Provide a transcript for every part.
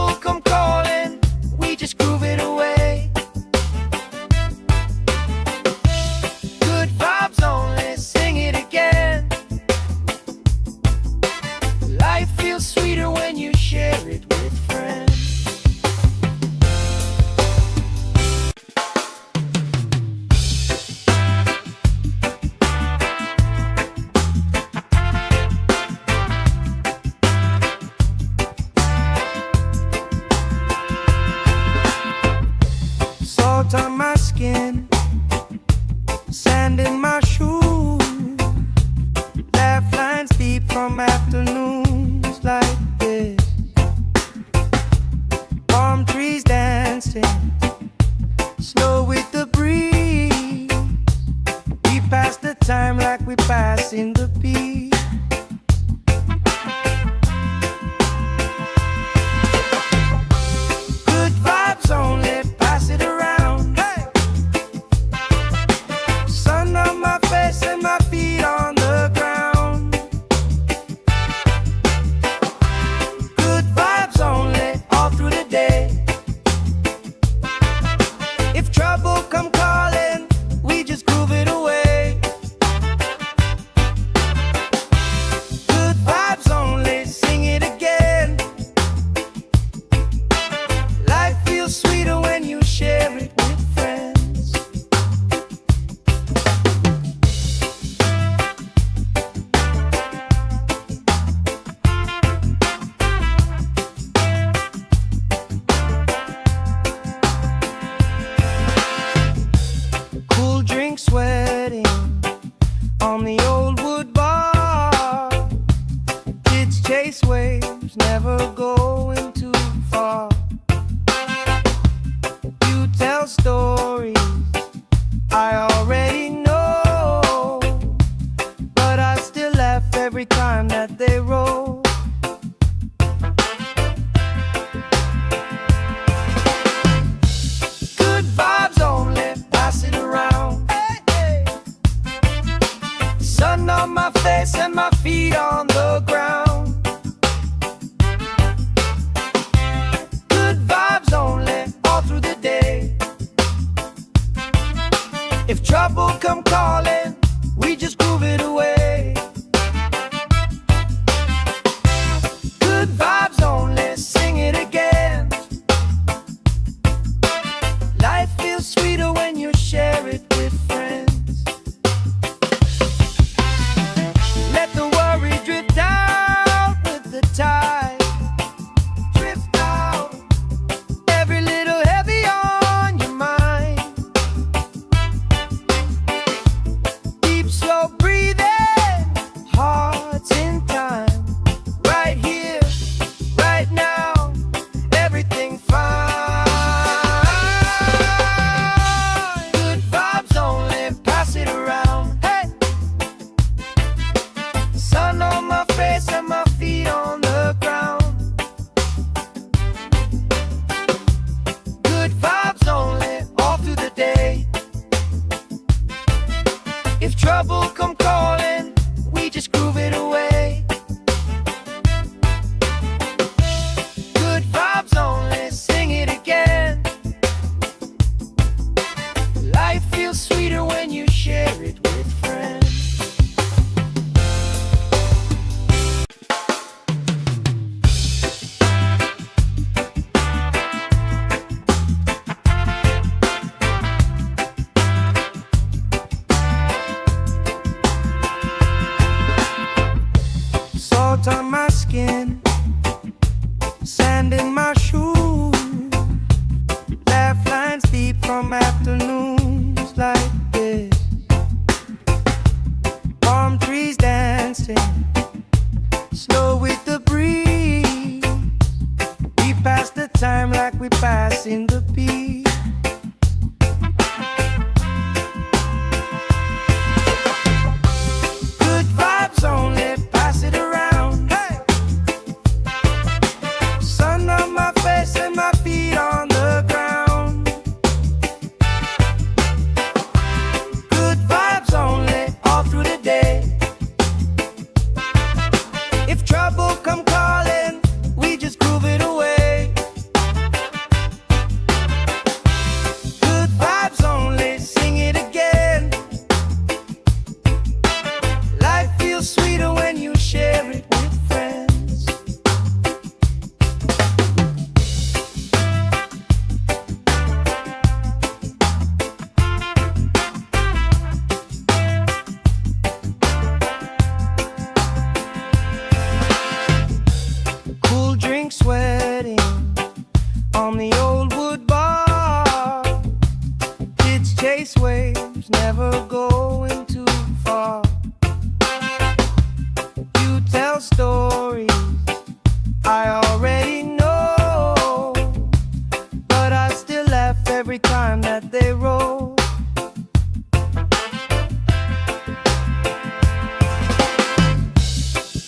trouble come calling, we just groove it away. Good vibes only, sing it again. Life feels sweeter when you share it with friends. Salt on my skin, sand in my shoes, laugh lines deep from afternoons like this. Palm trees dancing, slow with the breeze. We pass the time like we pass in the beat. Good vibes only, pass it around. Hey! Sun on my face and my feet on the ground. Good vibes only, all through the day. If trouble come calling, we just groove it away. Good vibes only, sing it again. Life feels sweeter when you share it with friends. Cool drink sweating on the old wood bar. Kids chase waves, never going too far. You tell stories I already know, but I still laugh every time that they roll. Good vibes only, pass it around. Hey, hey. Sun on my face and my feet on the ground. Good vibes only, all through the day. If trouble come calling, we just groove it away. Good vibes only, sing it again. Life feels sweeter when you share it with friends. Let the worry drift out with the tide. Drift out, every little heavy on your mind. Deep, slow breathing, hearts in time. Right here, right now, everything fine. Good vibes only, pass it around. Hey! Sun on my face and my feet on the ground. Good vibes only, all through the day. If trouble come calling, we just groove it away. Good vibes only, sing it again. Life feels sweeter when you share it with friends. Salt on my skin, sand in my shoes, laugh lines deep from afternoons like this. Palm trees dancing, slow with the breeze. We pass the time like we pass in the beat. Good vibes only, pass it around. Hey! Sun on my face and my feet on the ground. Good vibes only, all through the day. If trouble come calling, we just groove it away. on the old wood bar. Kids chase waves, never going too far. You tell stories I already know, but I still laugh every time that they roll.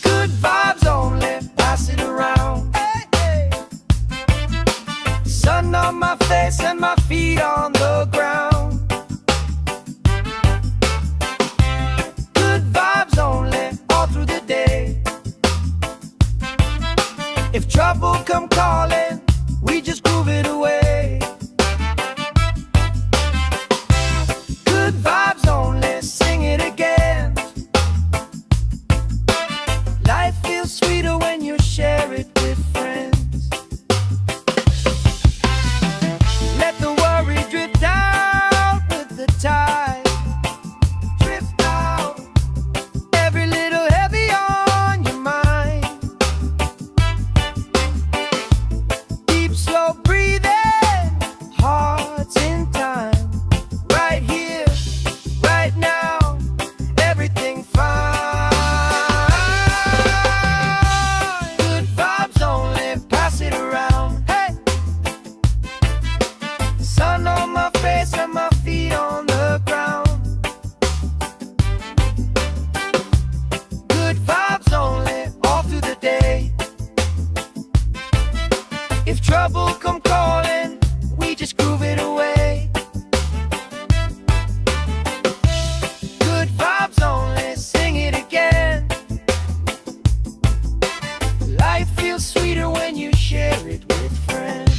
Good vibes only, pass it around. Hey, hey. Sun on my face and my feet on the ground. Good vibes only, all through the day. If trouble come calling, we just groove it away. Good vibes only, sing it again. Life feels sweeter when you share it with friends. Let the worry drift out with the tide. Drift out, every little heavy on your mind. Deep, slow breathing, hearts in time. Right here, right now, everything fine. Good vibes only, pass it around. Hey, sun on my face and my feet on the ground. Good vibes only, all through the day. If trouble come calling, we just groove it away. Good vibes only, sing it again. Life feels sweeter when you share it with friends.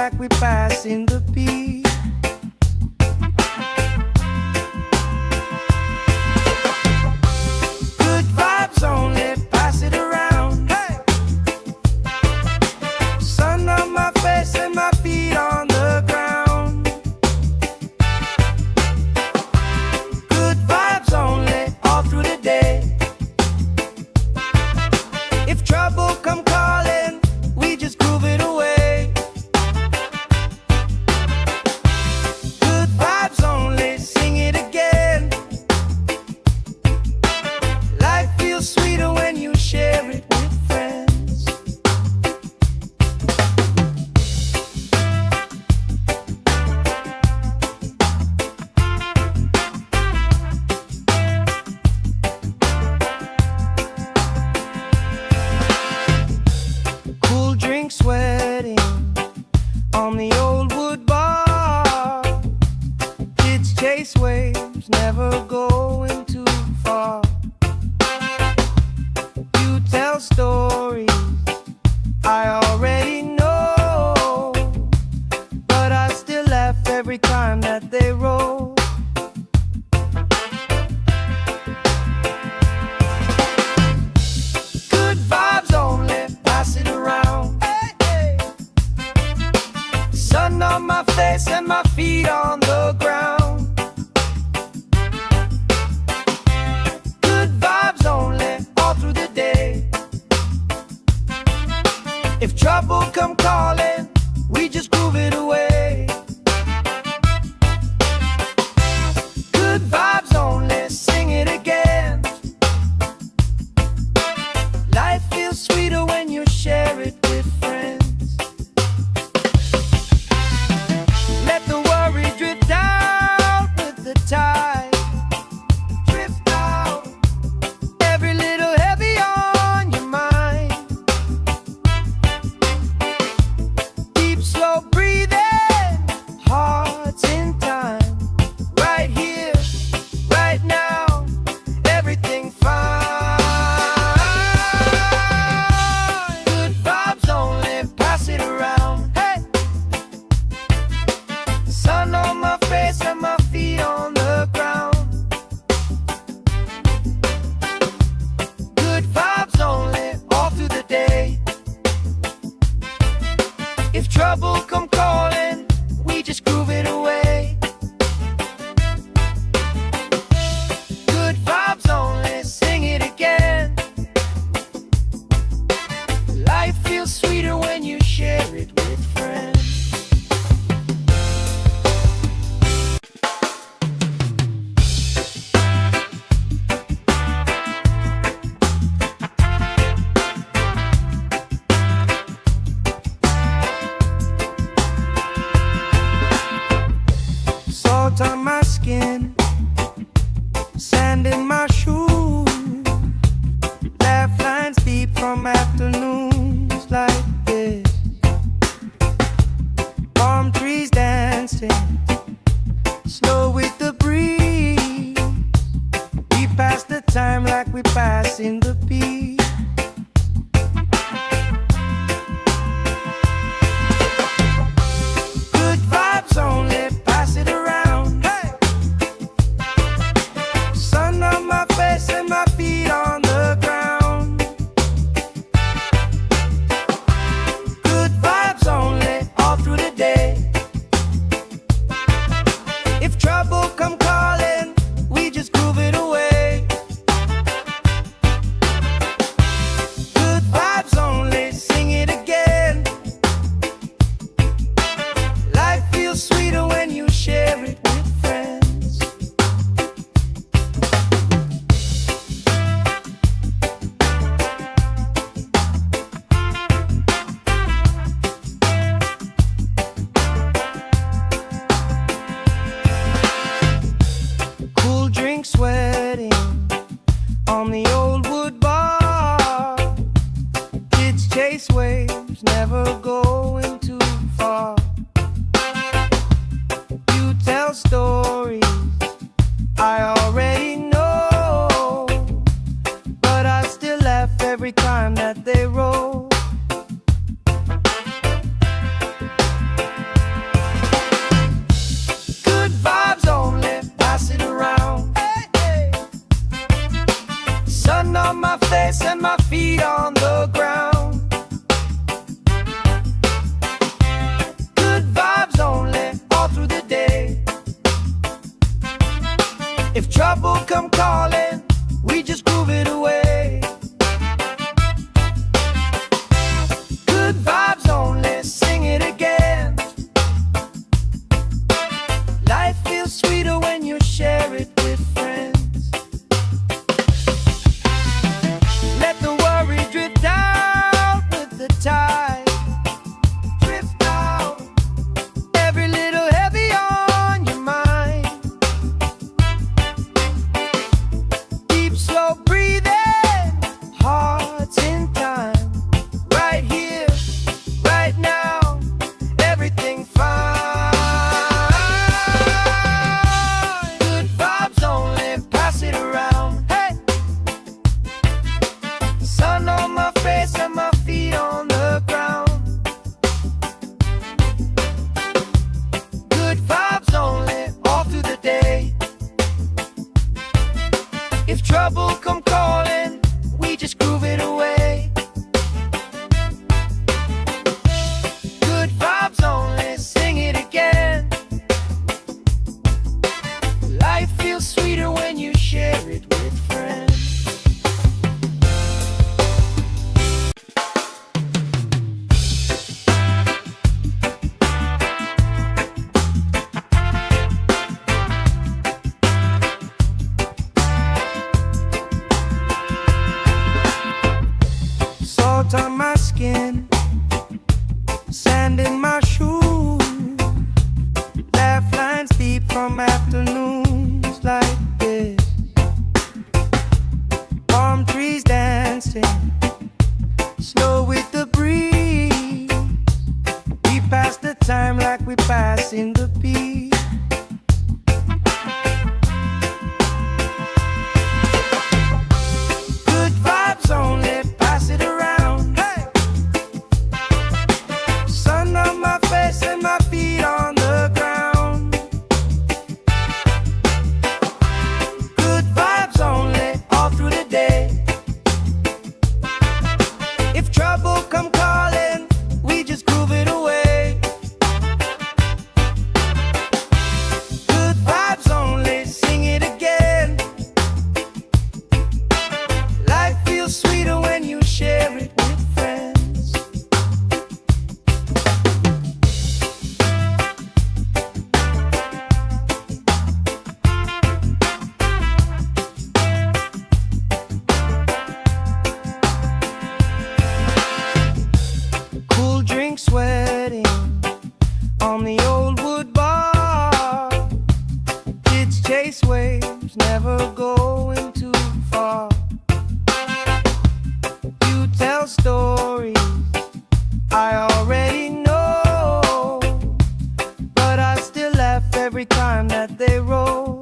like we passing the peace. Good vibes only, pass it around. Hey! Sun on my face and my feet on the ground. Good vibes only, all through the day. If trouble come calling, we just groove it away. Good vibes only, sing it again. Life feels sweeter when you share it with friends. Cool drink sweating on the old wood bar. Kids chase waves, never going too far. You tell stories I already know, but I still laugh every time that they roll. Good vibes only, pass it around. Hey, hey. Sun on my face and my feet on the ground. Good vibes only, all through the day. If trouble come calling, we just groove it away. Good vibes only, sing it again. Life feels sweeter when you share it with friends. Let the worry drift out with the tide. Drift out, every little heavy on your mind. Deep, slow breathing, hearts in time. Right here, right now, everything fine. Good vibes only, pass it around. Hey! Sun on my face and my feet on the ground. Good vibes only, all through the day. If trouble come calling, we just groove it away. Good vibes only, sing it again. Life feels sweeter when you share it with friends. Salt on my skin, sand in my shoes. Laugh lines deep from afternoons like this. Palm trees dancing, slow with the breeze. We pass the time like we passing the peace. Good vibes only, pass it around. Hey! Sun on my face and my feet on the ground. Good vibes only, all through the day. sand in my shoes, laugh lines deep from afternoons like this. Palm trees dancing, slow with the breeze. We pass the time like we pass in the beat. Good vibes only, pass it around. Hey! Sun on my face and my feet on the ground. Good vibes only, all through the day. If trouble come calling, we just groove it away. Good vibes only, sing it again. Life feels sweeter when you share it with friends. Cool drink sweating on the old wood bar. Kids chase waves, never going too far. You tell stories I already know, but I still laugh every time that they roll.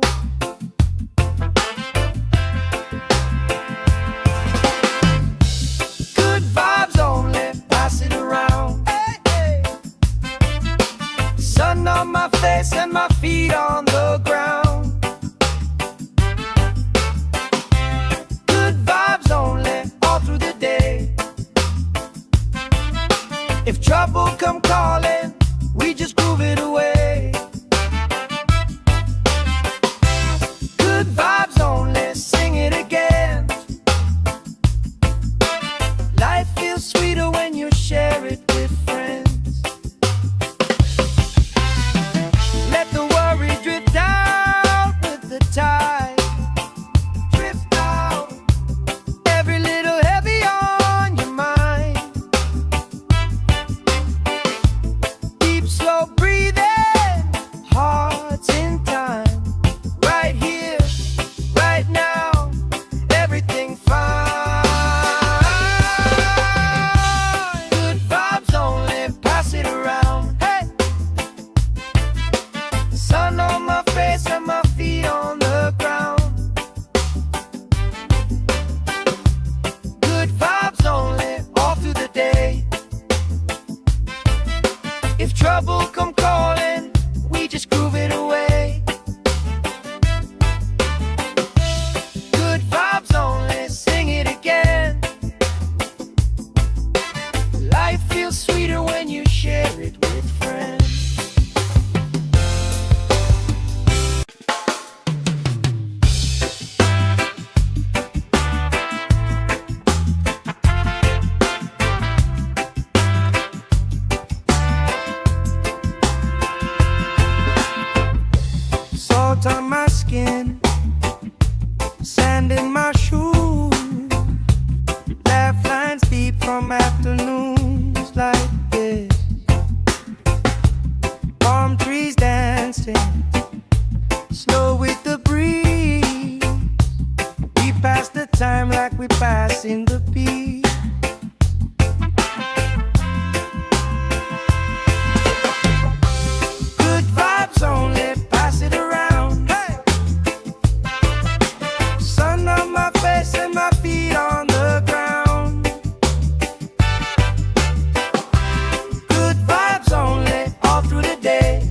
Good vibes only, pass it around. Hey, hey. Sun on my face and my feet on the ground. Good vibes only, all through the day. If trouble come calling, we just groove it away. Good vibes only, sing it again. Life feels sweeter when you share it with friends. Let the worry drift out with the tide. Drift out, every little heavy on your mind. Deep, slow breathing, hearts in time. Right here, right now, everything fine. Good vibes only, pass it around. Hey! Sun on my face and my feet on the ground. Good vibes only, all through the day. If trouble come calling, we just groove it away. Good vibes only, sing it again. Life feels sweeter when you share it with friends. Salt on my skin, sand in my shoes, laugh lines deep from afternoons like this. Palm trees dancing, slow with the breeze. We pass the time like we pass in the beat. Good vibes only, pass it around. Hey! Sun on my face and my feet on the ground. Good vibes only, all through the day.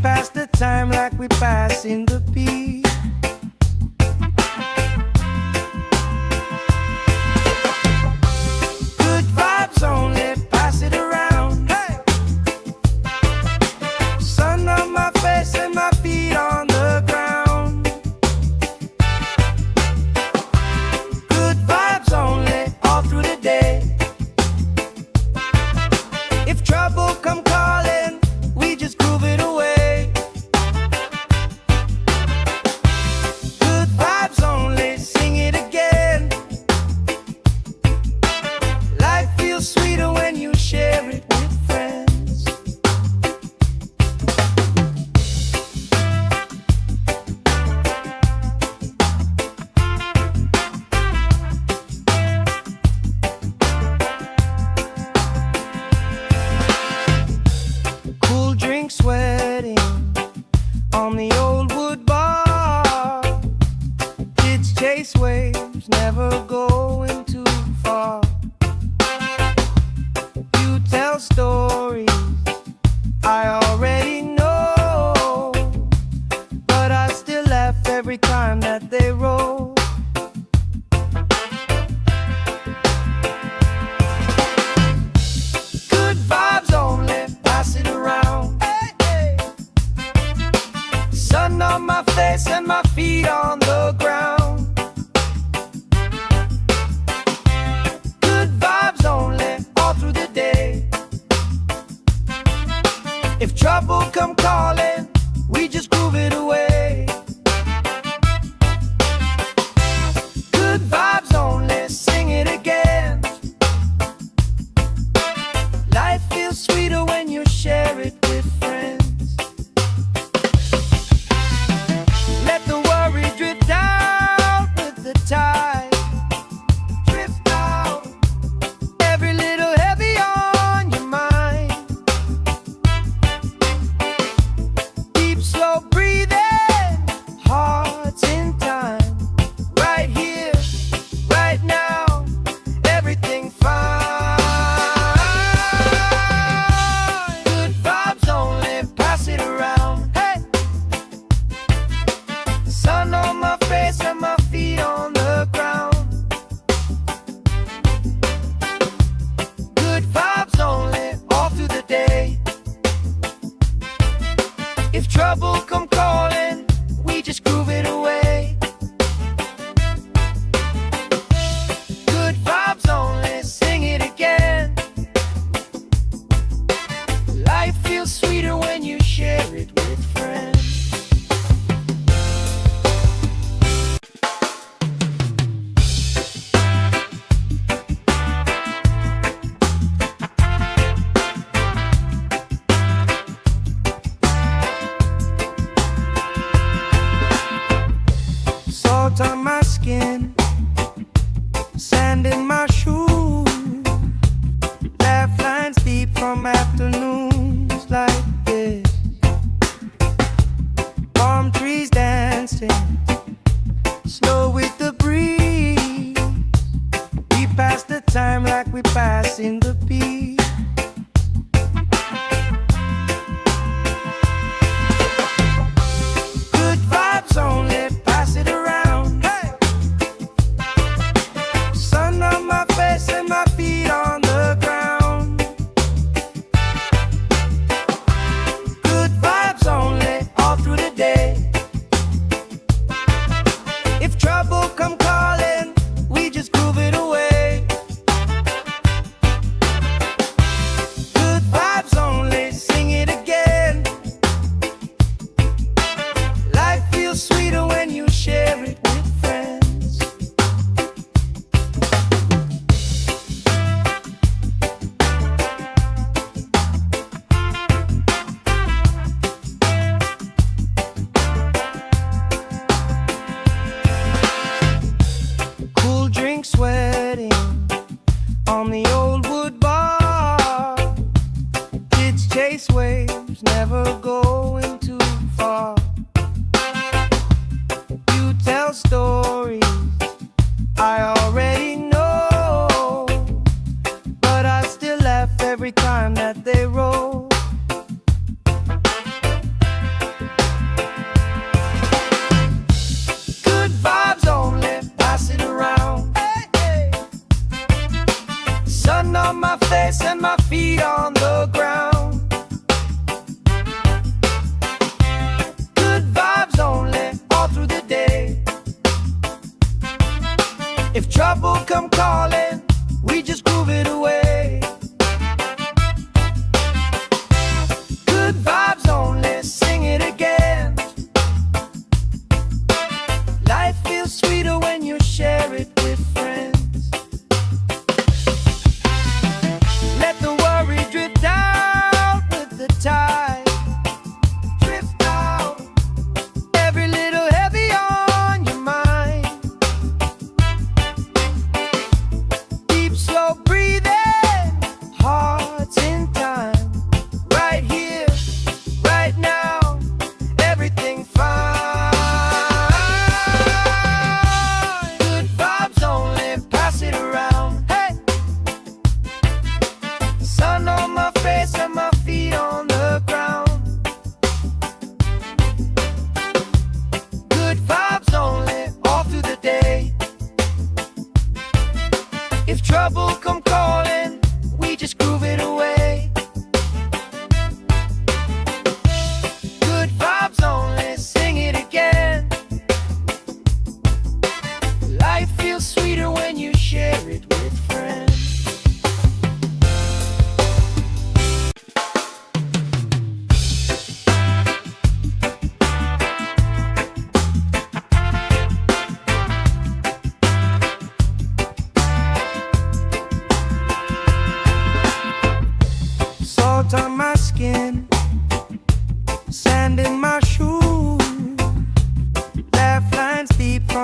pass the time like we pass in the beat. Good vibes only, pass it around. Hey! Sun on my face and my feet on the ground. Good vibes only, all through the day. If trouble come calling, we just groove it away. Good vibes only, sing it again. Life feels sweeter when you share it with friends. Cool drink sweating on the old wood bar. Kids chase waves, never going too far. You tell stories I already know, but I still laugh every time that they roll. Good vibes only, pass it around. Hey, hey. Sun on my face and my feet on the ground. Good vibes only, all through the day. If trouble come calling, we just groove it away. Good vibes only, sing it again. Life feels sweeter when you share it with friends. Let the worry drift out with the tide. Drift out, every little heavy on your mind. Deep, slow breathing, hearts in time. Right here, right now, everything fine. Good vibes only, pass it around. Hey! Sun on my face and my feet on the ground. Good vibes only, all through the day. If trouble come calling, we just groove it away. Good vibes only, sing it again. Life feels sweeter when you share it with friends.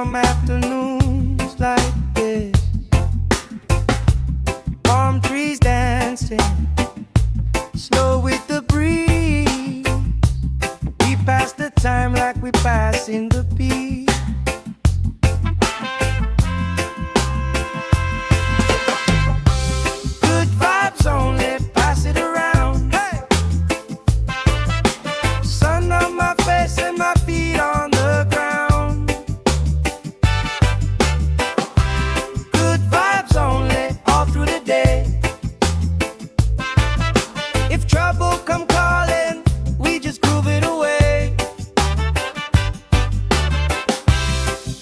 warm afternoons like this, palm trees dancing slow with the breeze. We pass the time like we pass in the beat. Good vibes only, pass it around. Hey! Sun on my face and my feet on the ground. Good vibes only, all through the day. If trouble come calling, we just groove it away.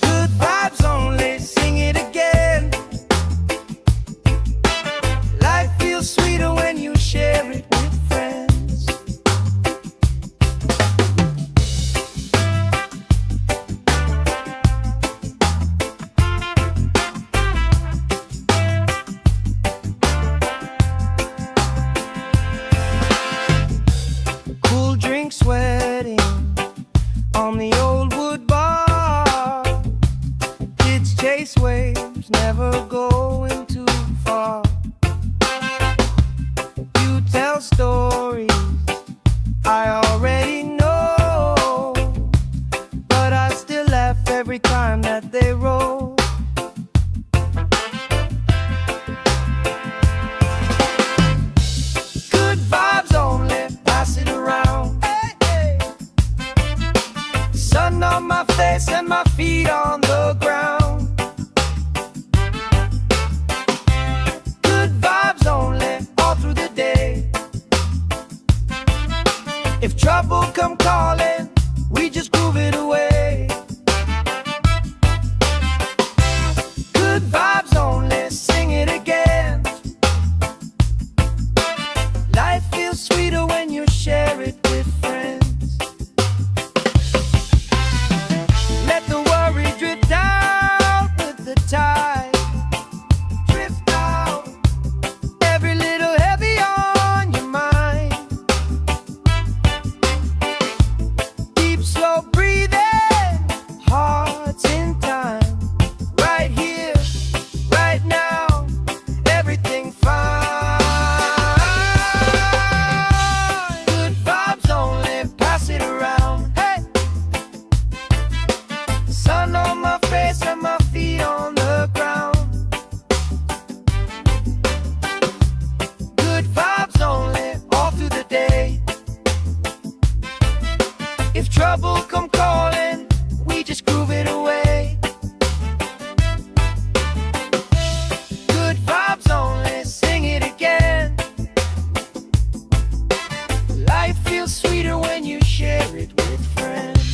Good vibes only, sing it again. Life feels sweeter when you share it with friends. Cool drink sweating on the old wood bar. Kids chase waves, never going too far. You tell stories I already know, but I still laugh every time that they roll. Good vibes only, pass it around. Hey, hey. Sun on my face and my feet on the ground. Good vibes only, all through the day. If trouble come calling, we just groove it away. Good vibes only, sing it again. Life feels sweeter when you share it with friends. Let the worry drift out with the tide. Drift out, every little heavy on your mind. Deep, slow breathing, hearts in time. Right here, right now, everything fine. Good vibes only, pass it around. Hey! Sun on my face and my feet on the ground. Good vibes only, all through the day. If trouble come calling, we just groove it away. Good vibes only, sing it again. Life feels sweeter when you share it with friends.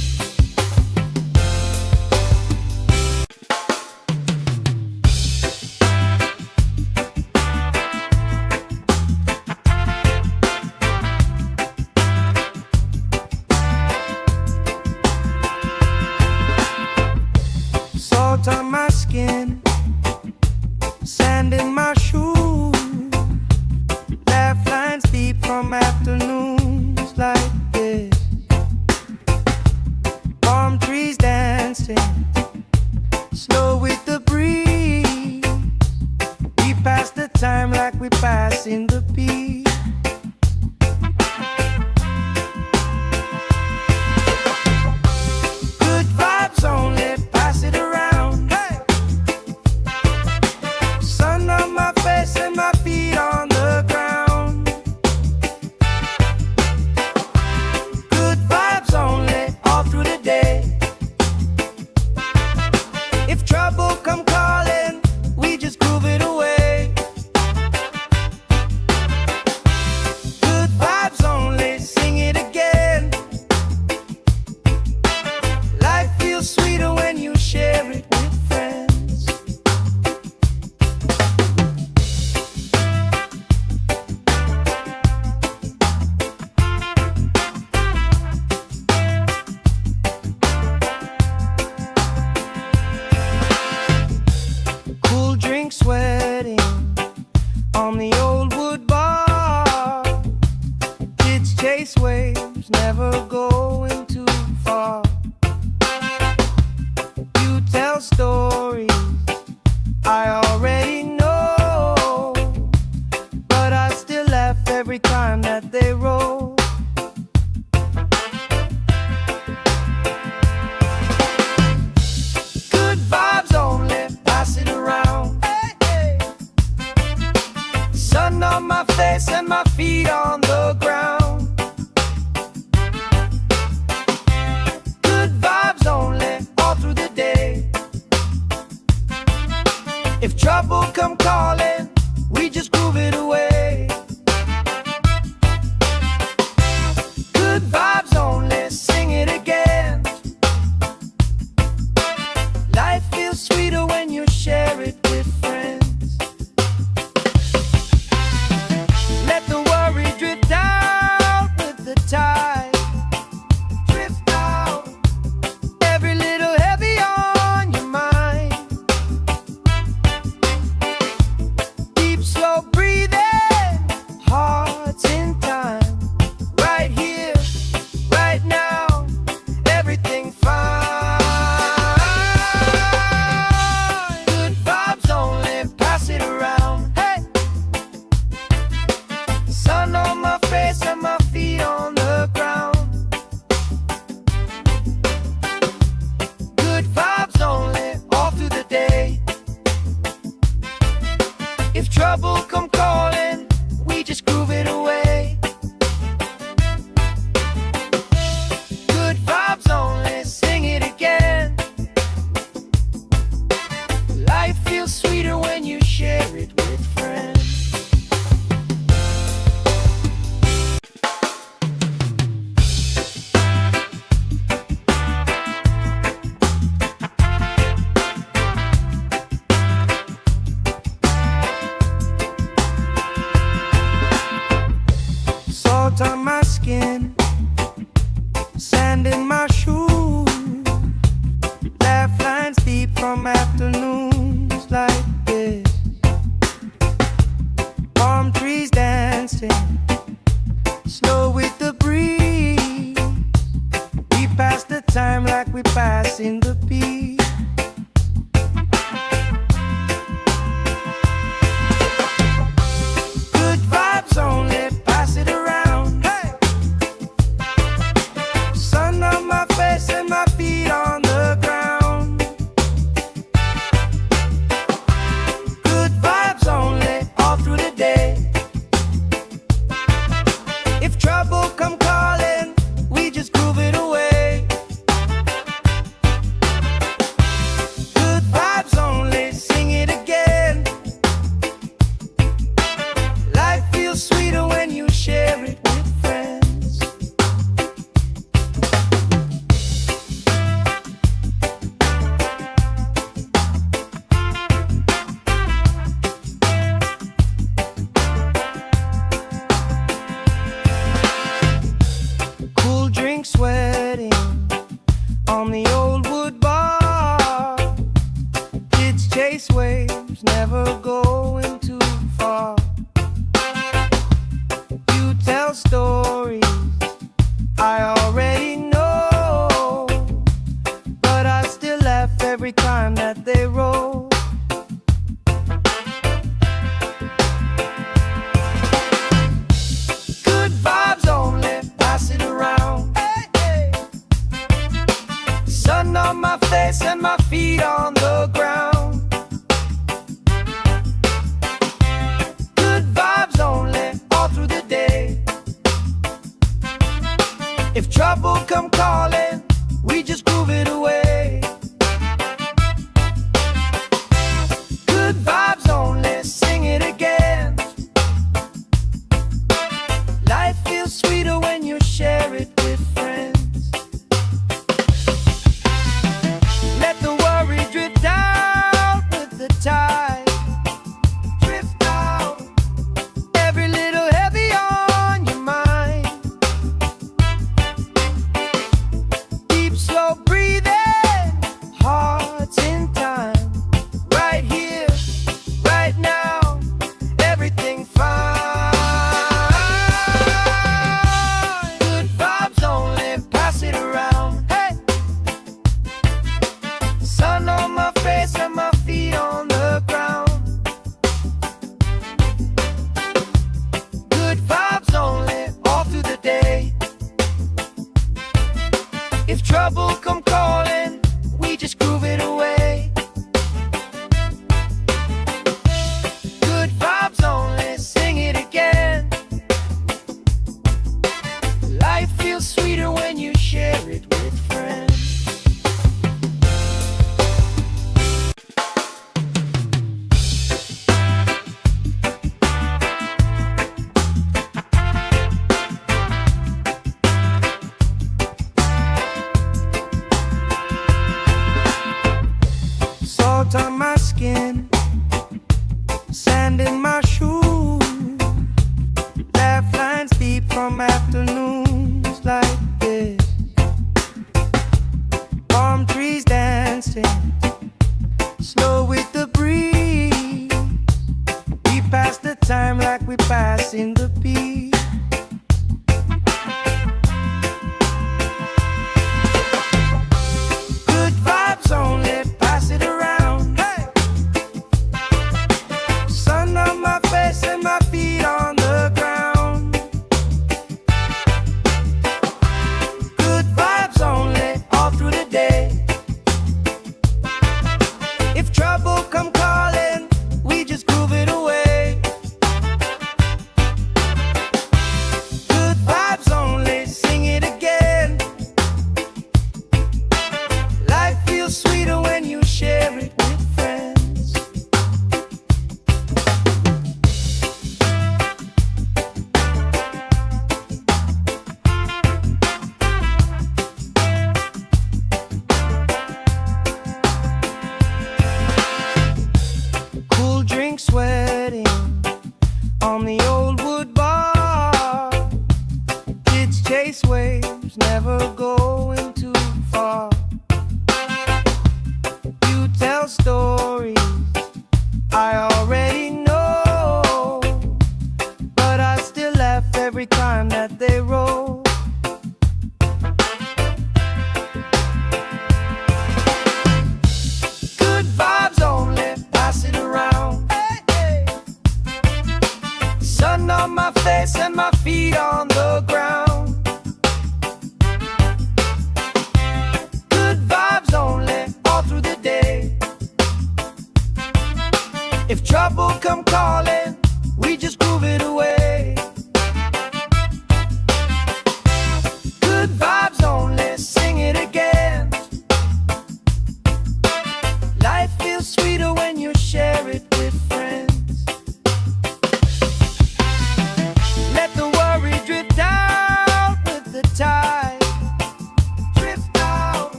like we passing the peace. Good vibes only, pass it around. Hey! Sun on my face and my feet on the ground. Good vibes only, all through the day. If trouble come calling, we just groove it away. Good vibes only, sing it again. Life feels sweeter when you share it with friends. Cool drink sweating on the old wood bar. Kids chase waves, never going too far. You tell stories I already know, but I still laugh every time that they roll. Good vibes only, pass it around. Hey, hey. Sun on my face and my feet on the ground. Good vibes only, all through the day. If trouble come calling, we just groove it away. Good vibes only, sing it again. Life feels sweeter when you share it with friends. Let the worry drift out with the tide. Drift out, every little heavy on your mind. Deep, slow breathing, hearts in time. Right here, right now, everything fine. Good vibes only, pass it around. Hey! Sun on my face and my feet on the ground. Good vibes only, all through the day. If trouble come calling, we just groove it away. Good vibes only, sing it again. Life feels sweeter when you share it with friends. Salt on my skin, sand in my shoes. Laugh lines deep from afternoons like this. Palm trees dancing, slow with the breeze. We pass the time like we passing the peace. Good vibes only, pass it around. Hey! Sun on my face and my feet on the ground. Good vibes only, all through the day.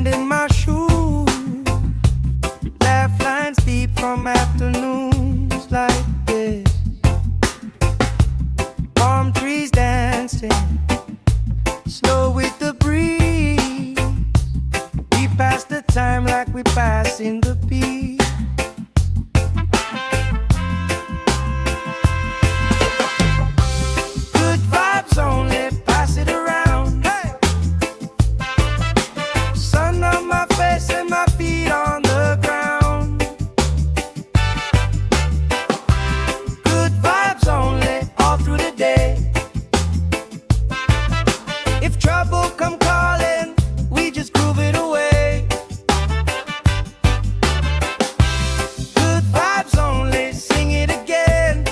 sand in my shoes, laugh lines deep from afternoons like this. Palm trees dancing slow with the breeze. We pass the time like we pass in the peace. Good vibes only, pass it around. Hey! Sun on my face and my feet on the ground. Good vibes only, all through the day. If trouble come calling, we just groove it away. Good vibes only, sing it again.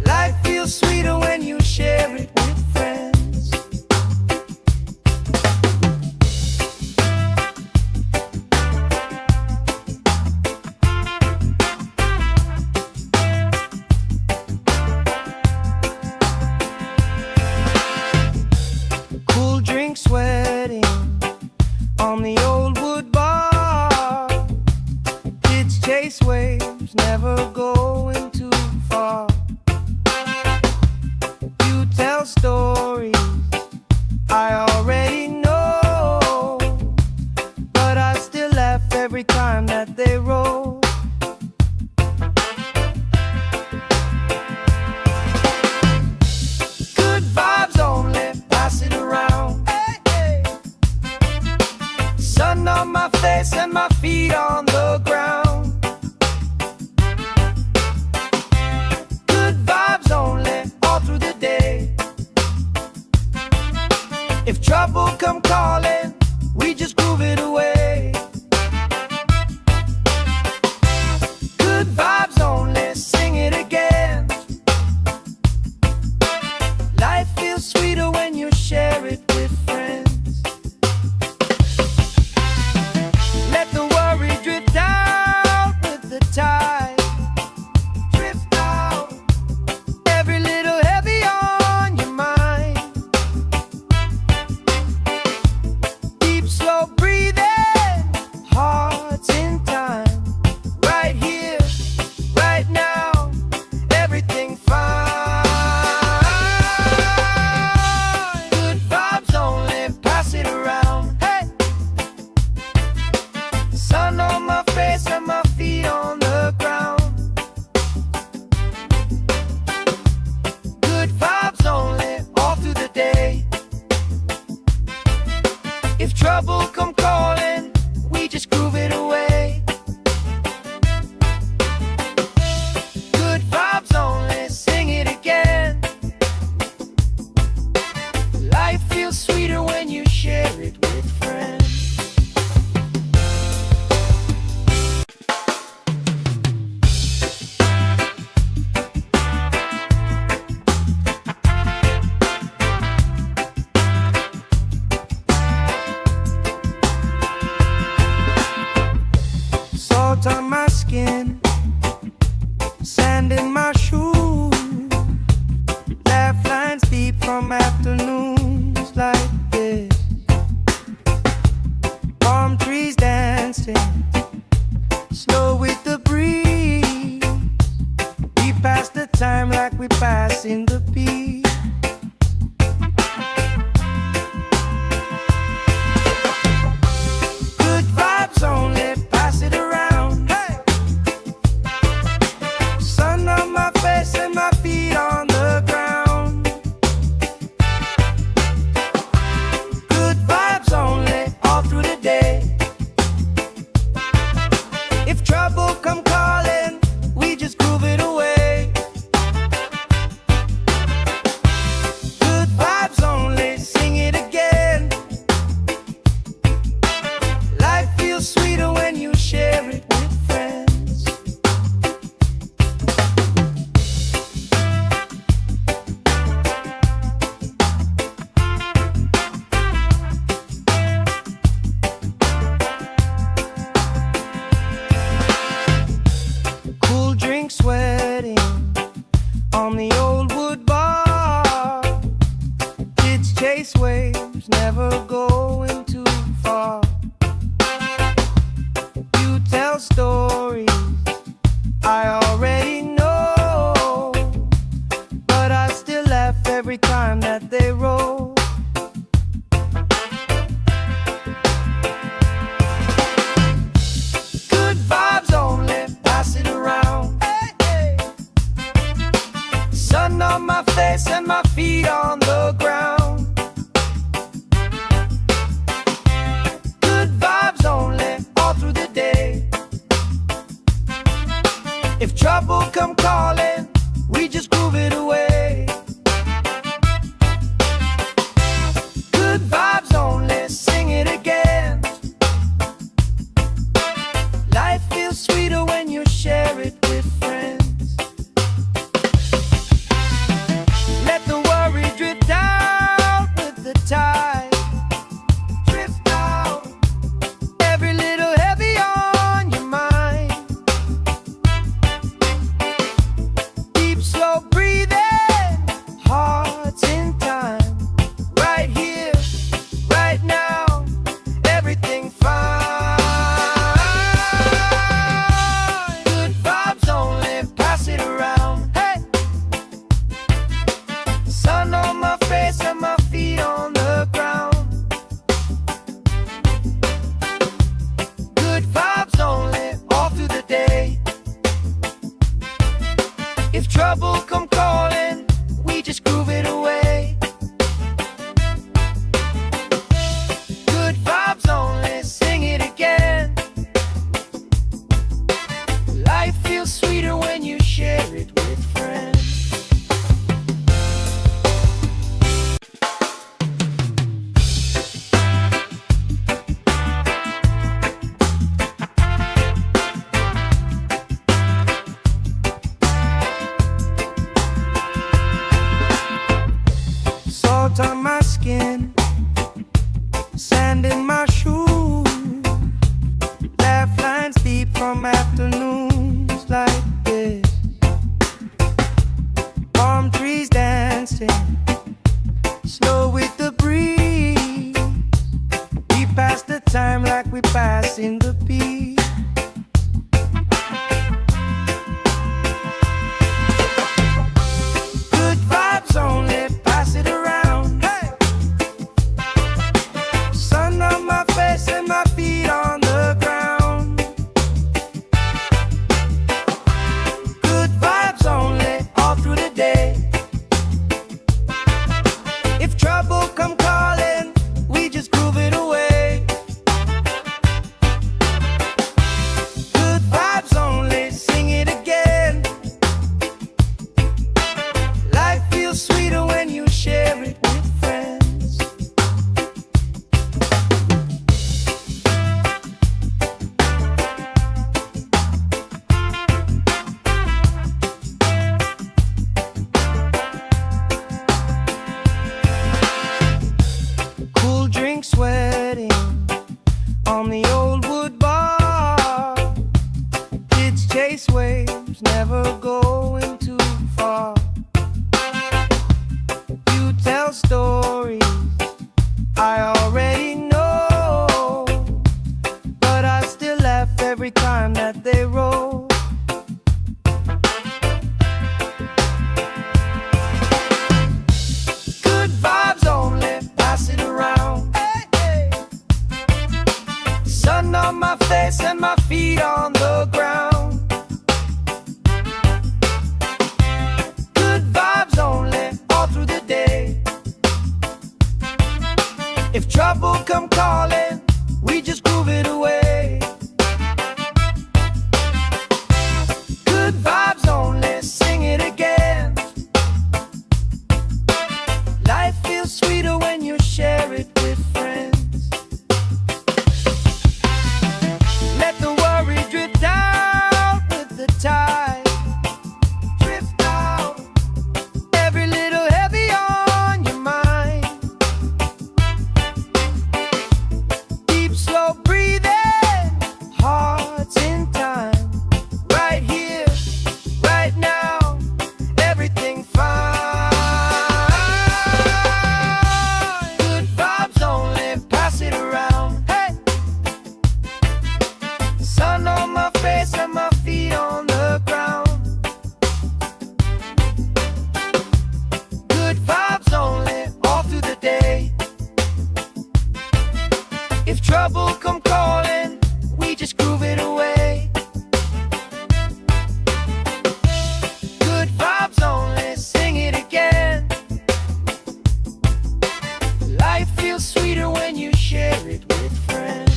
Life feels sweeter when you share it with friends. Cool drink sweating on the old wood bar. Kids chase waves, never going too far. You tell stories I already know, but I still laugh every time that they roll. Good vibes only, pass it around. Hey, hey. Sun on my face and my feet on the ground. Good vibes only, all through the day. If trouble come calling, we just groove it away. Good vibes only, sing it again. Life feels sweeter when you share it with friends. Let the worry drift out with the tide. Drift out, every little heavy on your mind. Deep, slow breathing, hearts in time. Right here, right now, everything fine. Good vibes only, pass it around. Hey! Sun on my face and my feet on the ground. Good vibes only, all through the day. If trouble come calling, we just groove it away. Good vibes only, sing it again. Life feels sweeter when you share it with friends. Salt on my skin, sand in my shoes, laugh lines deep from afternoons like this. Palm trees dancing slow with the breeze. We pass the time like we pass in the peace. Good vibes only, pass it around. Hey! Sun on my face and my feet on the ground. Good vibes only, all through the day. going too far. You tell stories I already know, but I still laugh every time that they roll. Good vibes only, pass it around. Hey, hey. Sun on my face and my feet on the ground. Good vibes only, all through the day. If trouble come calling, we just groove it away. Good vibes only, sing it again. Life feels sweeter when you share it with friends. Let the worry drift out with the tide. Drift out, every little heavy on your mind. Deep, slow breathing, hearts in time. Right here, right now, everything fine. Good vibes only, pass it around. Hey, sun on my face and my feet on the ground. Good vibes only, all through the day. If trouble come calling, we just groove it away. Good vibes only, sing it again. Life feels sweeter when you share it with friends. Salt on my skin, sand in my shoes, laugh lines deep from afternoons like this. Palm trees dancing, slow with the breeze. We pass the time like we pass in the beat. Good vibes only, pass it around. Hey, sun on my face and my feet on the ground. Good vibes only, all through the day. If trouble come calling, we just groove it away. Good vibes only, sing it again. Life feels sweeter when you share it with friends. Cool drink sweating on the old wood bar. Kids chase waves, never going too far. You tell stories I already know, but I still laugh every time that they roll. Good vibes only, pass it around. Hey, hey. Sun on my face and my feet on the ground. Good vibes only, all through the day. If trouble come calling, we just groove it away. Good vibes only, sing it again. Life feels sweeter when you share it with friends. Let the worry drift out with the tide. Drift out, every little heavy on your mind. If trouble come calling, we just groove it away. Good vibes only, sing it again. Life feels sweeter when you share it with friends.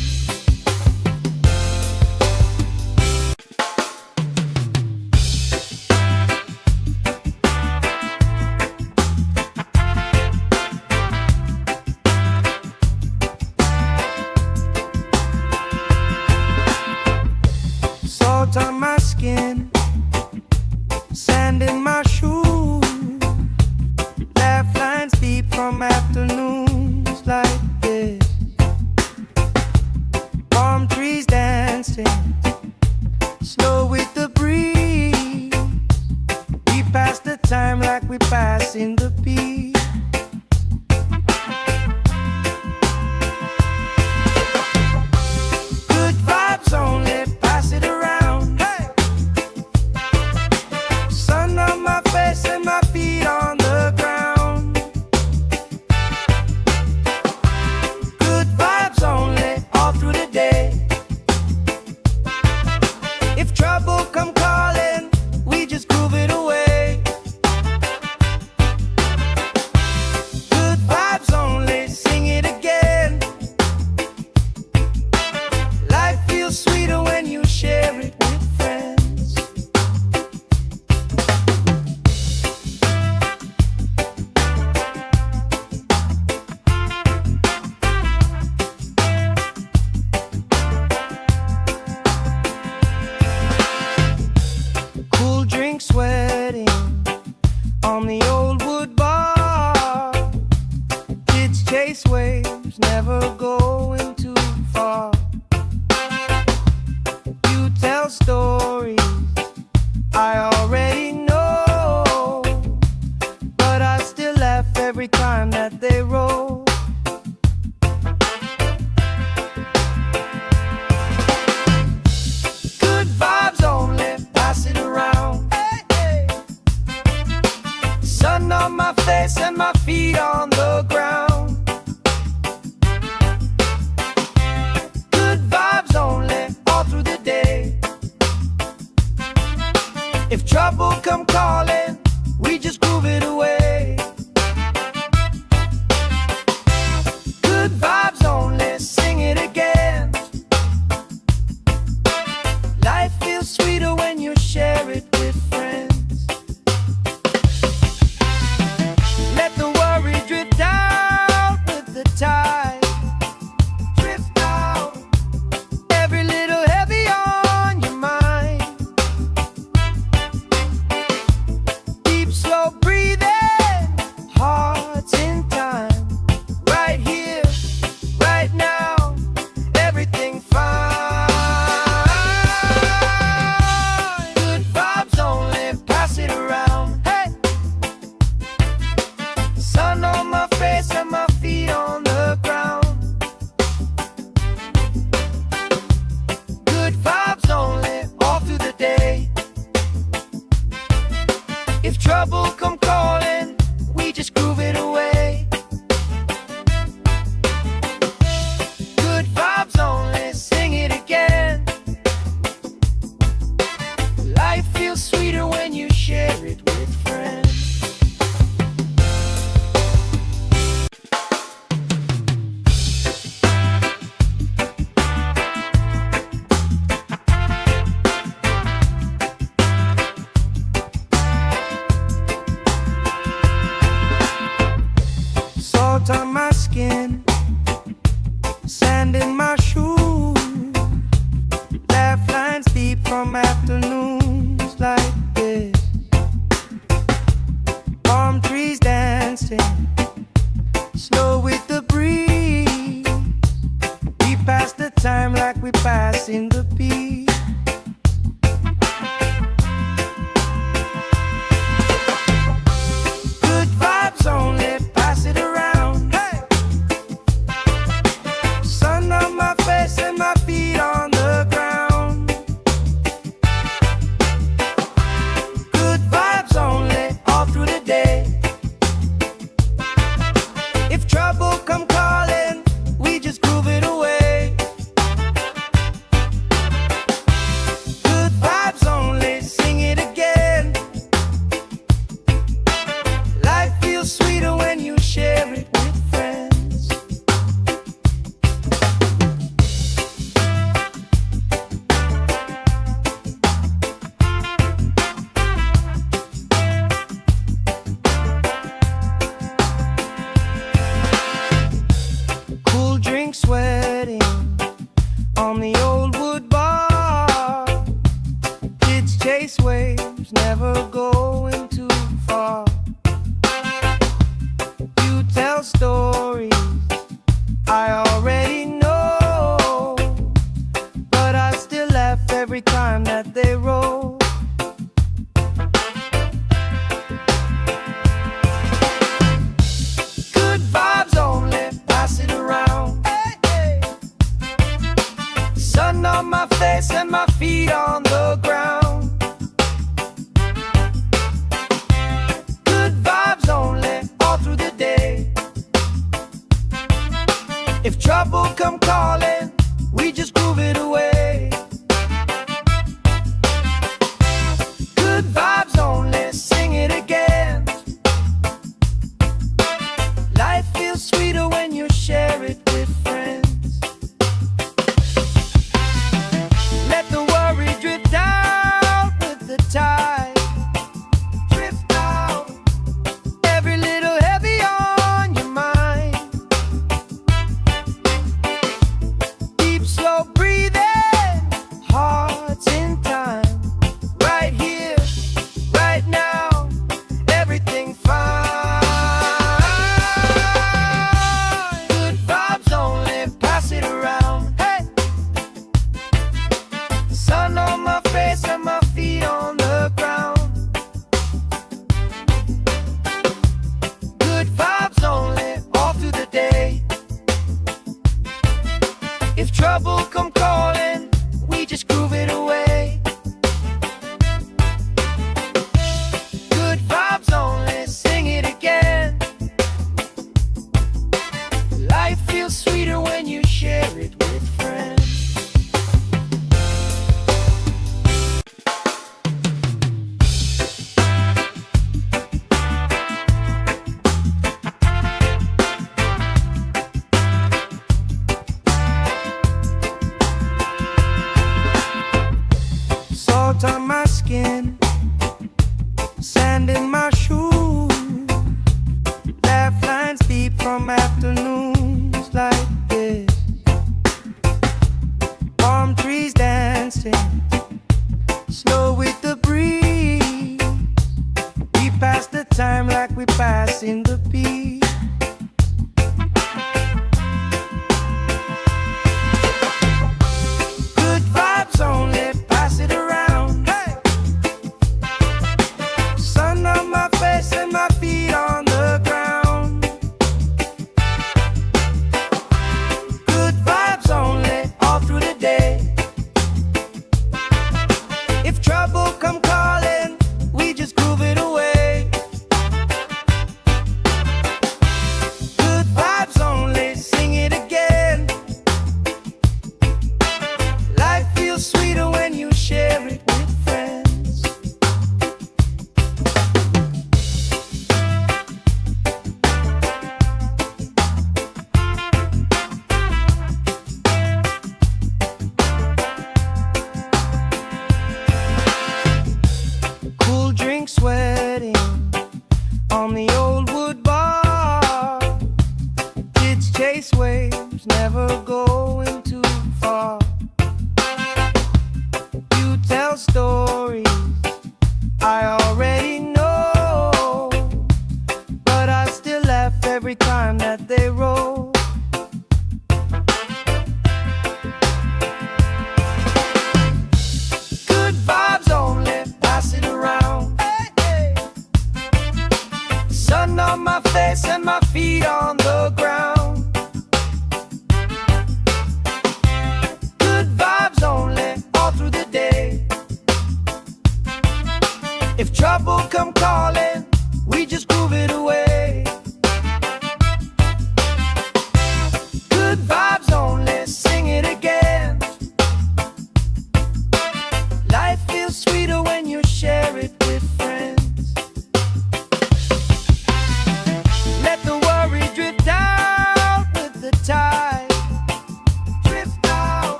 Salt on my skin, sand in my shoes, laugh lines deep from afternoons like this. Palm trees dancing, slow with the breeze. We pass the time like we pass in the beat. Good vibes only, pass it around. Hey! Sun on my face and my feet on the ground. Good vibes only, all through the day. If trouble come calling, we just groove it away. Good vibes only, sing it again. Life feels sweeter when you share it with friends. Cool drink sweating on the old wood bar. Kids chase waves, never going too far. You tell stories I already know, but I still laugh every time that they roll. Good vibes only, pass it around. Hey, hey. Sun on my face and my feet on the ground. Good vibes only, all through the day. If trouble come calling, we just groove it away. Good vibes only, sing it again. Life feels sweeter when you share it with friends. Let the worry drift out with the tide. Drift out, every little heavy on your mind. Deep, slow breathing, hearts in time. Right here, right now, everything fine. Good vibes only, pass it around. Hey! Sun on my face and my feet on the ground. Good vibes only, all through the day. If trouble come calling, we just groove it away. Good vibes only, sing it again. Life feels sweeter when you share it with friends. Salt on my skin, sand in my shoes, laugh lines deep from afternoons like this. Palm trees dancing, slow with the breeze. We pass the time like we pass in the beat. Good vibes only, pass it around. Hey! Sun on my face and my feet on the ground. Good vibes only, all through the day. If trouble come calling, we just groove it away. on the old wood bar. Kids chase waves, never going too far. You tell stories I already know, but I still laugh every time that they roll. Good vibes only, pass it around. Hey, hey. Sun on my face and my feet on the ground. Good vibes only, all through the day. If trouble come calling, we just groove it away. Good vibes only, sing it again. Life feels sweeter when you share it with friends. Let the worry drift out with the tide. Drift out, every little heavy on your mind. Deep, slow breathing, hearts in time. Right here, right now, everything fine. Good vibes only, pass it around. Hey! Sun on my face and my feet on the ground. Good vibes only, all through the day. If trouble come calling, we just groove it away. Good vibes only, sing it again. Life feels sweeter when you share it with friends. Salt on my skin, sand in my shoes. Laugh lines deep from afternoons like this. Palm trees dancing, slow with the breeze. We pass the time like we pass in the beat. Good vibes only, pass it around. Hey!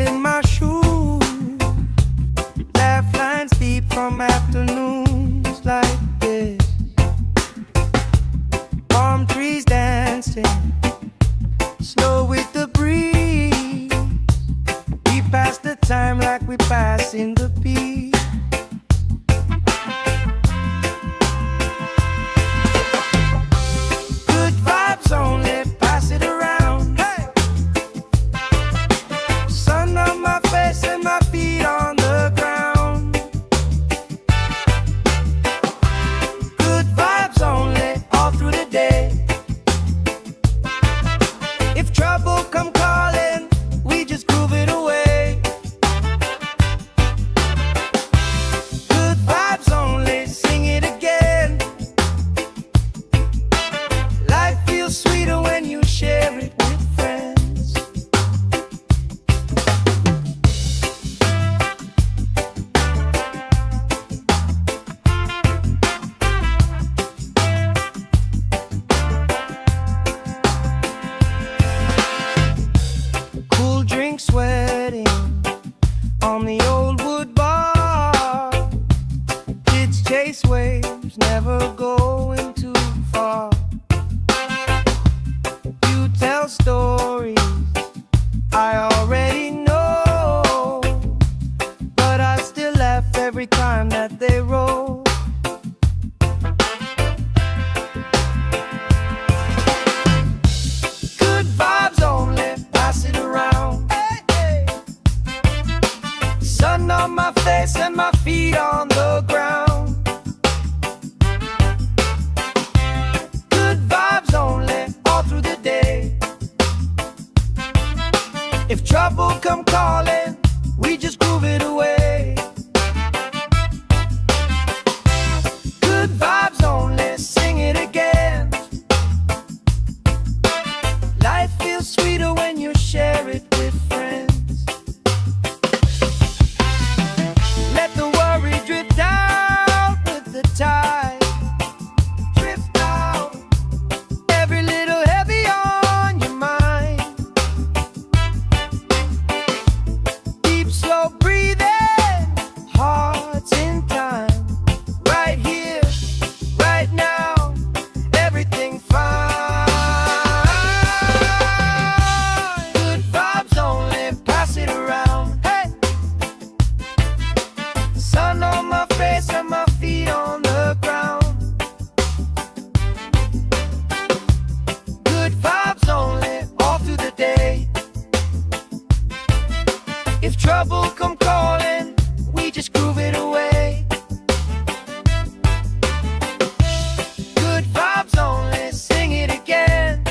in my shoes, laugh lines deep from afternoons like this. Palm trees dancing slow with the breeze. We pass the time like we pass in the beat. Good vibes only, pass it around. Hey! Sun on my face and my feet on the ground. Good vibes only, all through the day. If trouble come calling, we just groove it away. Good vibes only, sing it again. Life feels sweeter when you share it with friends. Cool drink sweating on the old wood bar. Kids chase waves, never going too far. You tell stories I already know, but I still laugh every time that they roll. Good vibes only, pass it around. Hey, hey. Sun on my face and my feet on the ground. Good vibes only, all through the day. If trouble come calling, we just groove it away. Good vibes only, sing it again. Life feels sweeter when you share it with friends. Let the worry drift out with the tide. Drift out, every little heavy on your mind. Deep, slow breathing, hearts in time. Right here, right now, everything fine. Good vibes only, pass it around. Hey! Sun on my face and my feet on the ground. Good vibes only, all through the day. If trouble come calling, we just groove it away. Good vibes only, sing it again.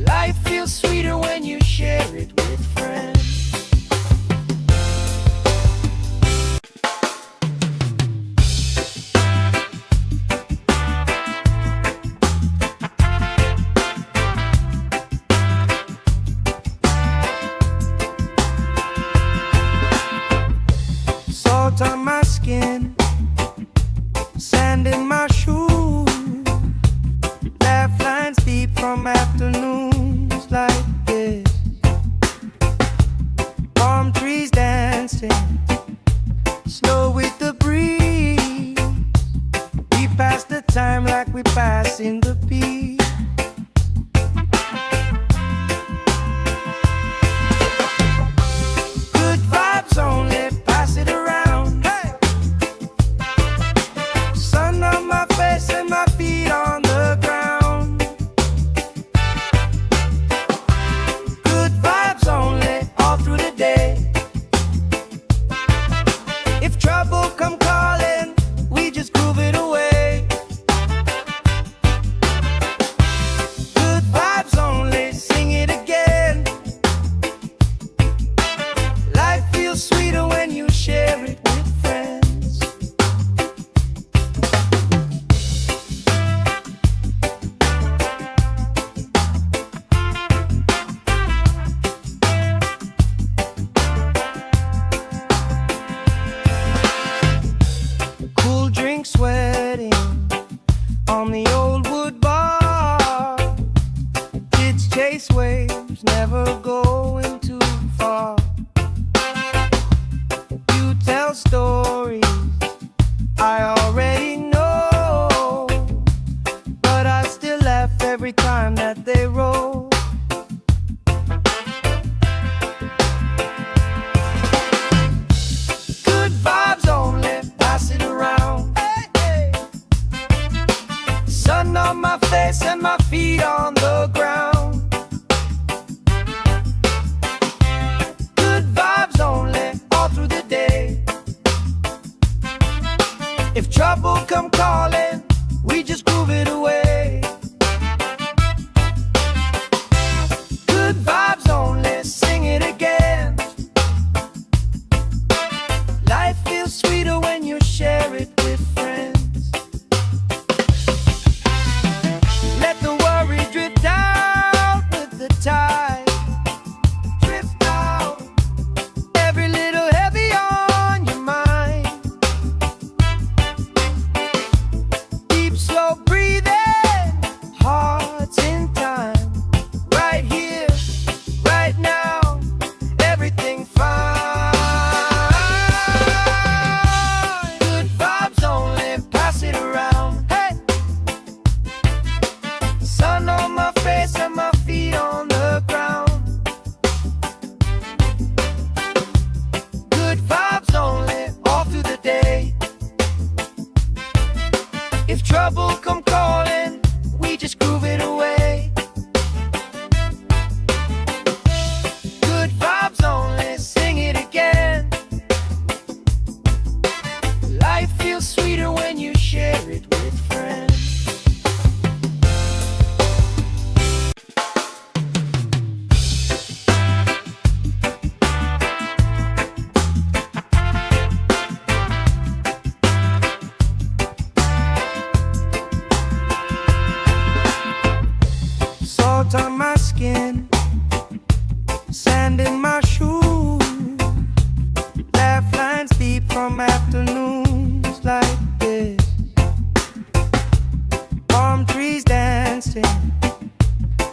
Life feels sweeter when you share it with friends. Salt on my skin, sand in my shoes, laugh lines deep from afternoons like this. Palm trees dancing slow with the breeze. We pass the time like we pass in the beat. Good vibes only, pass it around. Hey! Sun on my face and my feet on the ground. Good vibes only, all through the day. If trouble come calling, we just groove it away. sand in my shoes, laugh lines deep from afternoons like this. Palm trees dancing,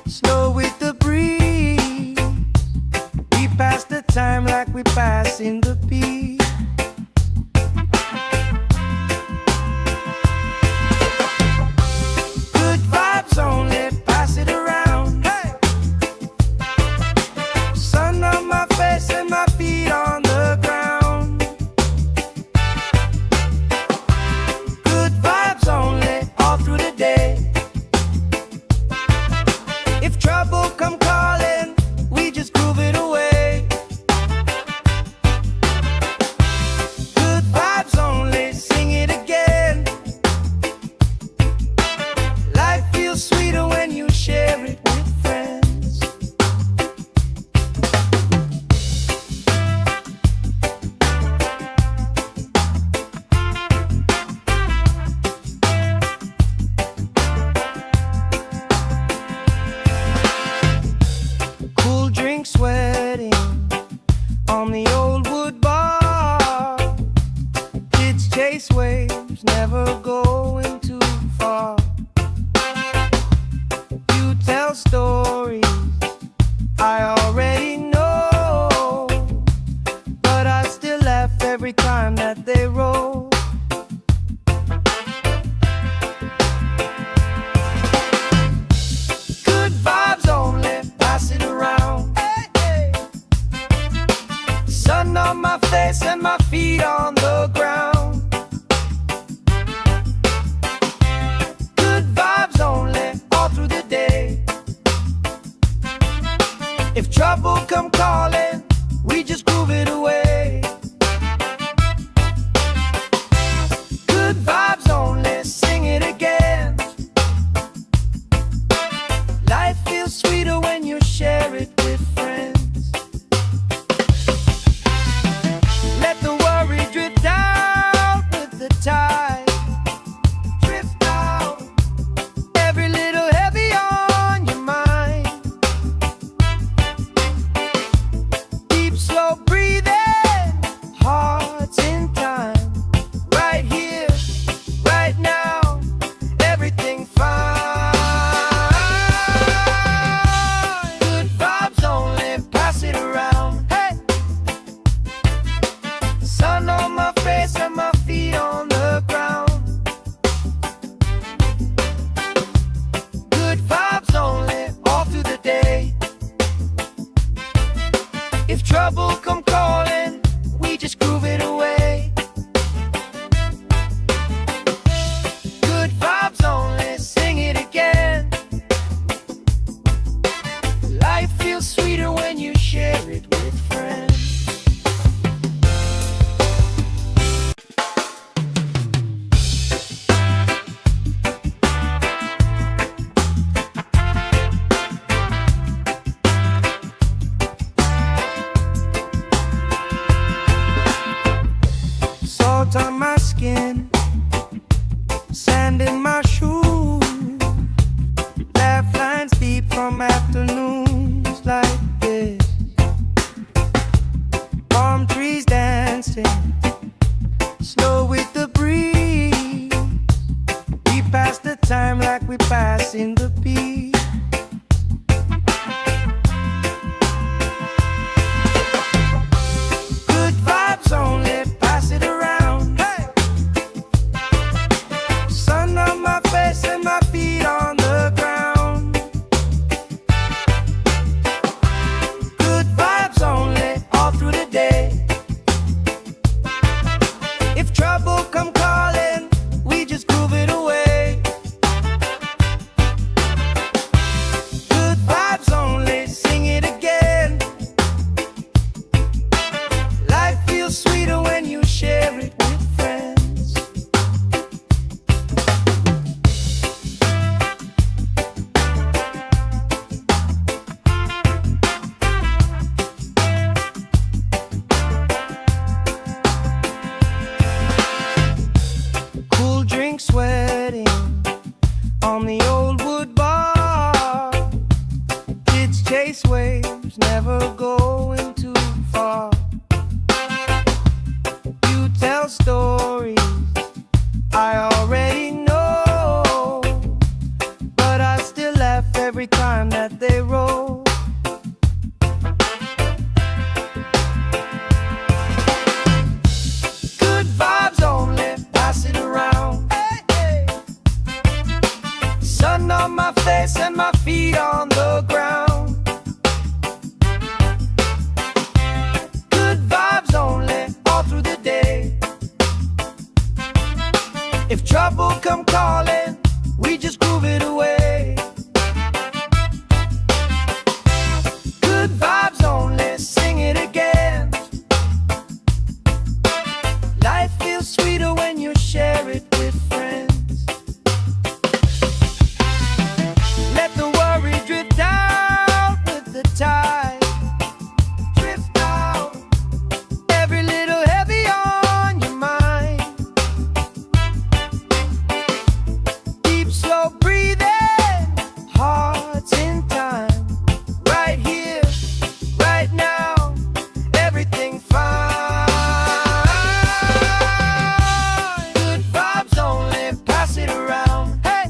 slow with the breeze. We pass the time like we pass in the beat. Good vibes only, pass it around. Hey! Sun on my face and my feet on the ground. Good vibes only, all through the day. If trouble come calling, we just groove it away. Good vibes only, sing it again. Life feels sweeter when you share it with friends. Cool drink sweating on the old wood bar. Kids chase waves, never going too far. You tell stories I already know, but I still laugh every time that they roll. Good vibes only, pass it around. Hey, hey. Sun on my face and my feet on the ground. Good vibes only, all through the day. If trouble come calling, we just groove it away. Good vibes only, sing it again. Life feels sweeter when you share it with friends. Let the worry drift out with the tide. Drift out, every little heavy on your mind. Deep, slow breathing, hearts in time. Right here, right now, everything fine. Good vibes only, pass it around. Hey! Sun on my face and my feet on the ground. Good vibes only, all through the day. If trouble come calling, we just groove it away. Good vibes only, sing it again. Life feels sweeter when you share it with friends. Salt on my skin, sand in my shoes, laugh lines deep from afternoons like this. Palm trees dancing, slow with the breeze. We pass the time like we pass in the beat. Good vibes only, pass it around. Hey! Sun on my face and my feet on the ground. Good vibes only, all through the day. If trouble come calling, we just groove it away. never going too far. You tell stories I already know, but I still laugh every time that they roll. Good vibes only, pass it around. Hey, hey. Sun on my face and my feet on the ground. Good vibes only, all through the day. If trouble come calling, we just groove it away. Good vibes only, sing it again. Life feels sweeter when you share it with friends. Let the worry drift out with the tide. Drift out, every little heavy on your mind. Deep, slow breathing, hearts in time. Right here, right now, everything fine. Good vibes only, pass it around. Hey,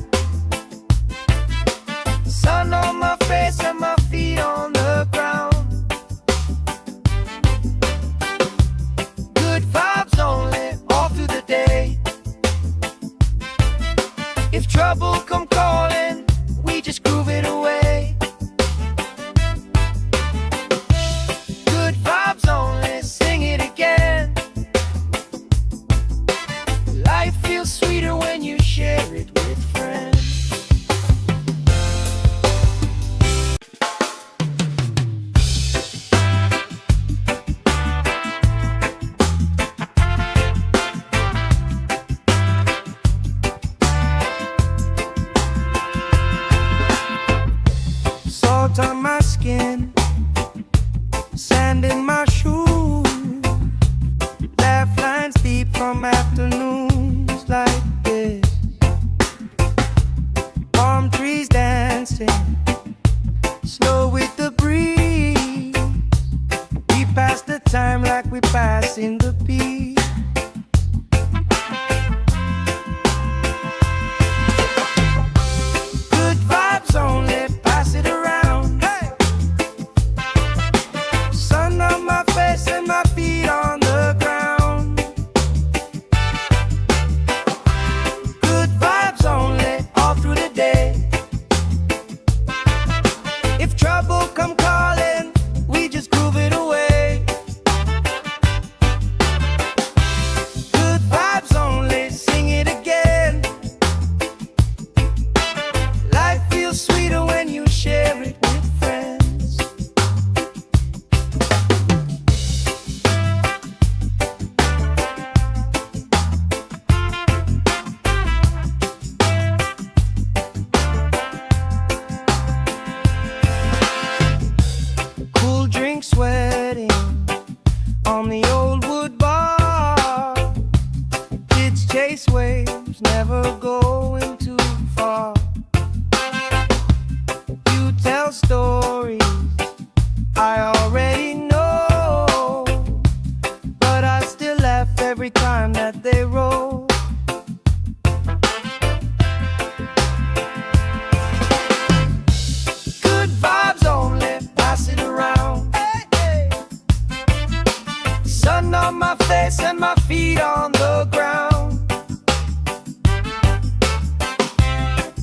sun on my face and my feet on the ground. Good vibes only, all through the day. If trouble come calling, we just groove it away. Good vibes only, sing it again. Life feels sweeter when you share it with friends. Salt on my skin, sand in my shoes, laugh lines deep from afternoons like this. Palm trees dancing, slow with the breeze. We pass the time like we pass in the beat. Good vibes only, pass it around. Hey, sun on my face and my feet on the ground. Good vibes only, all through the day. If trouble come calling, we just groove it away. Good vibes only, sing it again. Life feels sweeter when you share it with friends. Cool drink sweating on the old wood bar. Kids chase waves, never going too far. You tell stories I already know, but I still laugh every time that they roll. Good vibes only, pass it around. Hey, hey. Sun on my face and my feet on the ground.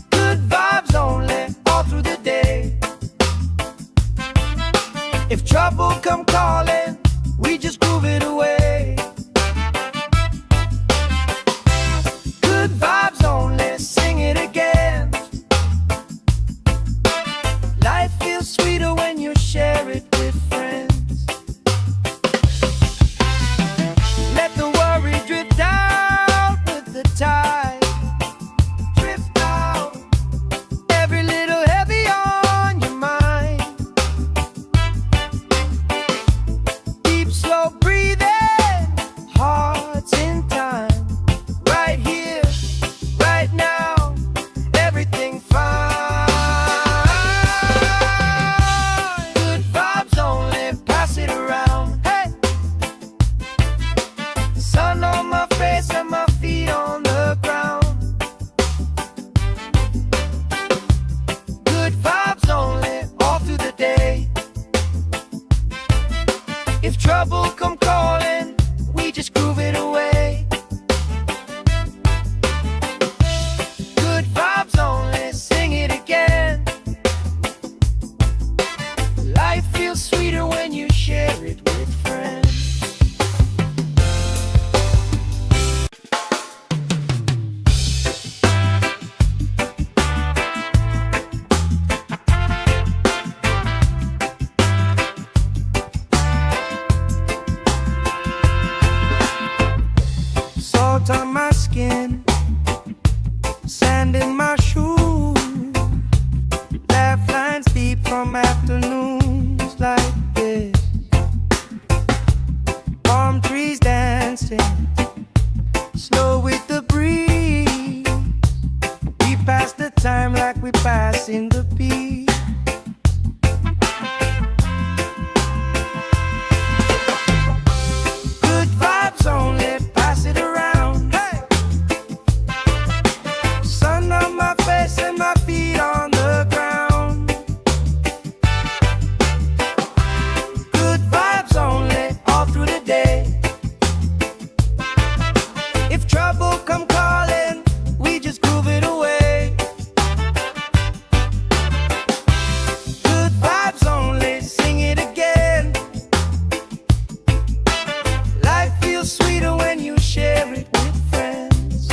Good vibes only, all through the day. If trouble come calling, we just groove it away. Good vibes only, sing it again. Life feels sweeter when you share it with friends. Let the worry drift out with the tide. Drift out, every little heavy on your mind. Deep, slow breathing, If trouble come calling, we just groove it away. Good vibes only, sing it again. Life feels sweeter when you share it with friends. Salt on my skin, sand in my shoes, laugh lines deep from afternoons like this. Palm trees dancing, slow with the breeze. We pass the time like we pass in the beat. Good vibes only, pass it around. Hey! Sun on my face and my feet on the ground. Good vibes only, all through the day. If trouble come calling, we just groove it away. Good vibes only, sing it again. Life feels sweeter when you share it with friends.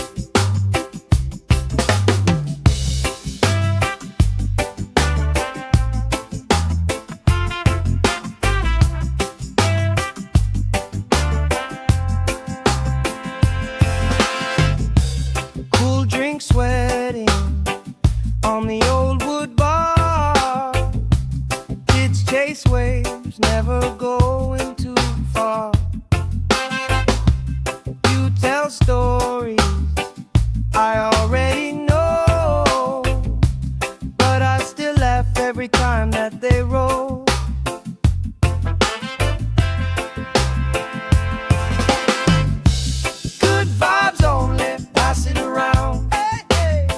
Cool drink sweating on the old wood bar. Kids chase waves, never going too far. You tell stories I already know, but I still laugh every time that they roll. Good vibes only, pass it around. Hey, hey.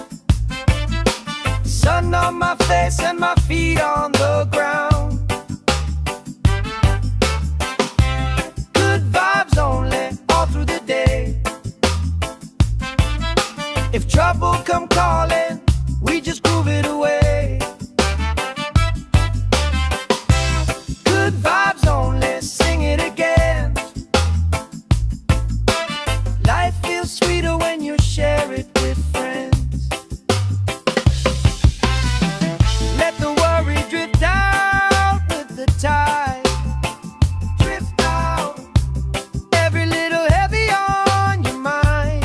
Sun on my face and my feet on the ground. Good vibes only, all through the day. If trouble come calling, we just groove it away. Good vibes only, sing it again. Life feels sweeter when you share it with friends. Let the worry drift out with the tide. Drift out, every little heavy on your mind.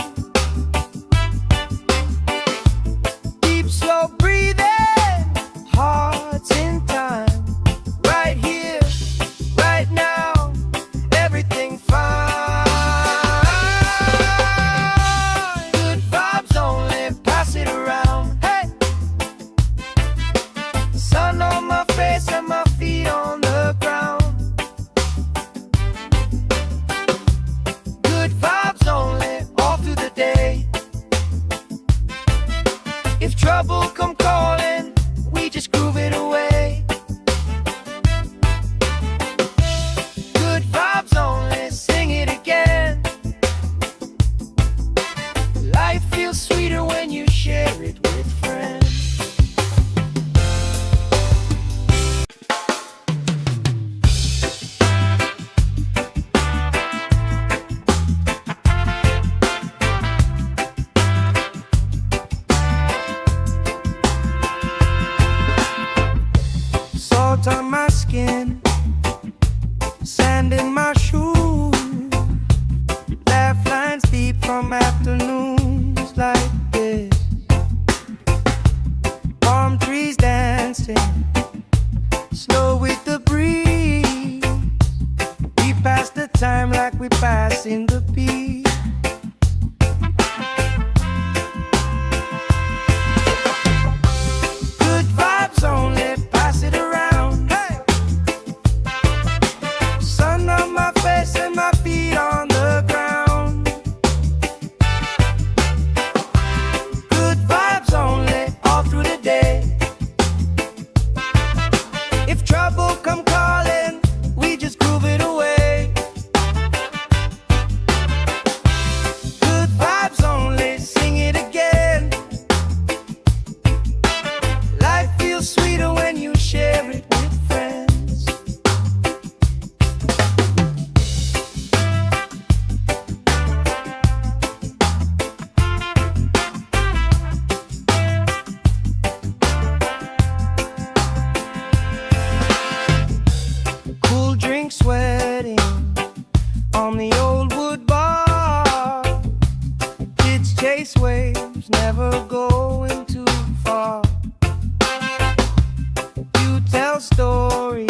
Deep, slow breathing, hearts in time. Right here, right now, everything fine. Good vibes only, pass it around. Hey! Sun on my face and my feet on the ground. Good vibes only, all through the day. If trouble come calling, we just groove it away. Good vibes only, sing it again. Life feels sweeter when you share it with friends. Salt on my skin, sand in my shoes, laugh lines deep from afternoons like this. Palm trees dancing, slow with the breeze. We pass the time like we pass in the beat. Good vibes only, pass it around. Hey! Sun on my face and my feet on the ground. Good vibes only, all through the day. If trouble come calling, we just groove it away. sweating on the old wood bar. Kids chase waves, never going too far. You tell stories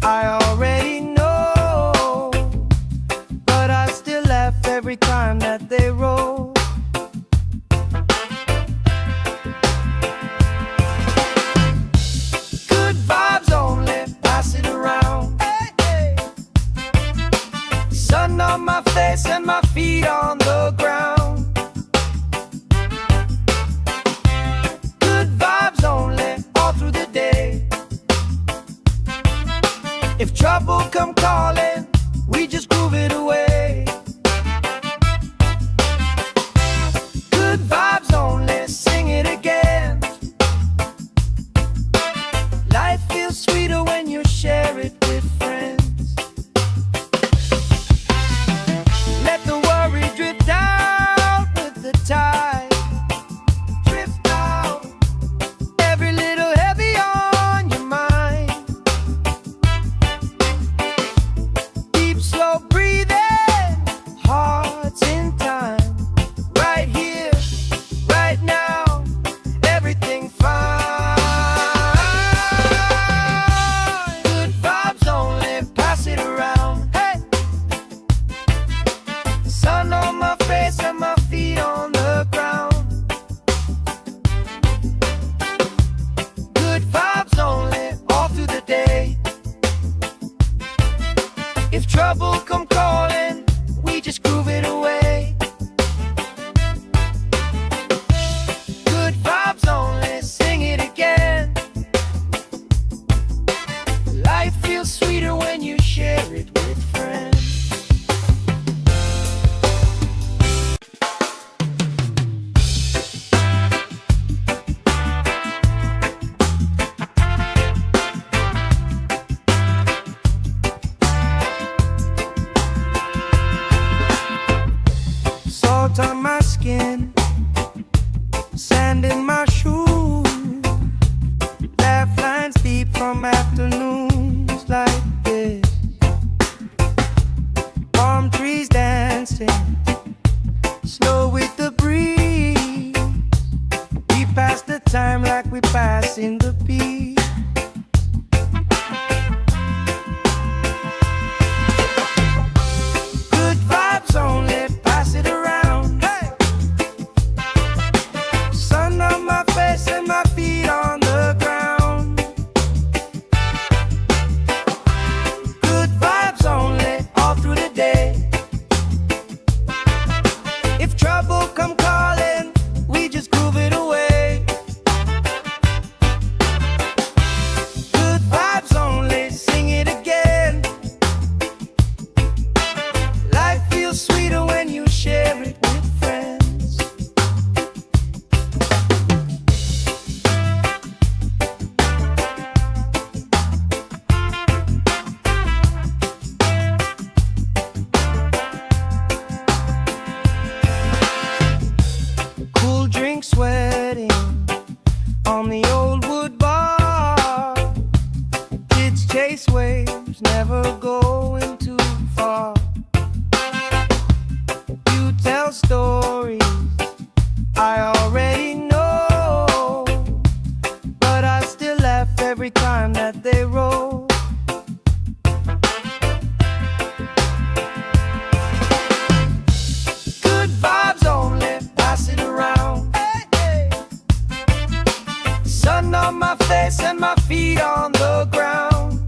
I already know, but I still laugh every time that they roll. Good vibes only, pass it around. Hey, hey. Sun on my face and my feet on the ground. Good vibes only, all through the day. If trouble come calling, we just groove it away. Good vibes only, sing it again. Life feels sweeter when you share it with friends. Let the worry drift out with the tide. Drift out, every little heavy on your mind. Deep, slow breathing, hearts in time. Right here, right now, everything fine. Good vibes only, pass it around. Hey, sun on my face and my feet on the ground. Good vibes only, all through the day. If trouble come calling, we just groove it away. Good vibes only, sing it again. Life feels sweeter when you share it with friends. Salt on my skin, sand in my shoes. Laugh lines deep from afternoons like this. Palm trees dancing, slow with the breeze. We pass the time like we pass in the beat. Good vibes only, pass it around. Hey, sun on my face and my feet on the ground. Good vibes only, all through the day. If trouble come calling, we just groove it away. Good vibes only, sing it again. Life feels sweeter when you share it with friends. Cool drink sweating on the old wood bar. Kids chase waves, never going too far. You tell stories I already know, but I still laugh every time that they roll. Good vibes only, pass it around. Hey, hey. Sun on my face and my feet on the ground.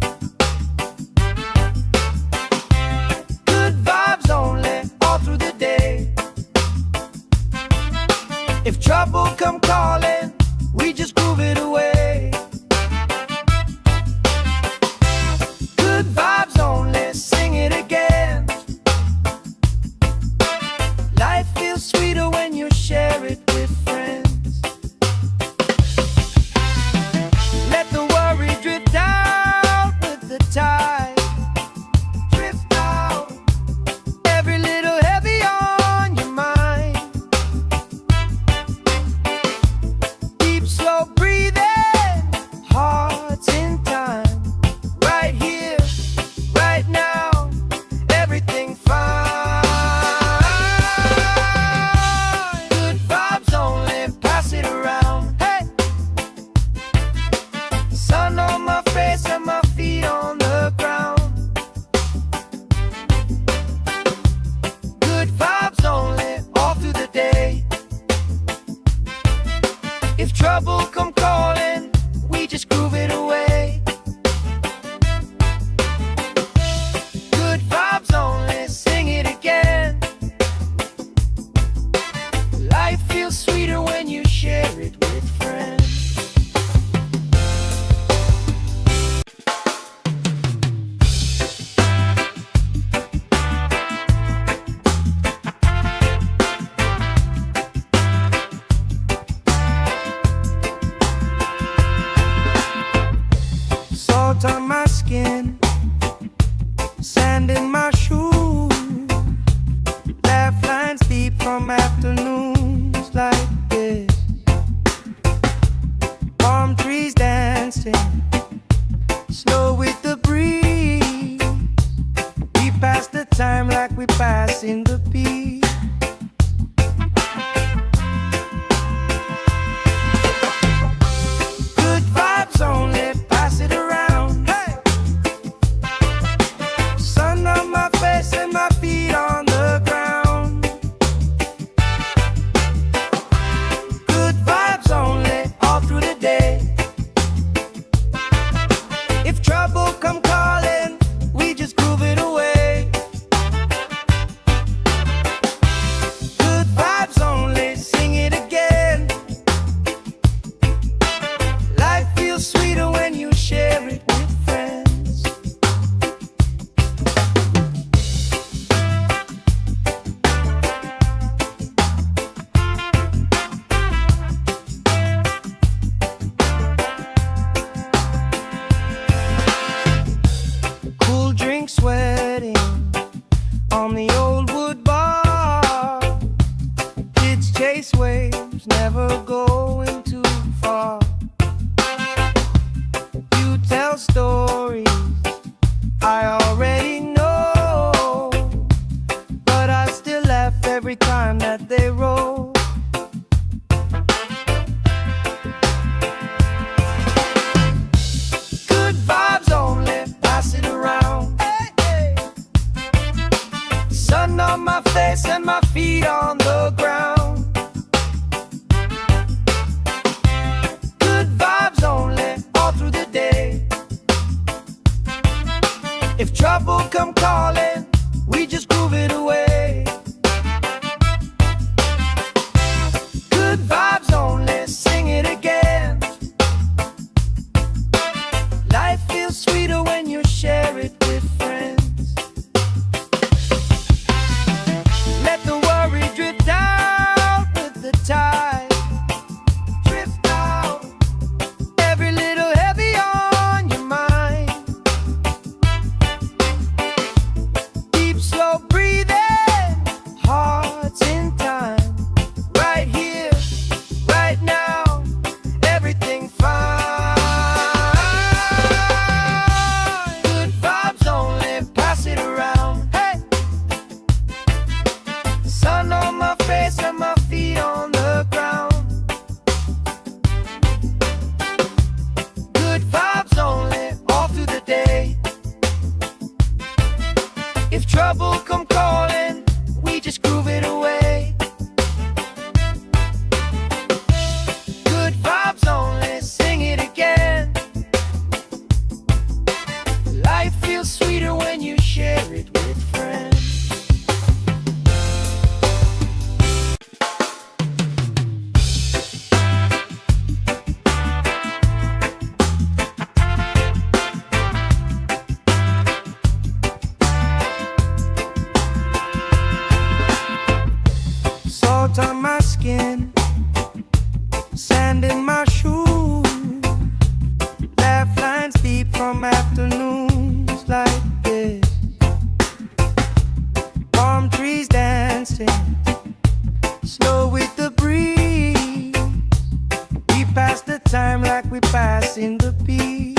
sand in my shoes, laugh lines deep from afternoons like this. Palm trees dancing, slow with the breeze. We pass the time like we pass in the beat. Good vibes only, pass it around. Hey! Sun on my face and my feet on the ground. Good vibes only, all through the day. If trouble come calling, we just groove it away. Good vibes only, sing it again. Life feels sweeter when you share it with friends. Cool drink sweating on the old wood bar. Kids chase waves, never going too far. You tell stories I already know, but I still laugh every time that they roll. Good vibes only, pass it around. Hey, hey. Sun on my face and my feet on the ground. Good vibes only, all through the day. If trouble come calling, we just groove it away. Good vibes only, sing it again. Life feels sweeter when you share it with friends. Let the worry drift out with the tide. Drift out, every little heavy on your mind. Deep, slow breathing, hearts in time. Right here, right now, everything fine. Good vibes only, pass it around. Hey! Sun on my face and my feet on the ground. Good vibes only, all through the day. If trouble come calling, we just groove it away. Good vibes only, sing it again. Life feels sweeter when you share it with friends. Salt on my skin, sand in my shoes, laugh lines deep from afternoons like this. Palm trees dancing, slow with the breeze. We pass the time like we pass in the beat.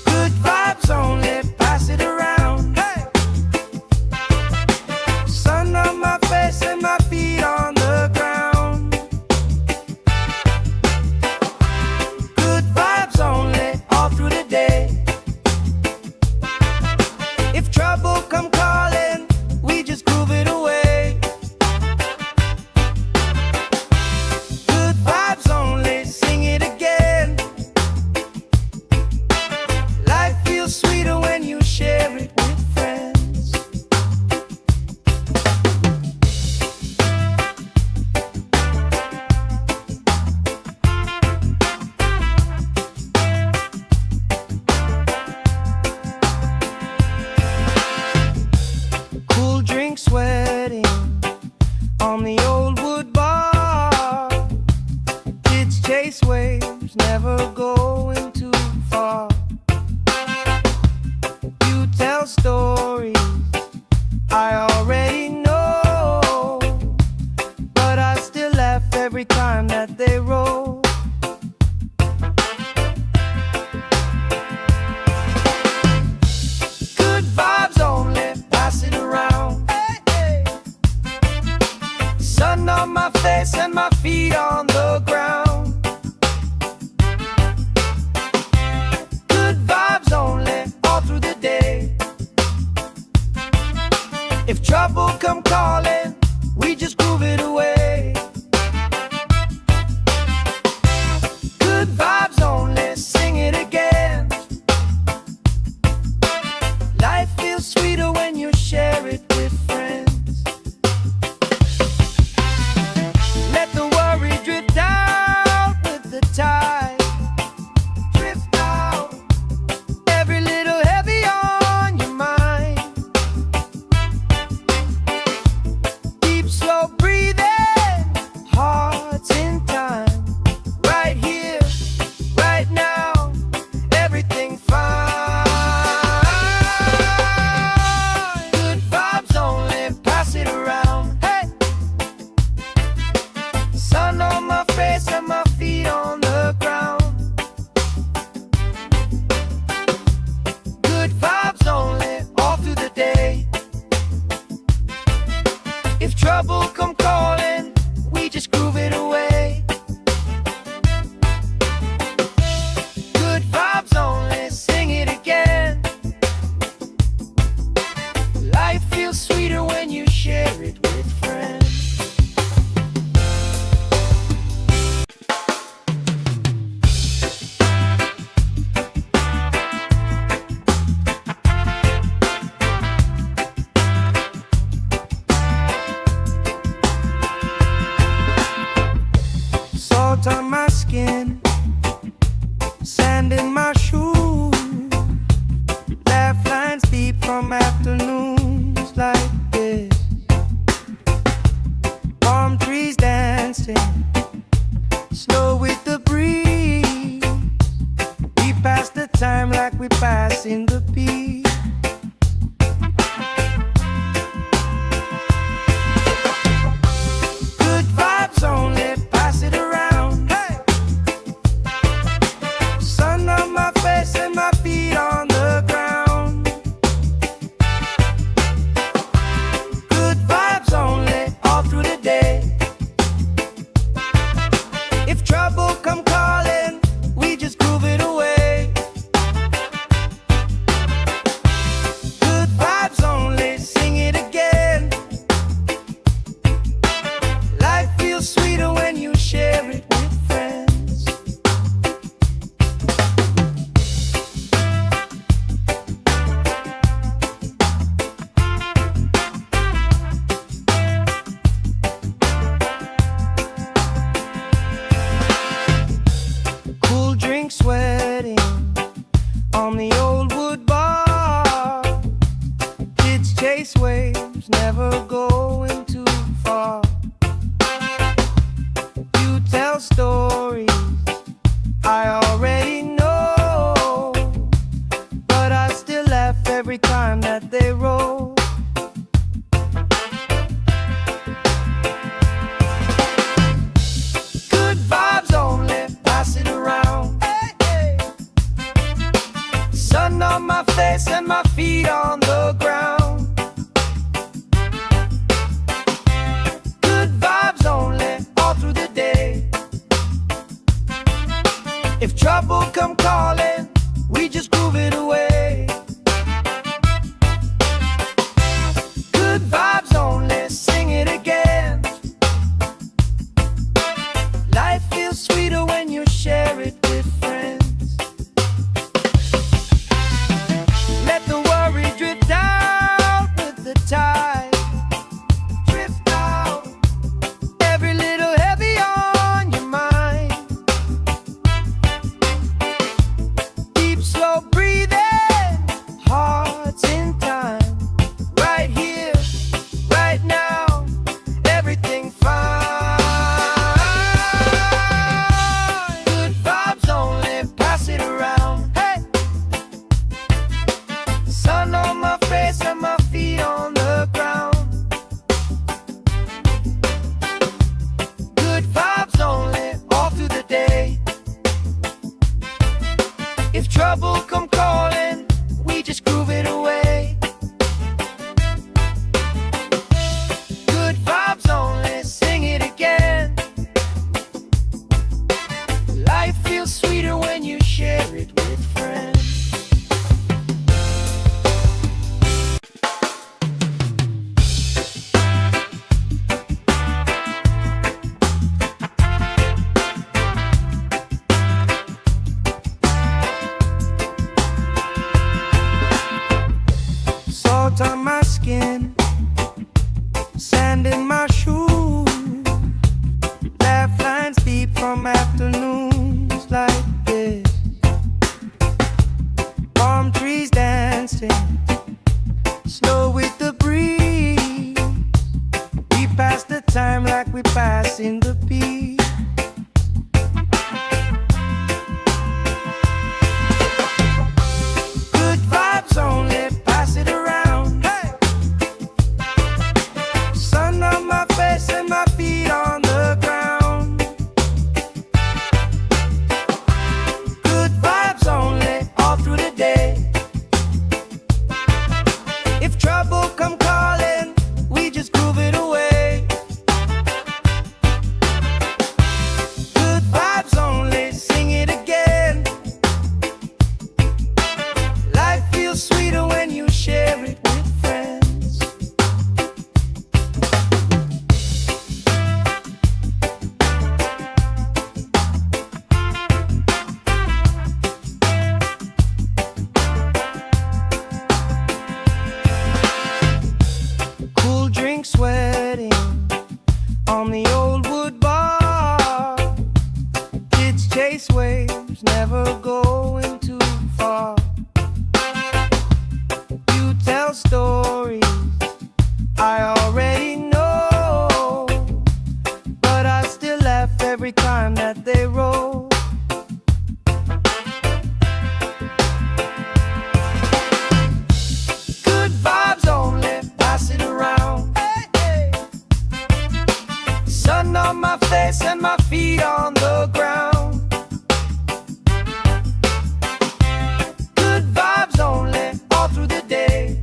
Good vibes only, pass it around. Hey! Sun on my face and my feet on the ground. Good vibes only, all through the day. sand in my shoes, laugh lines deep from afternoons like this. Palm trees dancing, slow with the breeze. We pass the time like we pass in the beat. Good vibes only, pass it around. Hey! Sun on my face and my feet on the ground. Good vibes only, all through the day. If trouble come calling, we just groove it away. Good vibes only, sing it again. Life feels sweeter when you share it with friends. Cool drink sweating on the old wood bar. Kids chase waves, never going too far. You tell stories I already know, but I still laugh every time that they roll. Good vibes only, pass it around. Hey, hey. Sun on my face and my feet on the ground. Good vibes only, all through the day. If trouble come calling, we just groove it away. Good vibes only, sing it again. Life feels sweeter when you share it with friends. Let the worry drift out with the tide. Drift out, every little heavy on your mind. Deep, slow breathing, hearts in time. Right here, right now, everything fine. Good vibes only, pass it around. Hey! Sun on my face and my feet on the ground. Good vibes only, all through the day. If trouble come calling, we just groove it away. Good vibes only, sing it again. Life feels sweeter when you share it with friends. Salt on my skin, sand in my shoes, laugh lines deep from afternoons like this. Palm trees dancing, slow with the breeze. We pass the time like we pass in the beat. Good vibes only, pass it around. Hey! never going too far. You tell stories I already know, but I still laugh every time that they roll. Good vibes only, pass it around. Hey, hey. Sun on my face and my feet on the ground. Good vibes only, all through the day.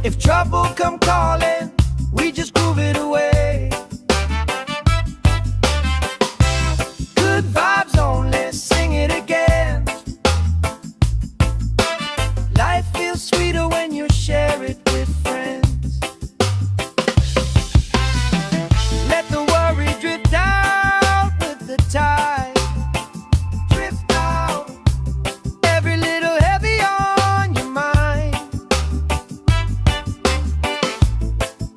If trouble come calling, we just groove it away. Good vibes only, sing it again. Life feels sweeter when you share it with friends. Let the worry drift out with the tide. Drift out, every little heavy on your mind.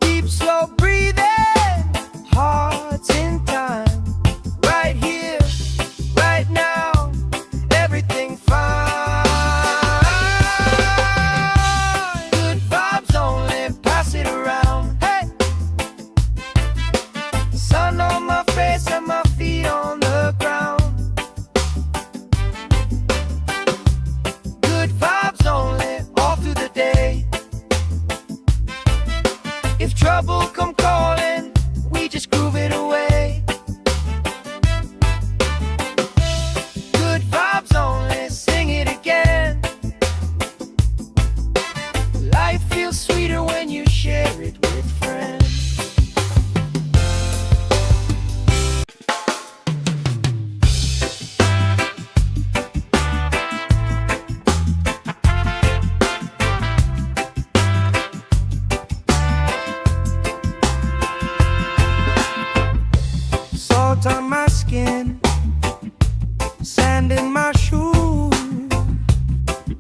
Deep, slow breathing, hearts in time. Right here, right now, everything fine. Good vibes only, pass it around. Hey, sun on my face and my feet on the ground. Good vibes only, all through the day. If trouble come calling, we just groove it away. Good vibes only, sing it again. Life feels sweeter when you share it with friends. Salt on my skin, sand in my shoes,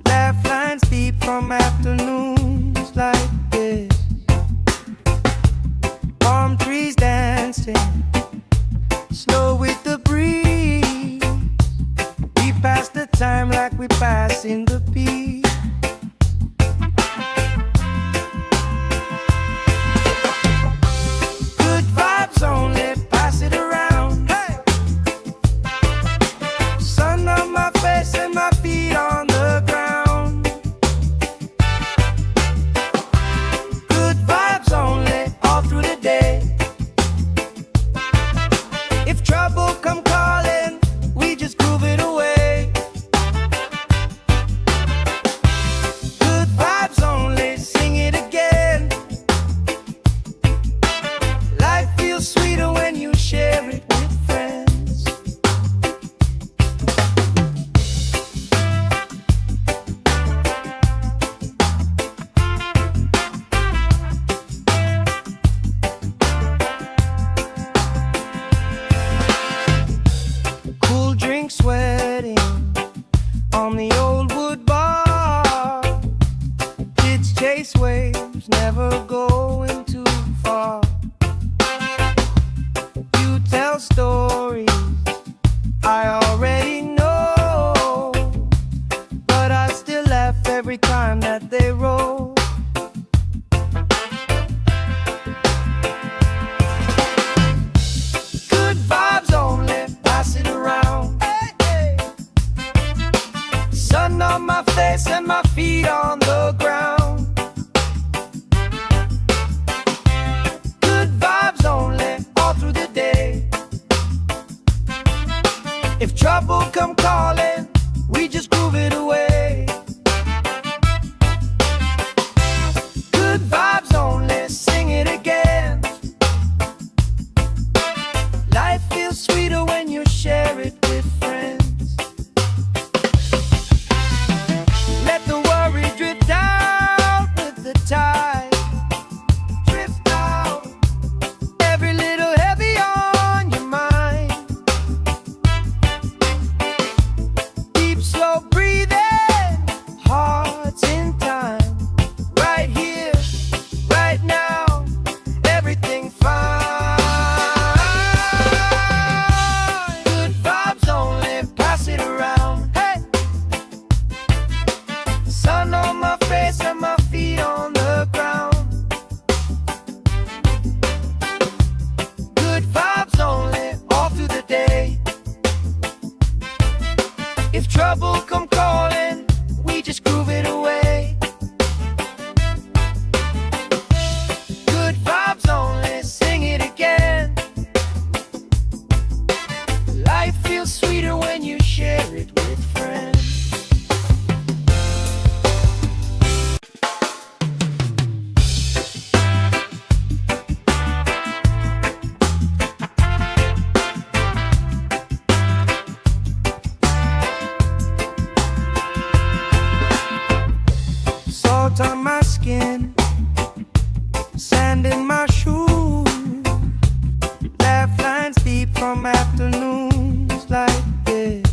laugh lines deep from afternoons like this. Palm trees dancing, slow with the breeze. We pass the time like we pass in the peace. Good vibes only, pass it around. Hey, sun on my face and my feet on the ground. Good vibes only, all through the day. If trouble come calling, we just groove it away. Good vibes only, sing it again. Life feels sweeter when you share it with friends. Cool drink sweating on the old wood bar. Kids chase waves, never going too far. You tell stories I already know, but I still laugh every time that they roll. Good vibes only, pass it around. Hey, hey. Sun on my face and my feet on the ground. Good vibes only, all through the day. If trouble come calling, we just groove it away. Good vibes only, sing it again. Life feels sweeter when you share it with friends. Let the worry drift out with the tide. Drift out, every little heavy on your mind. Deep, slow breathing, If trouble come calling, we just groove it away. Good vibes only, sing it again. Life feels sweeter when you share it with friends. Salt on my skin, sand in my shoes, laugh lines deep from afternoons like this.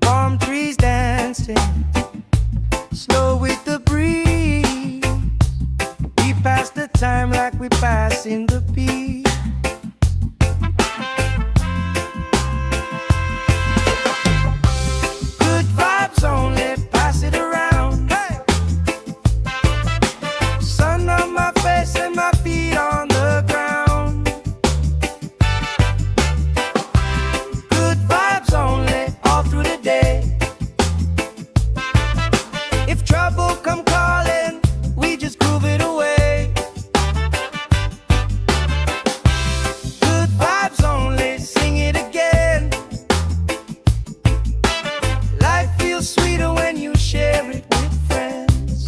Palm trees dancing, slow with the breeze. We pass the time like we pass in the beat. Good vibes only, pass it around. Hey! Sun on my face and my feet on the ground. Good vibes only, all through the day. If trouble come calling, we just groove it away. Good vibes only, sing it again. Life feels sweeter when you share it with friends.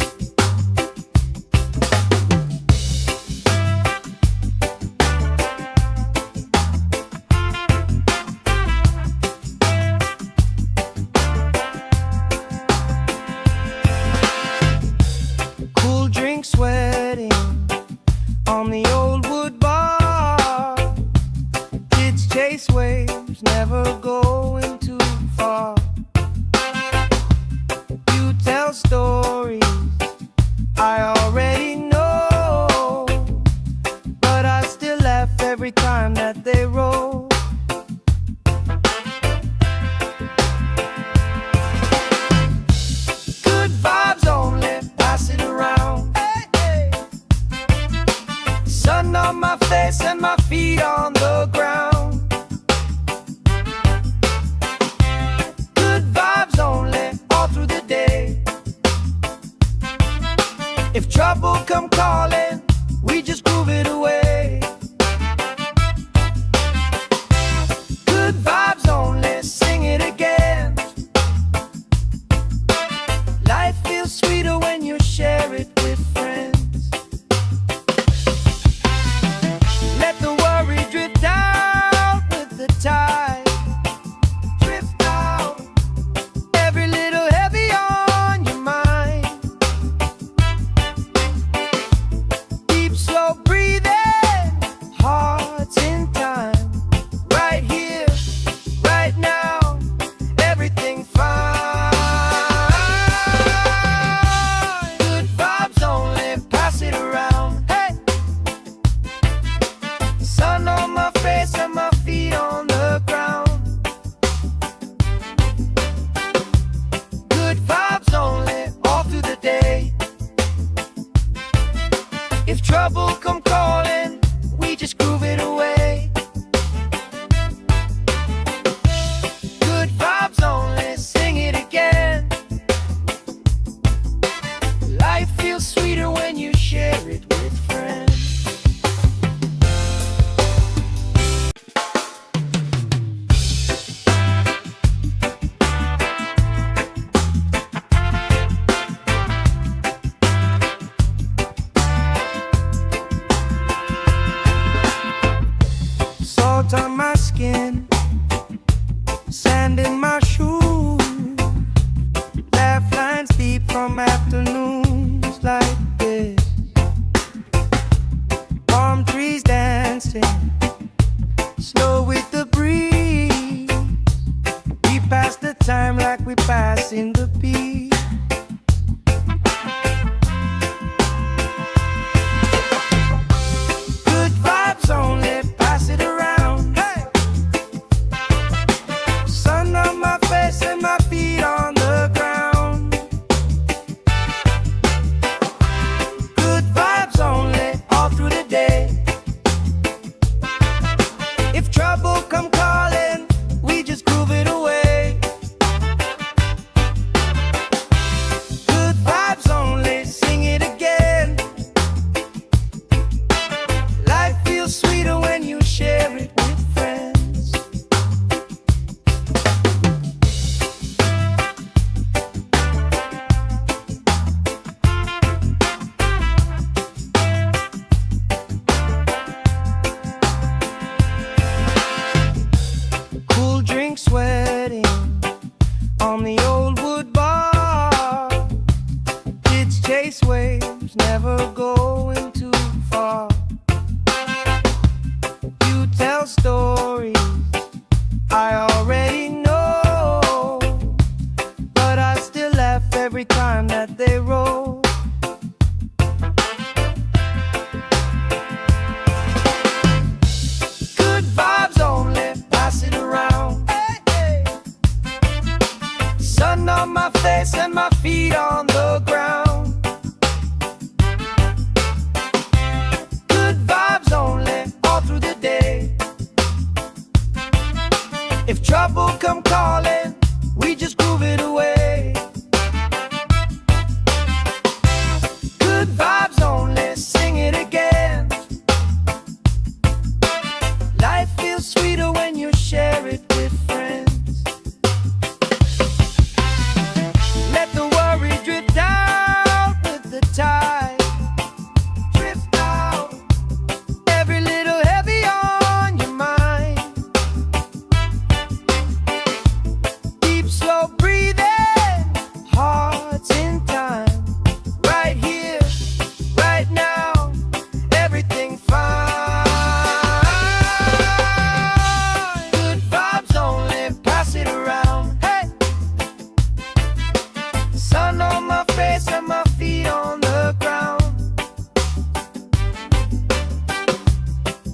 Cool drink sweating on the old wood bar. Kids chase waves, never going too far. You tell stories I already know, but I still laugh every time that they roll. Good vibes only, pass it around. Hey, hey. Sun on my face and my feet on the ground. Good vibes only, all through the day. If trouble come calling, we just groove it away. Good vibes only, sing it again. Life feels sweeter when you share it with friends. Let the worry drift out with the tide. Drift out, every little heavy on your mind. Deep, slow breathing, hearts in time. Right here, right now, everything fine. Good vibes only, pass it around. Hey! Sun on my face and my feet on the ground. Good vibes only, all through the day. If trouble come calling, we just groove it away. Good vibes only, sing it again. Life feels sweeter when you share it with friends. Salt on my skin, sand in my shoes, laugh lines deep from afternoons like this. Palm trees dancing, slow with the breeze. We pass the time like we pass in the beat. Good vibes only, pass it around. Hey! Sun on my face and my feet on the ground. Good vibes only, all through the day. If trouble come calling, we just groove it away. waves, never going too far. You tell stories I already know, but I still laugh every time that they roll. Good vibes only, pass it around. Hey, hey. Sun on my face and my feet on the ground. Good vibes only, all through the day. If trouble come calling, we just groove it away. Good vibes only, sing it again. Life feels sweeter when you share it with friends. Let the worry drift out with the tide. Drift out, every little heavy on your mind. Deep, slow breathing, hearts in time. Right here, right now, everything fine. Good vibes only, pass it around. Hey, sun on my face and my feet on the ground.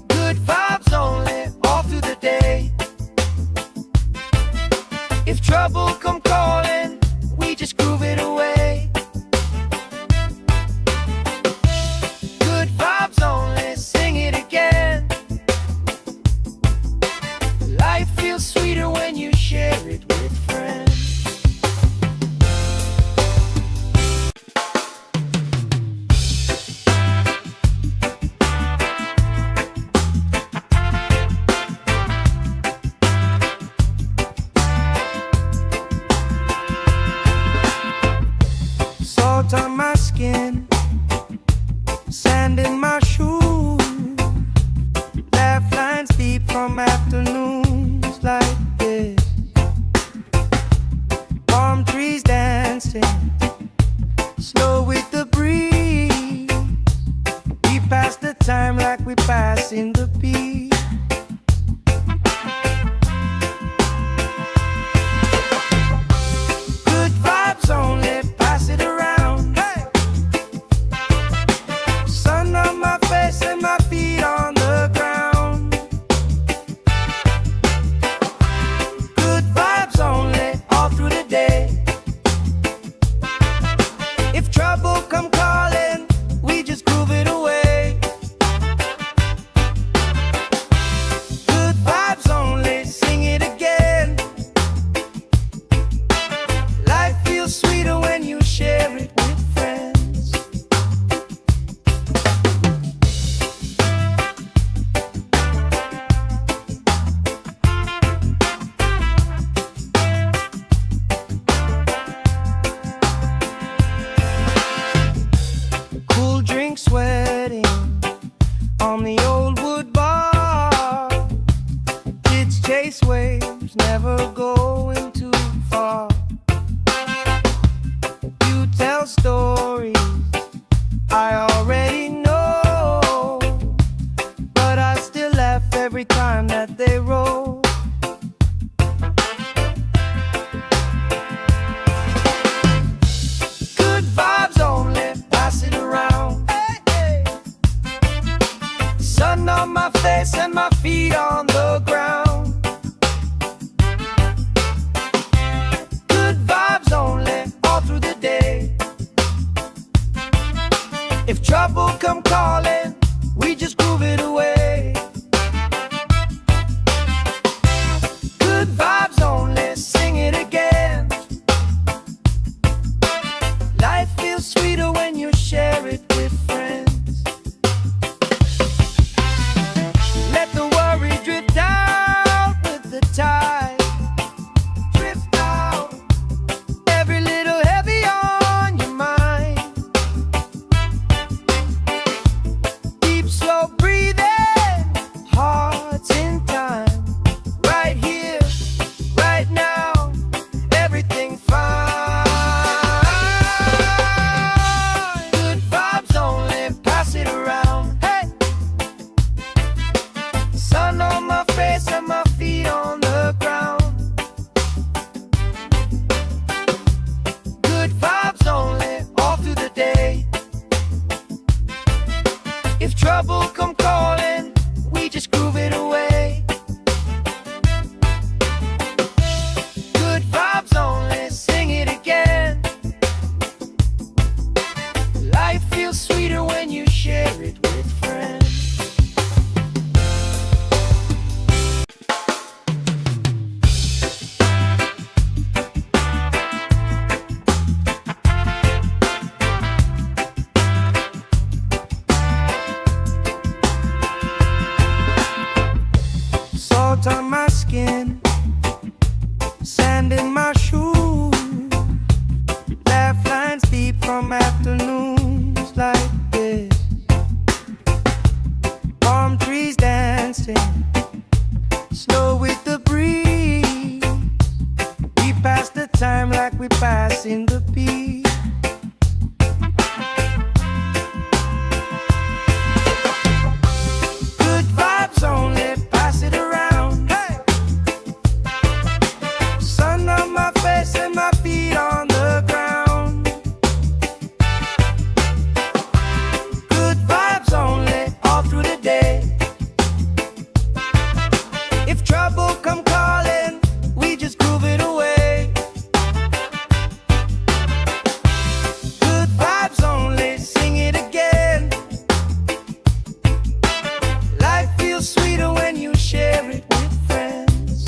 Good vibes only, all through the day. If trouble come calling, we just groove it away. Good vibes only, sing it again. Life feels sweeter when you share it with friends. Salt on my skin, sand in my shoes. Laugh lines deep from afternoons like this. Palm trees dancing, slow with the breeze. We pass the time like we pass in the beat. Good vibes only, pass it around. Hey, sun on my face and my feet on the ground. Good vibes only, all through the day. If trouble come calling, we just groove it away. Good vibes only, sing it again. Life feels sweeter when you share it with friends. Cool drink sweating on the old wood bar. Kids chase waves, never going too far. You tell stories I already know, but I still laugh every time that they roll. Good vibes only, pass it around. Hey, hey. Sun on my face and my feet on the ground. sand in my shoes, laugh lines deep from afternoons like this. Palm trees dancing slow with the breeze. We pass the time like we pass in the peace. Good vibes only, pass it around. Hey! Sun on my face and my feet on the ground. Good vibes only, all through the day. If trouble come calling, we just groove it away. Good vibes only, sing it again. Life feels sweeter when you share it with friends.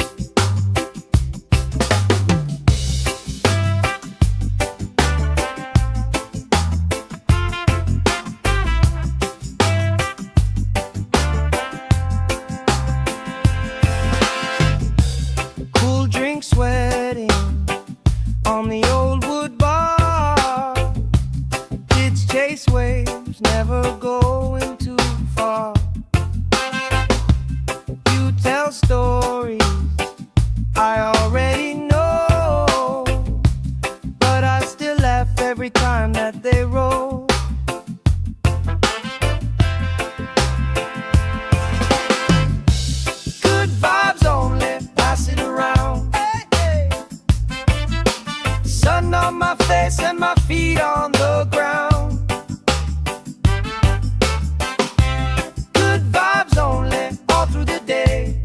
Cool drink sweating on the old wood bar. Kids chase waves, never going too far. You tell stories I already know, but I still laugh every time that they roll. Good vibes only, pass it around. Hey, hey. Sun on my face and my feet on the ground. Good vibes only, all through the day.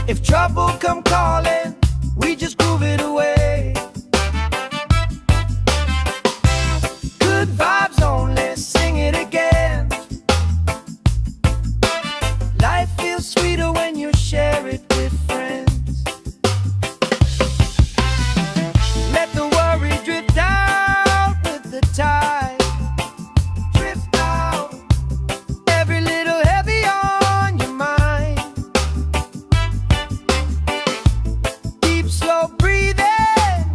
If trouble come calling, we just groove it away. Good vibes only, sing it again. Life feels sweeter when you share it with friends. Let the worry drift out with the tide. Drift out, every little heavy on your mind. Deep, slow breathing,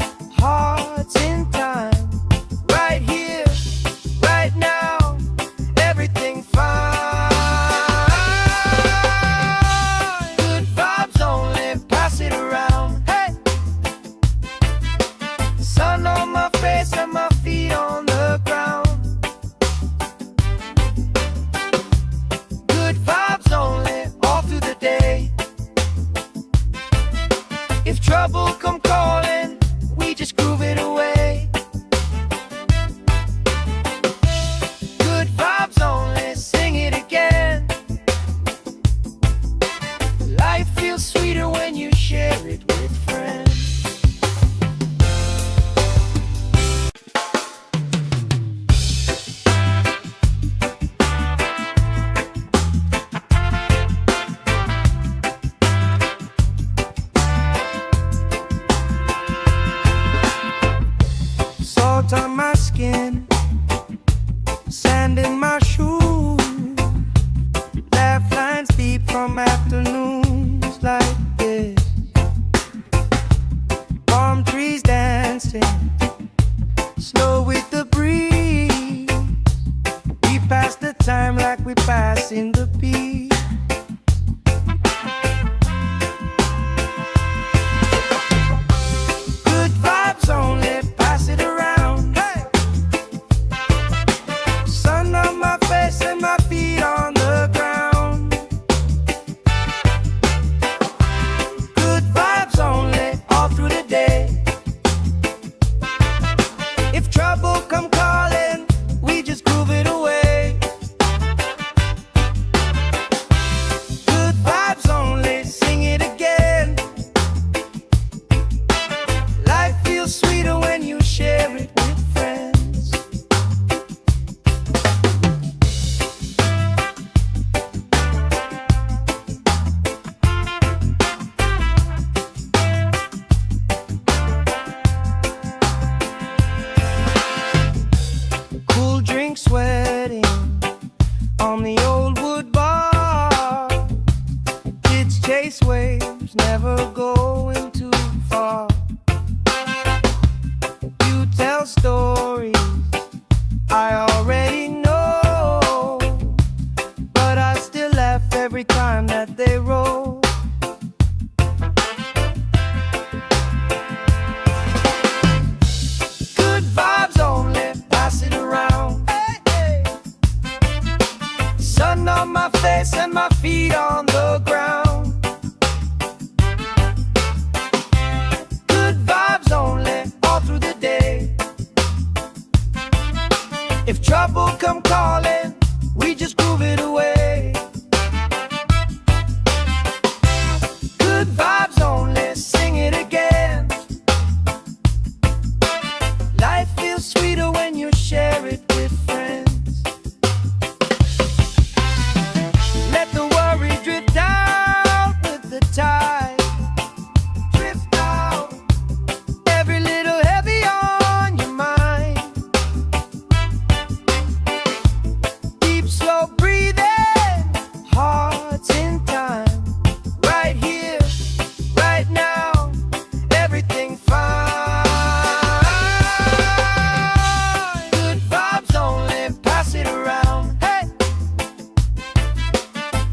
hearts in time. Right here, right now, everything fine. Good vibes only, pass it around. Hey! Sun on my face and my feet on the ground. Good vibes only, all through the day. If trouble come calling, we just groove it away. Good vibes only, sing it again. Life feels sweeter when you share it with friends. going too far. You tell stories I already know, but I still laugh every time that they roll. Good vibes only, pass it around. Hey, hey. Sun on my face and my feet on the ground. Good vibes only, all through the day. If trouble come calling, we just groove it away. Good vibes only, sing it again. Life feels sweeter when you share it with friends. Let the worry drift out with the tide. Drift out, every little heavy on your mind. Deep, slow breathing, hearts in time. Right here, right now, everything fine. Good vibes only, pass it around. Hey!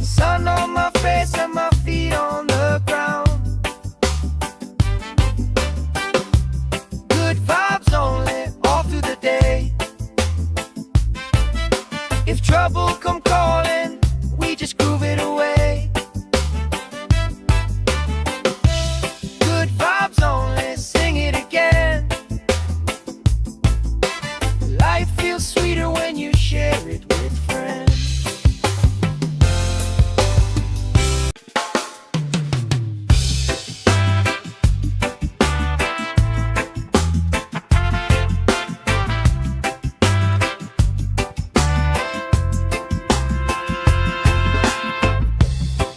Sun on my face and my feet on the ground. Good vibes only, all through the day. If trouble come calling, we just groove it away. Good vibes only, sing it again. Life feels sweeter when you share it with friends.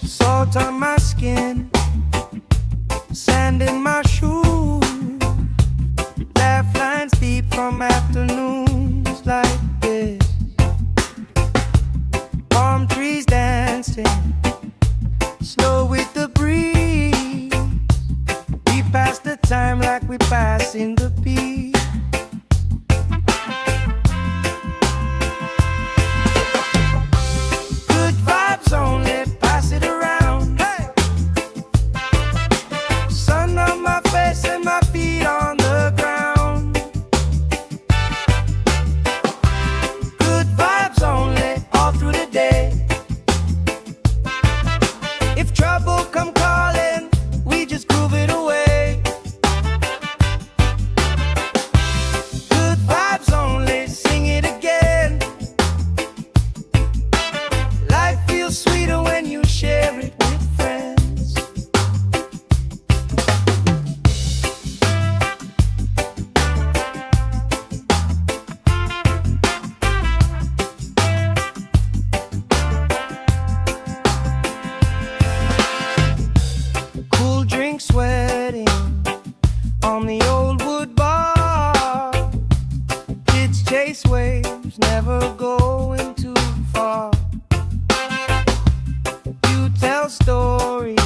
Salt on my skin, sand in my shoes, laugh lines deep from afternoons like this. Palm trees dancing, slow with the breeze. We pass the time like we pass in the beat. Good vibes only, pass it around. Hey! Sun on my face and my feet on the ground. Good vibes only, all through the day. If trouble come calling, we just groove it away. Good vibes only, sing it again. Life feels sweeter when you share it with friends. Cool drink sweating on the old wood bar. Kids chase waves, never going too far. You tell stories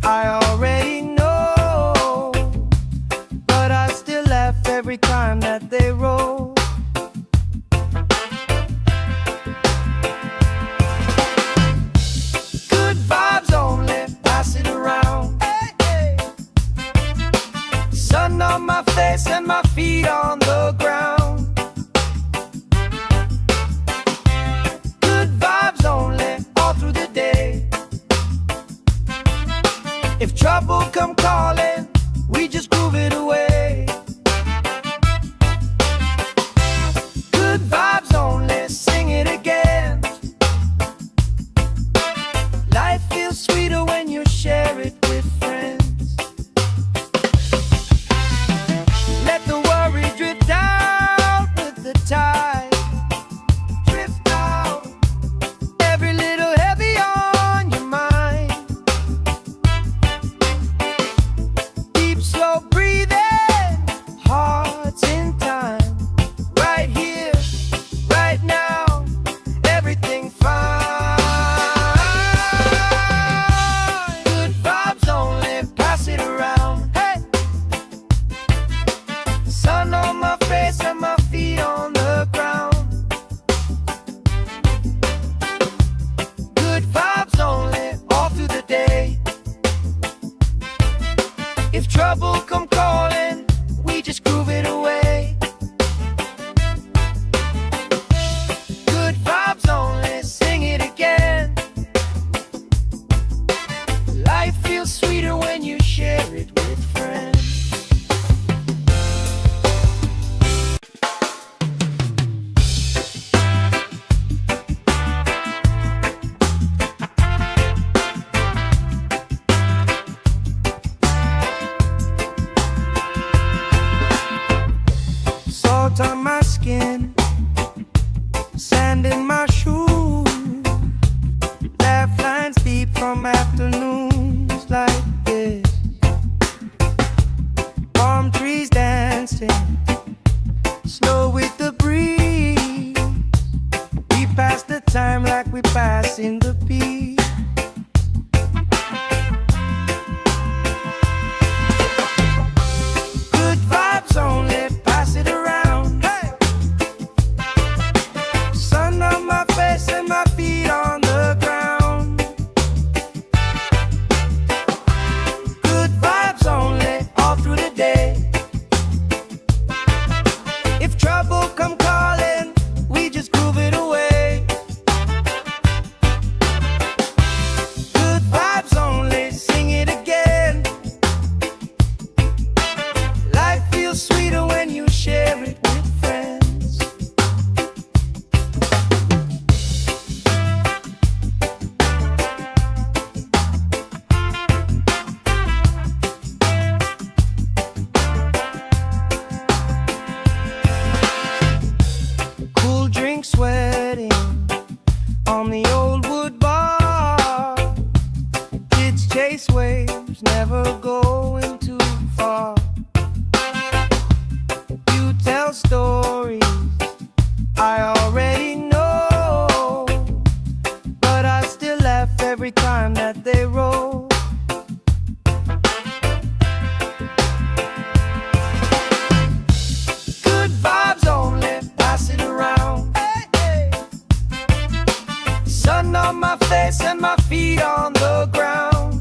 I already know, but I still laugh every time that they roll. Good vibes only, pass it around. Hey, hey. Sun on my face and my feet on the ground. Good vibes only, all through the day. If trouble come calling, we just groove it away. Good vibes only, sing it again. Life feels sweeter when you share it with friends. Let the worry drift out with the tide. Drift out, every little heavy on your mind. Deep, slow breathing, If trouble come calling, we just groove it away. Good vibes only, sing it again. Life feels sweeter when you share it with friends. Salt on my skin, sand in my shoes, laugh lines deep from afternoons like this. Palm trees dancing, slow with the breeze. We pass the time like we pass in the beat. Good vibes only, pass it around. Hey! Sun on my face and my feet on the ground. Good vibes only, all through the day. If trouble come calling, we just groove it away. Good vibes only, sing it again. Life feels sweeter when you share it with friends. Cool drink sweating on the old wood bar. Kids chase waves, never going too far. You tell stories I already know, but I still laugh every time that they roll. Good vibes only, pass it around. Hey, hey. Sun on my face and my feet on the ground.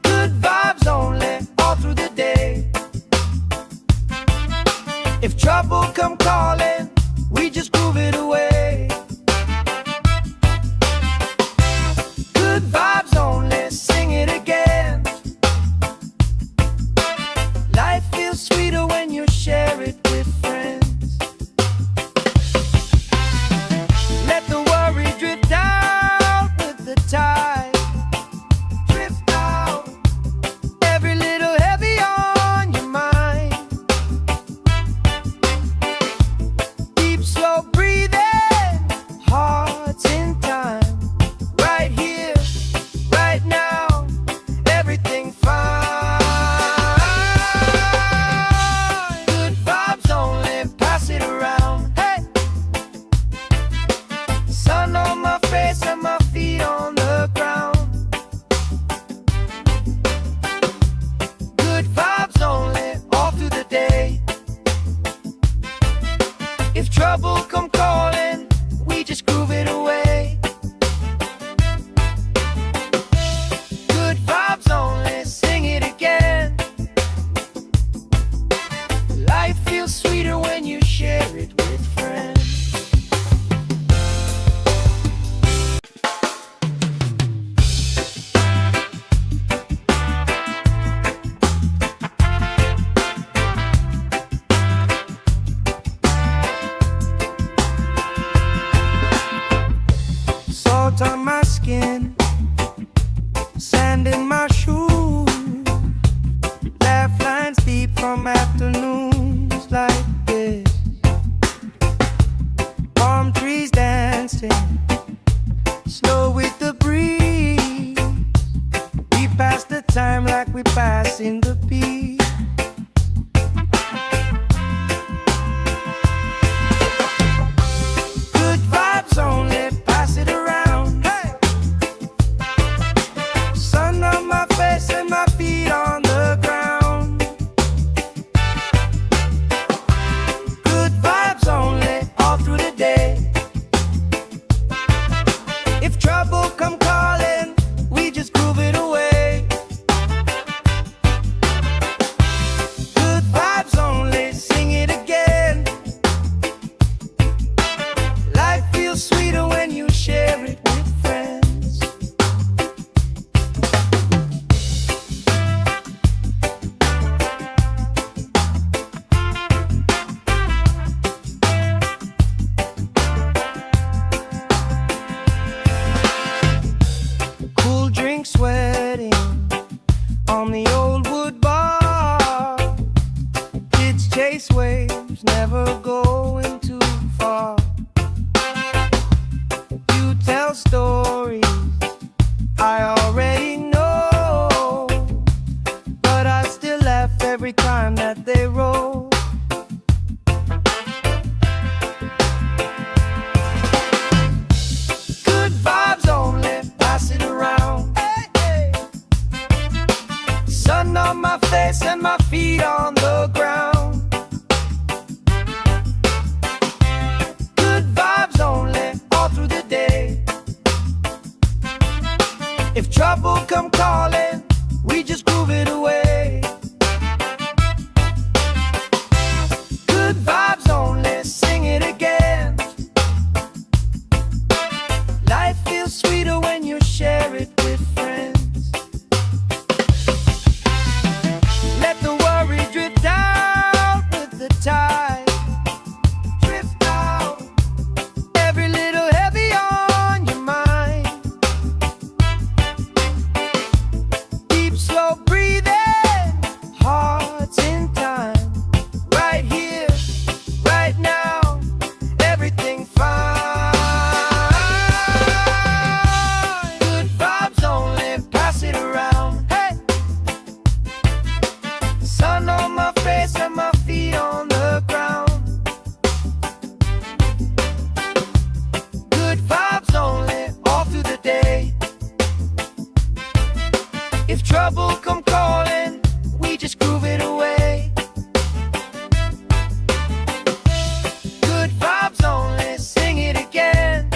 Good vibes only, all through the day. If trouble come calling, we just groove it away. Good vibes only, sing it again. Life feels sweeter when you share it with friends. Let the worry drift out with the tide. Drift out, every little heavy on your mind. Deep, slow breathing, hearts in time. Right here, right now, everything fine. Good vibes only, pass it around. Hey! Sun on my face and my feet on the ground. Good vibes only, all through the day. If trouble come calling, we just groove it away. Good vibes only, sing it again. Life feels sweeter when you share it with friends. Salt on my skin, sand in my shoes, laugh lines deep from afternoons like this. Palm trees dancing, slow with the breeze. We pass the time like we pass in the beat. Good vibes only, pass it around. Hey! Sun on my face and my feet on the ground. Good vibes only, all through the day. If trouble come calling, we just groove it away. waves, never going too far. You tell stories I already know, but I still laugh every time that they roll. Good vibes only, pass it around. Hey, hey. Sun on my face and my feet on the ground. Good vibes only, all through the day. If trouble come calling, we just groove it away. Good vibes only, sing it again. Life feels sweeter when you share it with friends. Let the worry drift out with the tide. Drift out, every little heavy on your mind. Deep, slow breathing, hearts in time. Right here, right now, everything fine. Good vibes only, pass it around. Hey! Sun on my face and my feet on the ground. Good vibes only, all through the day. If trouble come calling, we just groove it away. Good vibes only, sing it again.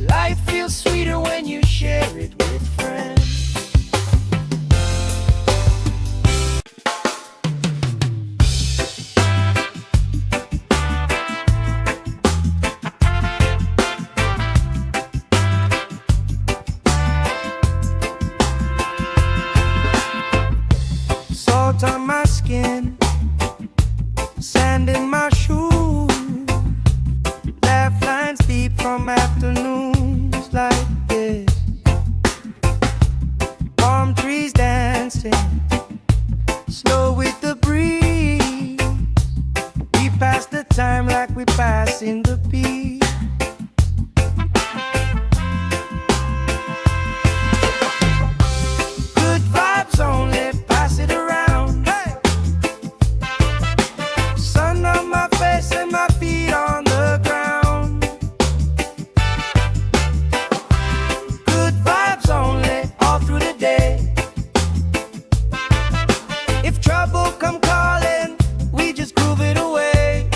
Life feels sweeter when you share it with friends. Salt on my skin, sand in my shoes. Laugh lines deep from afternoons like this. Palm trees dancing, slow with the breeze. We pass the time like we pass in the beat. Good vibes only, pass it around. Hey! Sun on my face and my feet on the ground. Good vibes only, all through the day. If trouble come calling, we just groove it away.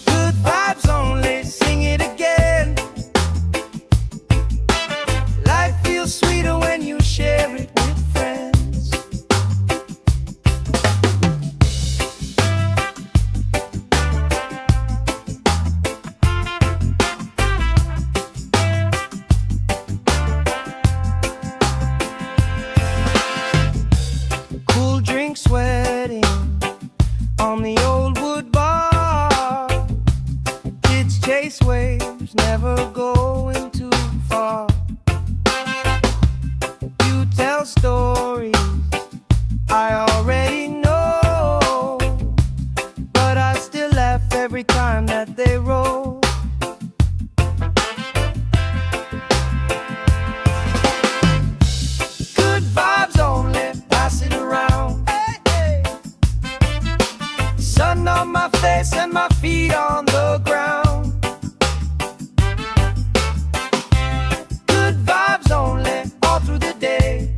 Good vibes only, sing it again. Life feels sweeter when you share it with friends. Cool drink sweating on the old wood bar. Kids chase waves, never going too far. You tell stories I already know, but I still laugh every time that they roll. Good vibes only, pass it around. Hey, hey. Sun on my face and my feet on the ground. Good vibes only, all through the day.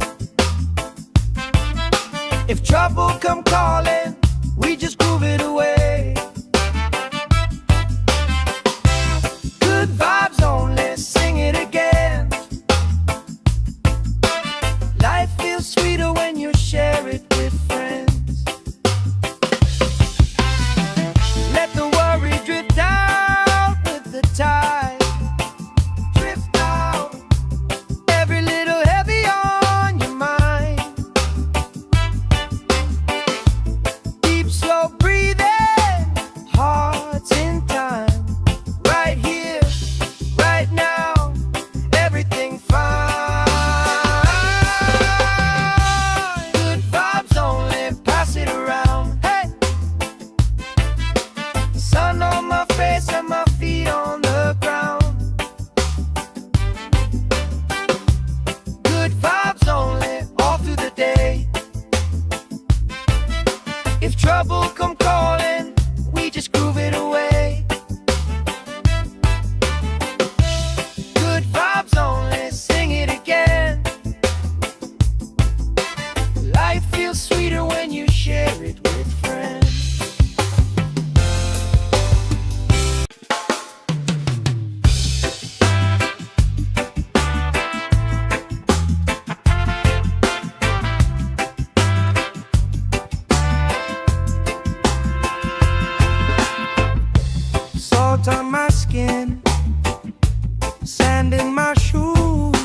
sand in my shoes,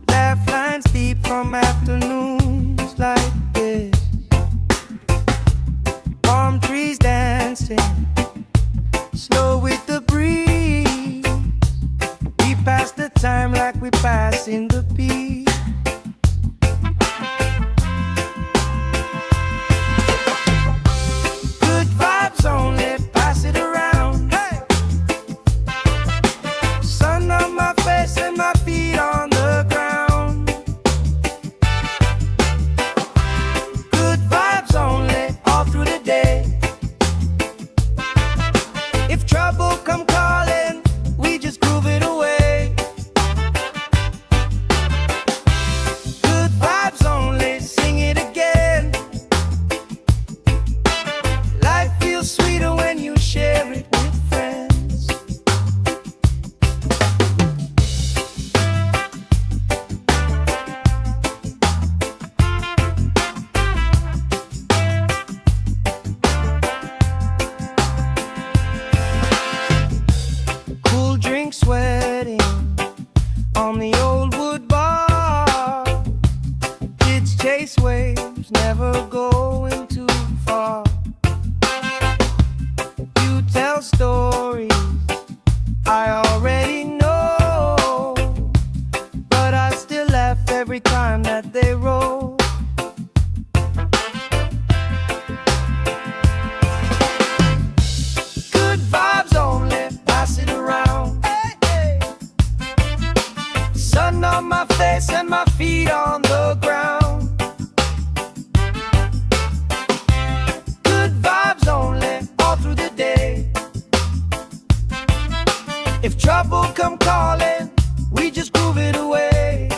laugh lines deep from afternoons like this. Palm trees dancing, slow with the breeze. We pass the time like we pass in the beat. Good vibes only, pass it around. Hey! Sun on my face and my feet on the ground. Good vibes only, all through the day. If trouble come calling, we just groove it away. Good vibes only, sing it again. Life feels sweeter when you share it with friends. Cool drink sweating on the old wood bar. Kids chase waves, never going too far. You tell stories I already know, but I still laugh every time that they roll. Good vibes only, pass it around. Hey, hey. Sun on my face and my feet on the ground. Good vibes only, all through the day. If trouble come calling, we just groove it away.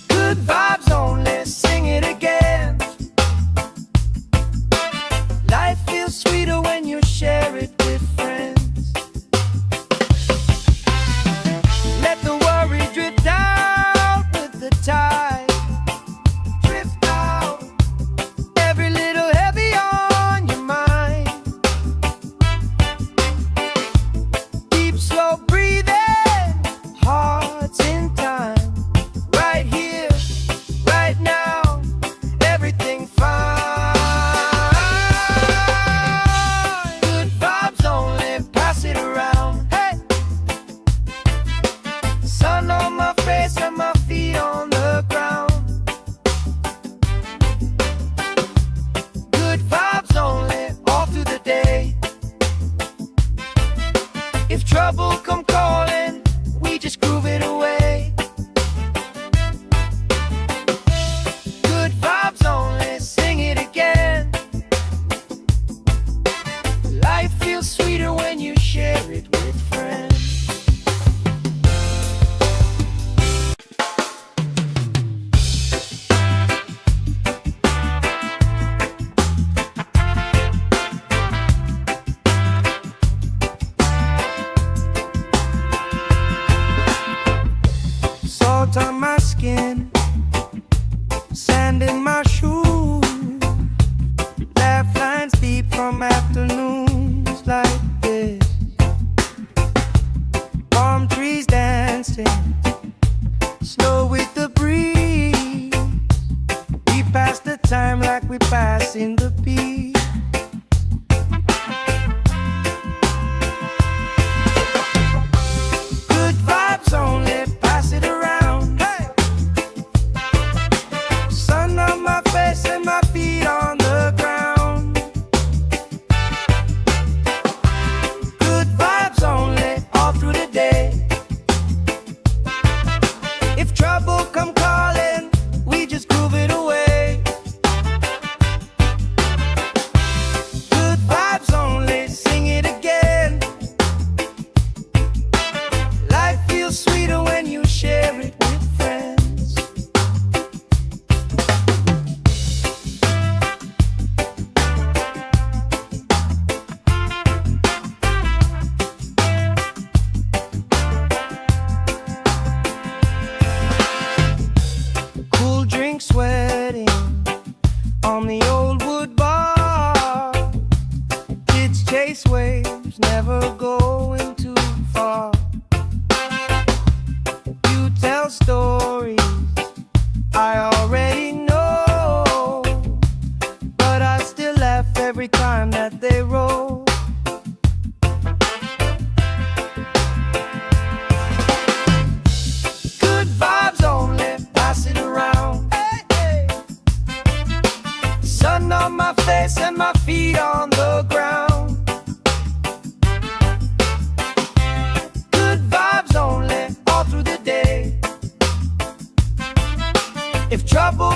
Good vibes only, sing it again. Life feels sweeter when you share it with friends. Let the worry drift out with the tide. Drift out, every little heavy on your mind. Deep, slow breathing, hearts in time. Right here, right now, everything fine. Good vibes only, pass it around. Hey! Sun on my face and my feet on the ground. Good vibes only, all through the day. If trouble come calling, we just groove it away. Good vibes only, sing it again. Life feels sweeter when you share it with friends. Salt on my skin, sand in my shoes, laugh lines deep from afternoons like this. Palm trees dancing, slow with the breeze. We pass the time like we pass in the beat. Good vibes only, pass it around. Hey! Sun on my face and my feet on the ground. Good vibes only, all through the day. If trouble come calling, we just groove it away.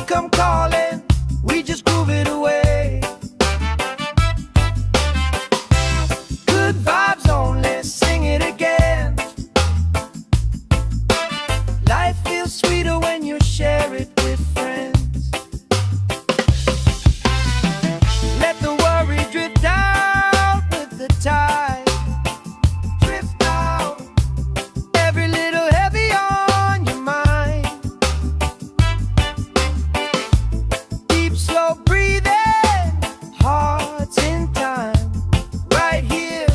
come calling, we just groove it away. Good vibes only, sing it again. Life feels sweeter when you share it with friends. Let the worry drift out with the tide. Drift out, every little heavy on your mind. Deep, slow breathing, hearts in time. Right here,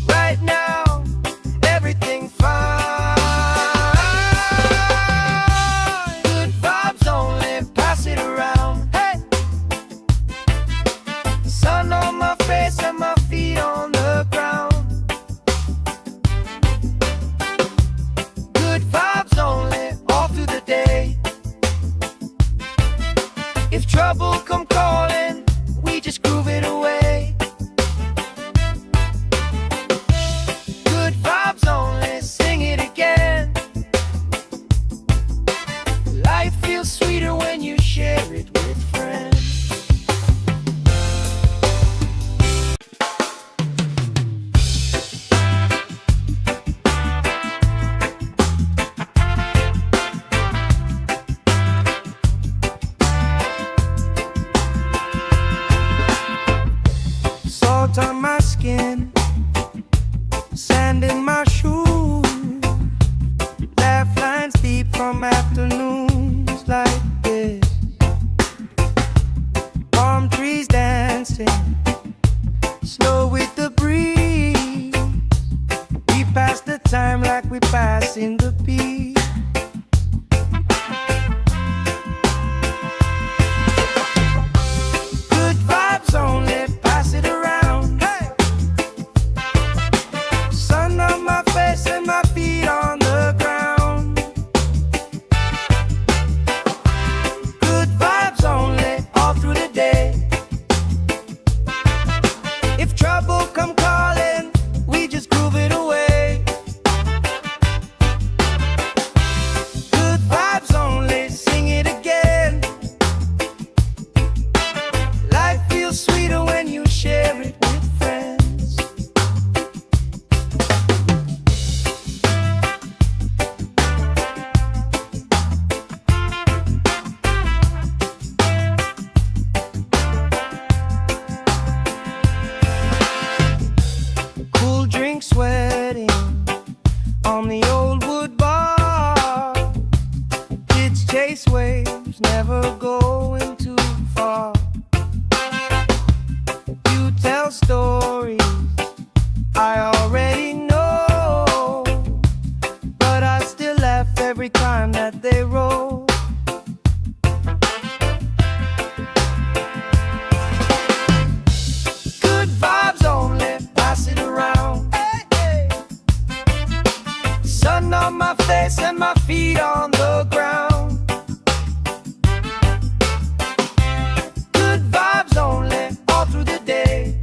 right now, everything fine. Good vibes only, pass it around. Hey! Sun on my face and my feet on the ground. Good vibes only, all through the day. If trouble come calling, we just groove it away. Good vibes only, sing it again. Life feels sweeter when you share it with friends. Salt on my skin, sand in my shoes, laugh lines deep from afternoons like this. Palm trees dancing, slow with the breeze. We pass the time like we pass in the peace. Good vibes only, pass it around. Hey! Sun on my face and my feet on the ground. Good vibes only, all through the day. If trouble come calling, we just groove it away. Good vibes only, sing it again. Life feels sweeter when you share it with friends. Cool drink sweating on the old wood bar. Kids chase waves, never going too far. You tell stories I already know, but I still laugh every time that they roll. Good vibes only, pass it around. Hey, hey. Sun on my face and my feet on the ground. Good vibes only, all through the day.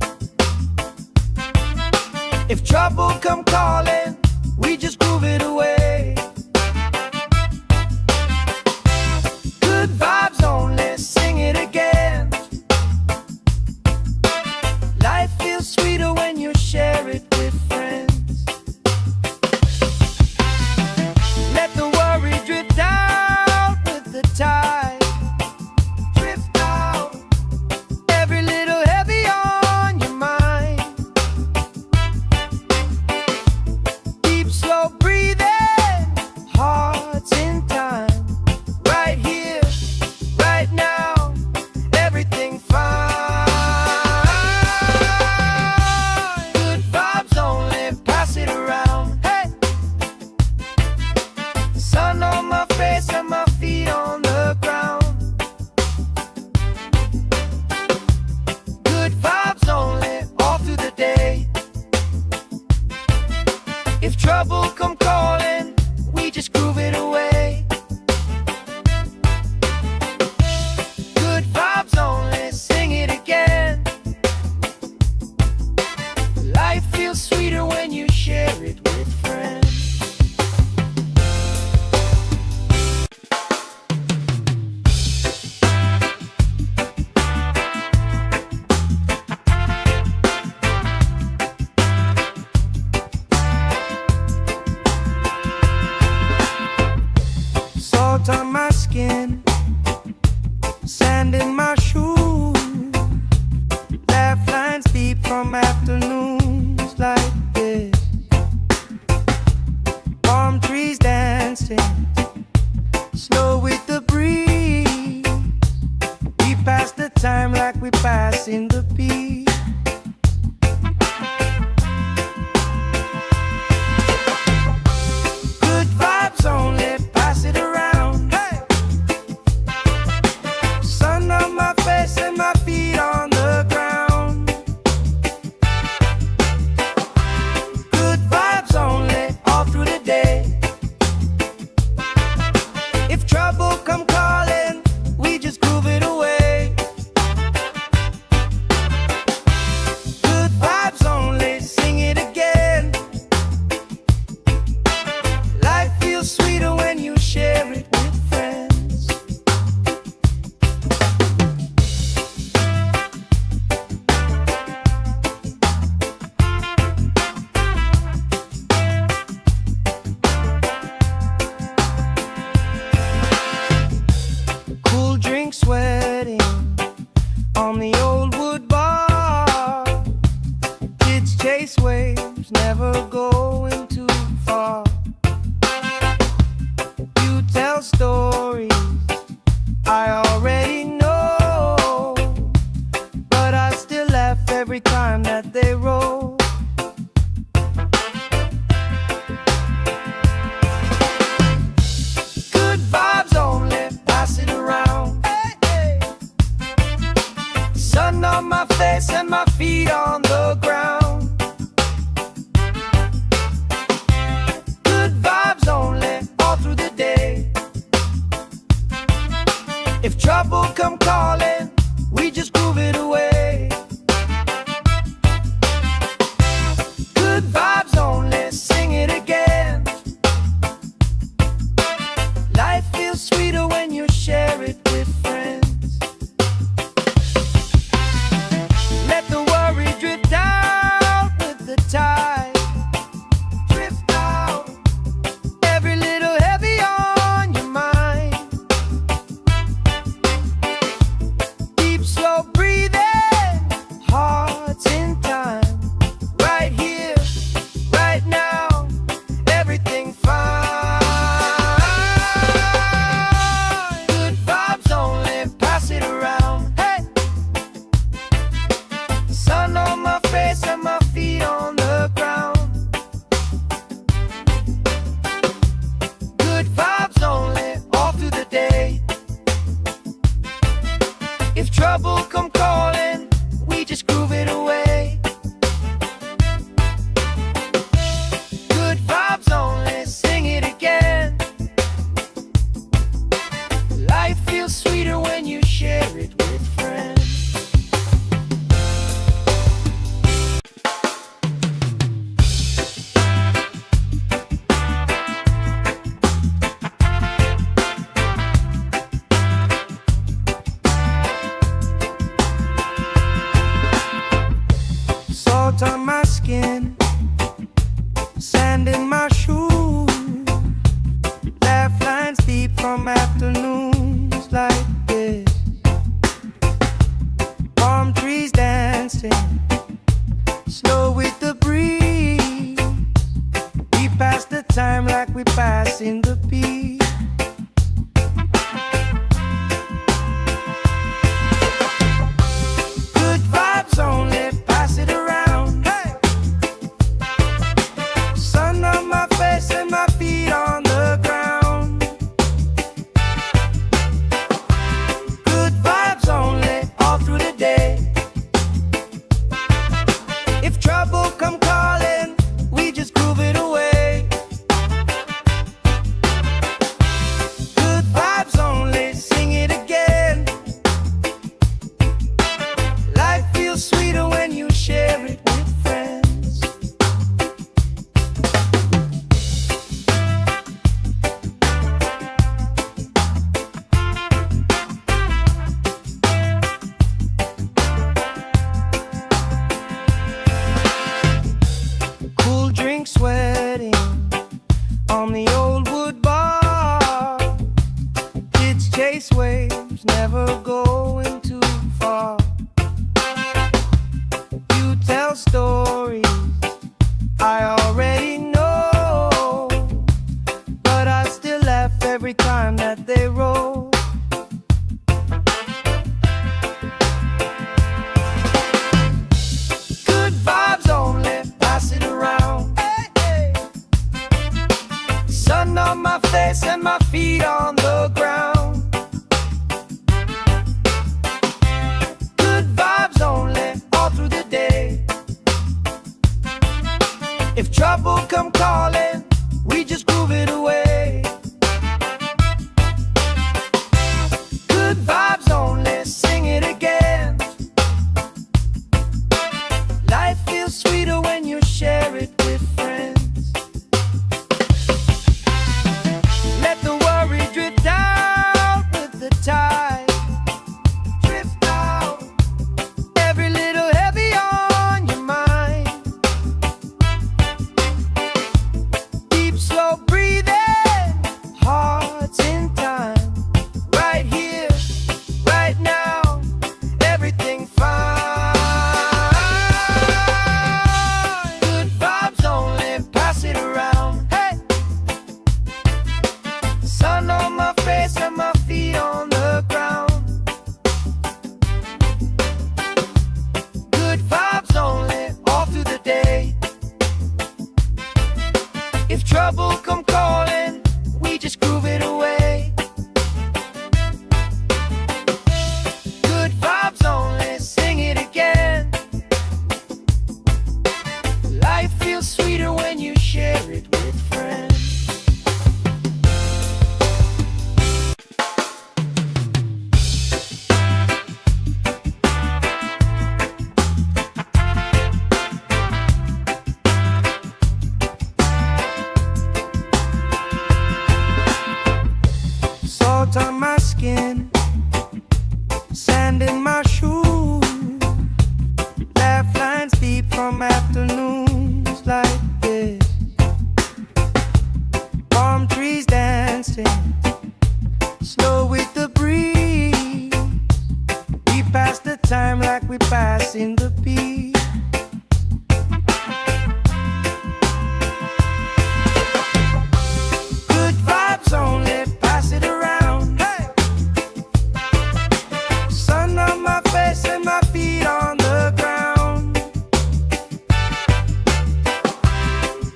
If trouble come calling, we just groove it away. Good vibes only, sing it again. Life feels sweeter when you share it with friends. Let the worry drift out with the tide. Drift out, every little heavy on your mind. Deep, slow breathing, hearts in time. Right here, right now, everything fine. Good vibes only, pass it around. Hey! Sun on my face and my feet on the ground. Good vibes only, all through the day. If trouble come calling, we just groove it away. Good vibes only, sing it again. Life feels sweeter when you share it with friends. dancing, slow with the breeze. We pass the time like we passing the beat. Good vibes only, pass it around. Hey! Sun on my face and my feet on the ground. Good vibes only, all through the day. If trouble come calling, we just groove it away. Good vibes only, sing it again. Life feels sweeter when you share it with friends. Cool drink sweating on the old wood bar. Kids chase waves, never going too far. You tell stories I already know, but I still laugh every time that they roll. Good vibes only, pass it around. Hey, hey. Sun on my face and my feet on the ground. Good vibes only, all through the day. If trouble come calling, we just groove it away. Good vibes only, sing it again. Life feels sweeter when you share it with friends. Let the worry drift out with the tide. Drift out, every little heavy on your mind. Deep, slow breathing, hearts in time. Right here, right now, everything fine. Good vibes only, pass it around. Hey! Sun on my face and my feet on the ground. Good vibes only, all through the day. If trouble come calling, we just groove it away. Good vibes only, sing it again. Life feels sweeter when you share it with friends. Salt on my skin, sand in my shoes. Laugh lines deep from afternoons like this. Palm trees dancing, slow with the breeze. We pass the time like we passing the beat. Good vibes only, pass it around. Hey! Sun on my face and my feet on the ground. Good vibes only, all through the day. If trouble come calling, we just groove it away. Good vibes only, sing it again. Life feels sweeter when you share it with friends. Cool drink sweating on the old wood bar. Kids chase waves, never going too far. You tell stories I already know, but I still face and my feet on the ground. Good vibes only, all through the day. If trouble come calling, we just groove it away. Good vibes only, sing it again. Life feels sweeter when you share it with friends. Let the worry drift out with the tide. Drift out, every little heavy on your mind. Deep, slow breathing, hearts in time. Right here, right now, everything fine. Good vibes only, pass it around. Hey! Sun on my face and my feet on the ground. Good vibes only, all through the day. If trouble come calling, we just groove it away. Good vibes only, sing it again. Life feels sweeter when you share it with friends. Salt on my skin, sand in my shoes, laugh lines deep from afternoons like this. Palm trees dancing, slow with the breeze. We pass the time like we pass in the beat. Good vibes only, pass it around. Hey! Sun on my face and my feet on the ground.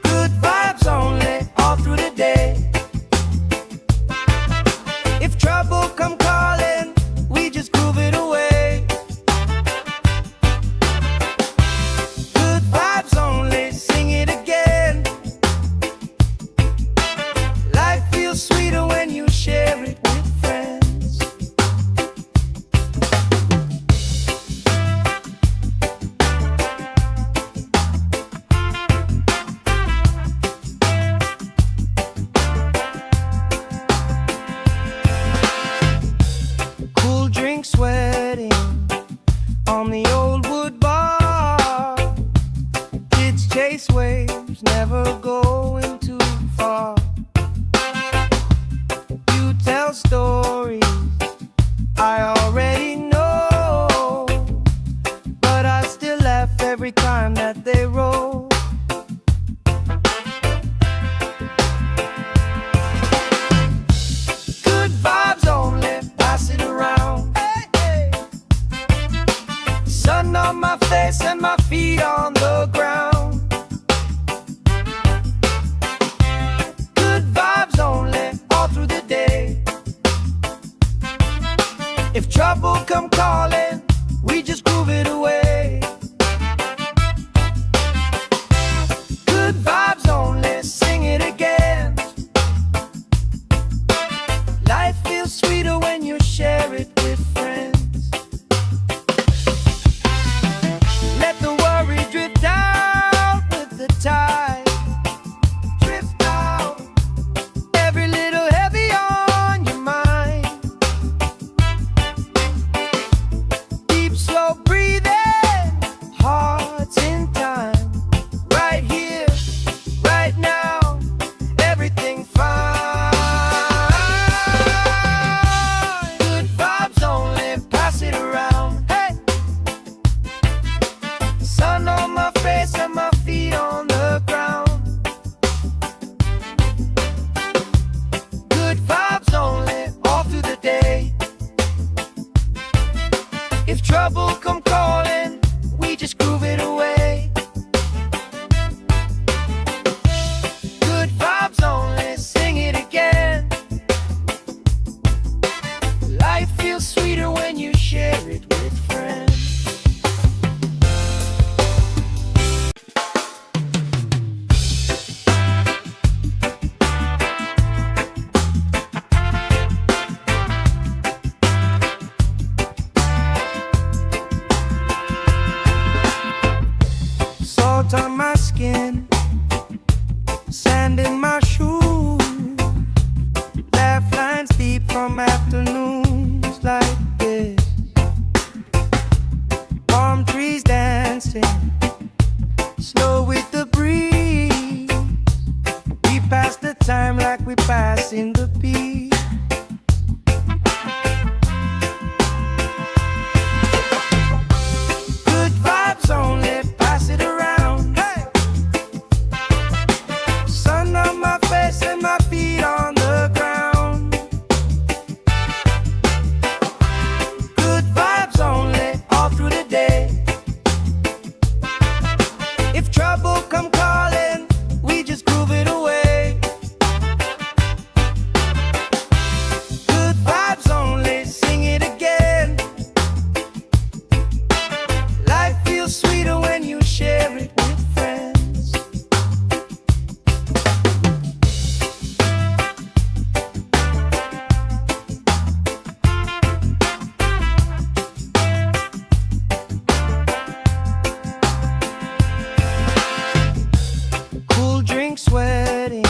Good vibes only, all through the day. If trouble come calling, we just groove it away. Good vibes only, sing it again. Life feels sweeter when you share it with friends. Cool drink sweating on the old wood bar. Kids chase waves, never going too far. You tell stories I already know, but I still laugh every time that they roll. Good vibes only, pass it around. Hey, hey. Sun on my face and my feet on the ground. Good vibes only, all through the day. If trouble come calling, we just groove it away. Good vibes only, sing it again. Life feels sweeter when you share it with friends. Let the worry drift out with the tide. Drift out, every little heavy on your mind. we passing the peace. Good vibes only, pass it around. Hey! Sun on my face and my feet on the ground. Good vibes only, all through the day. If trouble come calling, we just groove it away. Good vibes only, sing it again. Life feels sweeter when you share it with friends. Cool drink sweating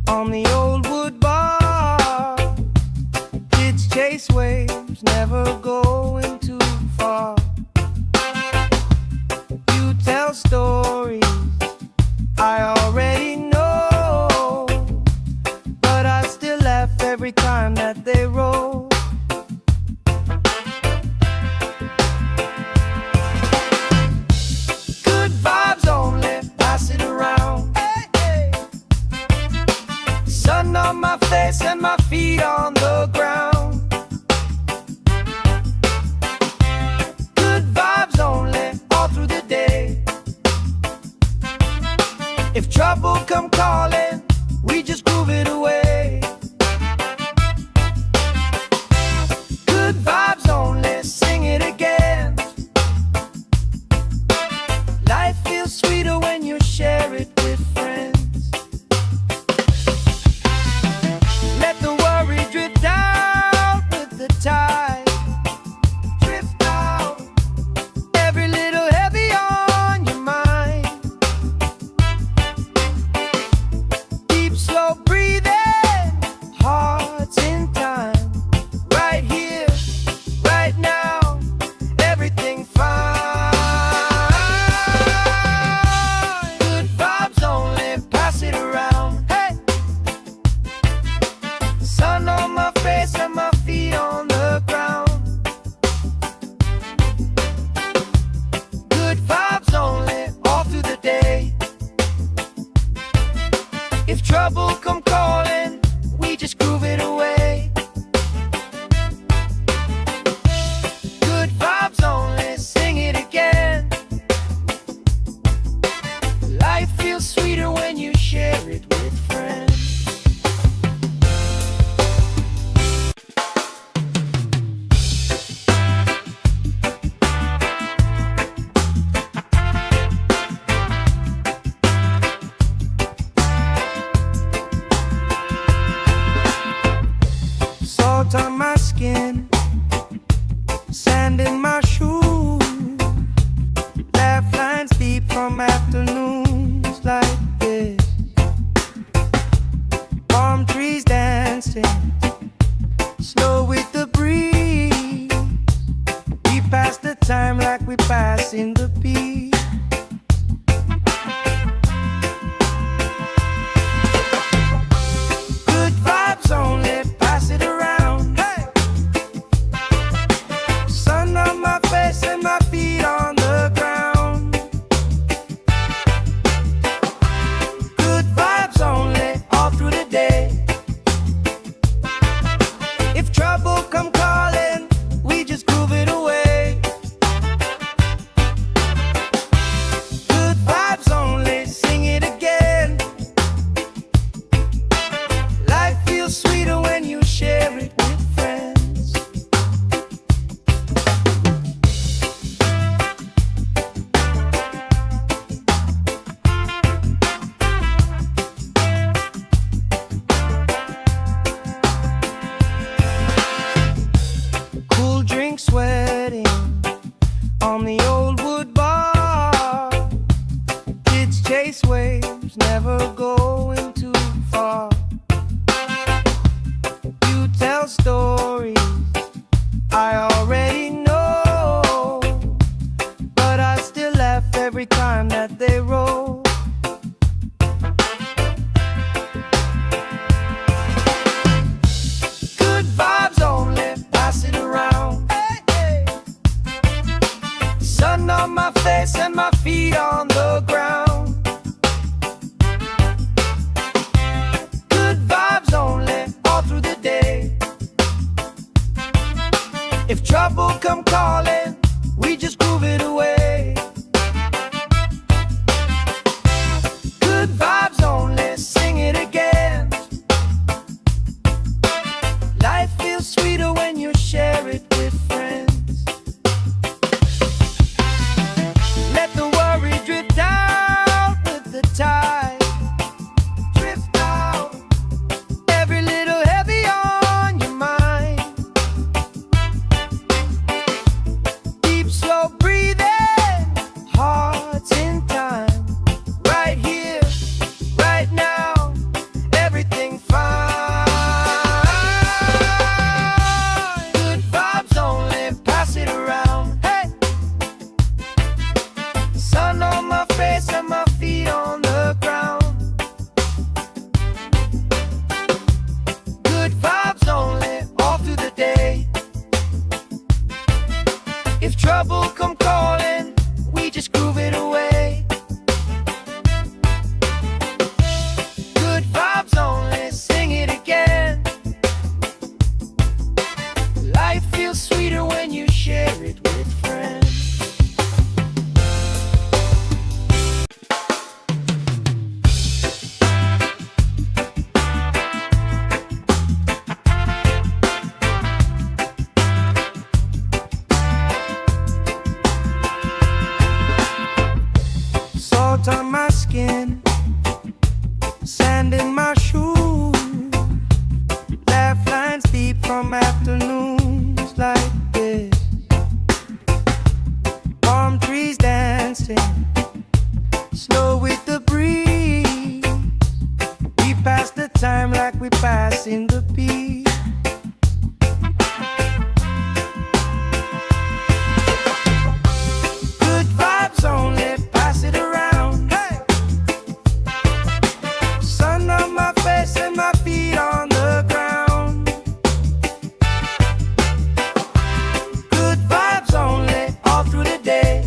on the old wood bar. Kids chase waves, never going too far. You tell stories I already know, but I still laugh every time that they roll. Good vibes only, pass it around. Hey, hey. Sun on my face and my feet on the ground. Good vibes only, all through the day. If trouble come calling, we just groove it away. Good vibes only, sing it again. Life feels sweeter when you share it with friends. Let the worry drift out with the tide. Drift out, every little heavy on your mind. Deep, slow breathing, hearts in time. Right here, right now, everything fine. Good vibes only, pass it around. Hey! Sun on my face and my feet on the ground. Good vibes only, all through the day. If trouble come calling, we just groove it away. Good vibes only, sing it again. Life feels sweeter when you share it with friends. Salt on my skin, sand in my shoes. Laugh lines deep from afternoons like this. Palm trees dancing, slow with the breeze. We pass the time like we pass in the peace. Good vibes only, pass it around. Hey! Sun on my face and my feet on the ground. Good vibes only, all through the day. If trouble come calling, we just groove it away. Good vibes only, sing it again. Life feels sweeter when you share it with friends. Cool drink sweating on the old wood bar. Kids chase waves, never going too far. You tell stories I already know, but I still laugh every time that they roll. passing the peace. Good vibes only, pass it around. Hey! Sun on my face and my feet on the ground. Good vibes only, all through the day.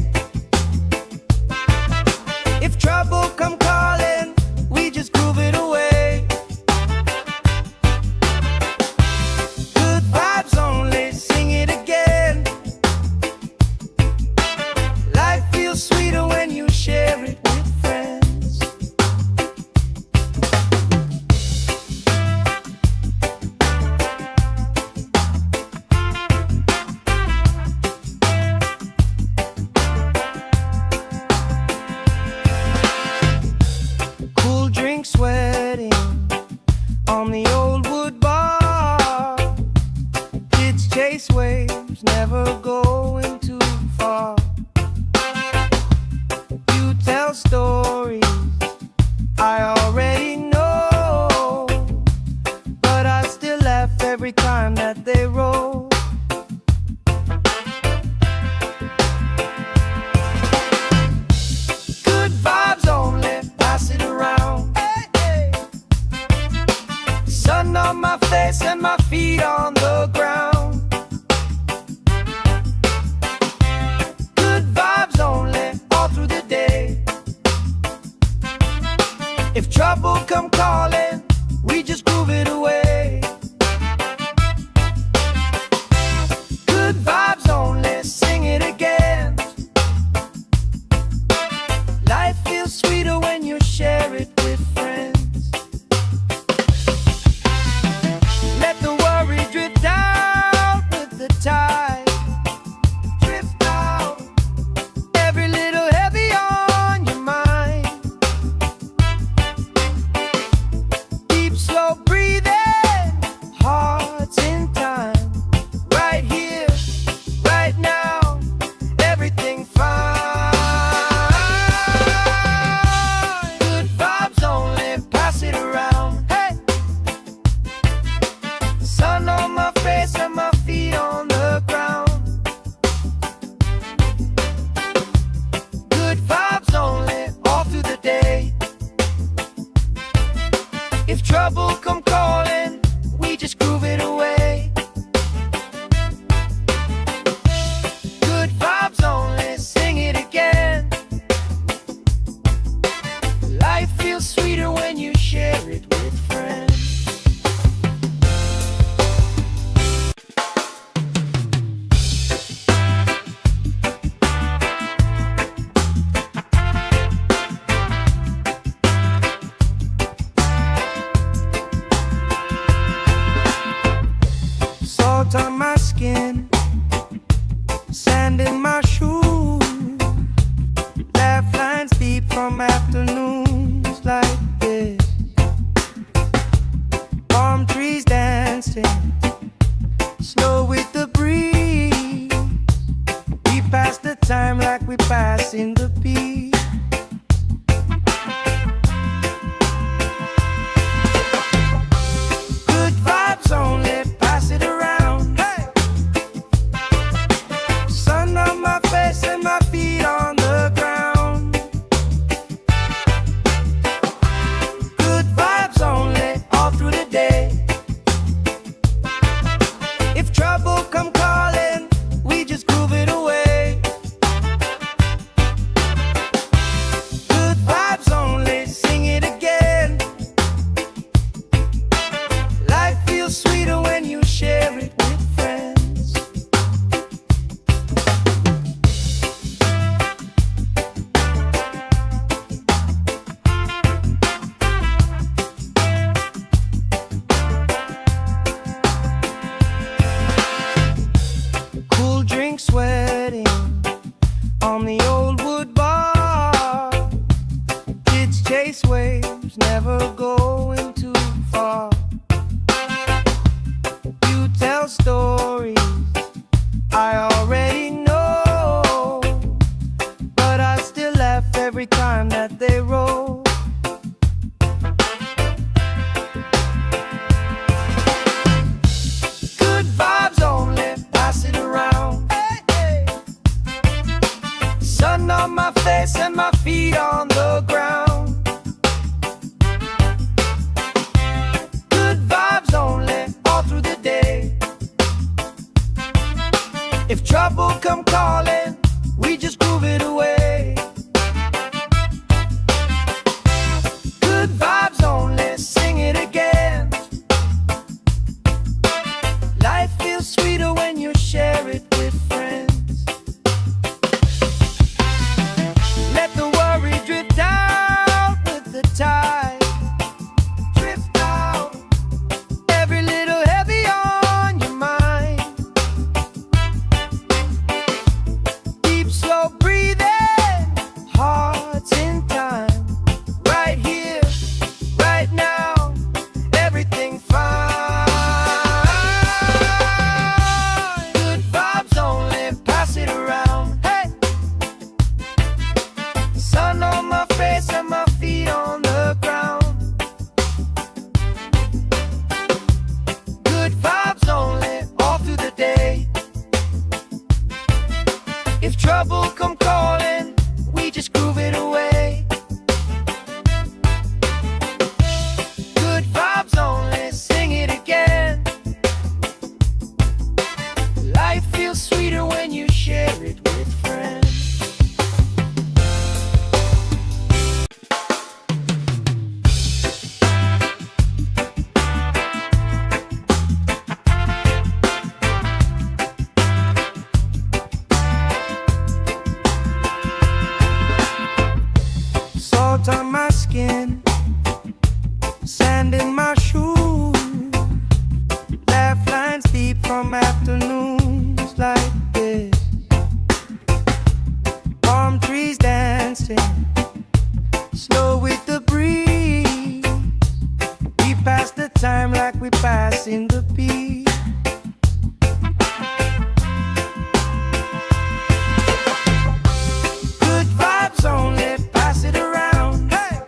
If trouble come calling, we just groove it away. Good vibes only, sing it again. Life feels sweeter when you share it with friends. Cool drink sweating on the old wood bar. Kids chase waves, never going too far. You tell stories I already know, but I still laugh every time that they roll. Good vibes only, pass it around. Hey, hey. Sun on my face and my feet on the ground. Good vibes only, all through the day. If trouble come calling, we just groove it away. Good vibes only, sing it again. Life feels sweeter when you share it with friends. Let the worry drift out with the tide. Drift out, every little heavy on your mind. Deep, slow breathing, hearts in time. Right here, right now, everything fine. Good vibes only, pass it around. Hey! Sun on my face and my feet on the ground. Good vibes only, all through the day. If trouble come calling, we just groove it away. Good vibes only, sing it again. Life feels sweeter when you share it with friends. Salt on my skin, sand in my shoes. Laugh lines deep from afternoons like this. Palm trees dancing, slow with the breeze. We pass the time like we pass in the peace. Good vibes only, pass it around. Hey! Sun on my face and my feet on the ground. Good vibes only, all through the day. If trouble come calling, we just groove it away. Good vibes only, sing it again. Life feels sweeter when you share it with friends. Cool drink sweating on the old wood bar. Kids chase waves, never going too far. You tell stories I already know, but I still laugh every time that they roll. Sand in my shoes, laugh lines deep from afternoons like this. Palm trees dancing, slow with the breeze. We pass the time like we pass in the beat. Good vibes only, pass it around. Hey!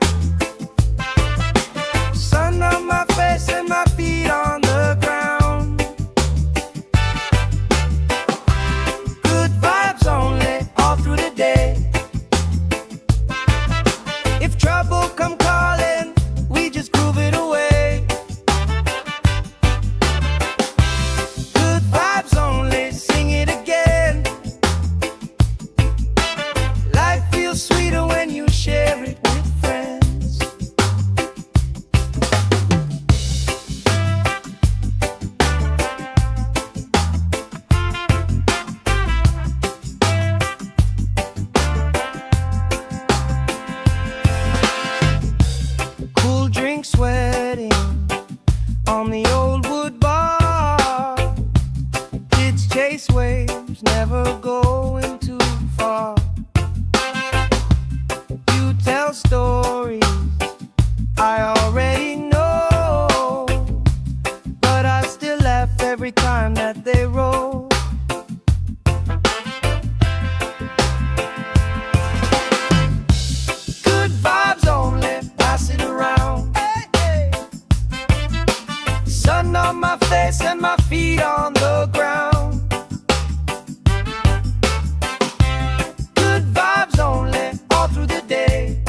Sun on my face and my feet on the ground. Good vibes only, all through the day. If trouble come calling, we just groove it away. Good vibes only, sing it again. Life feels sweeter when you share it with friends. Cool drink sweating on the old wood bar. Kids chase waves, never going too far. You tell stories I already know, but I still laugh every time that they roll. Good vibes only, pass it around. Hey, hey. Sun on my face and my feet on the ground. Good vibes only, all through the day.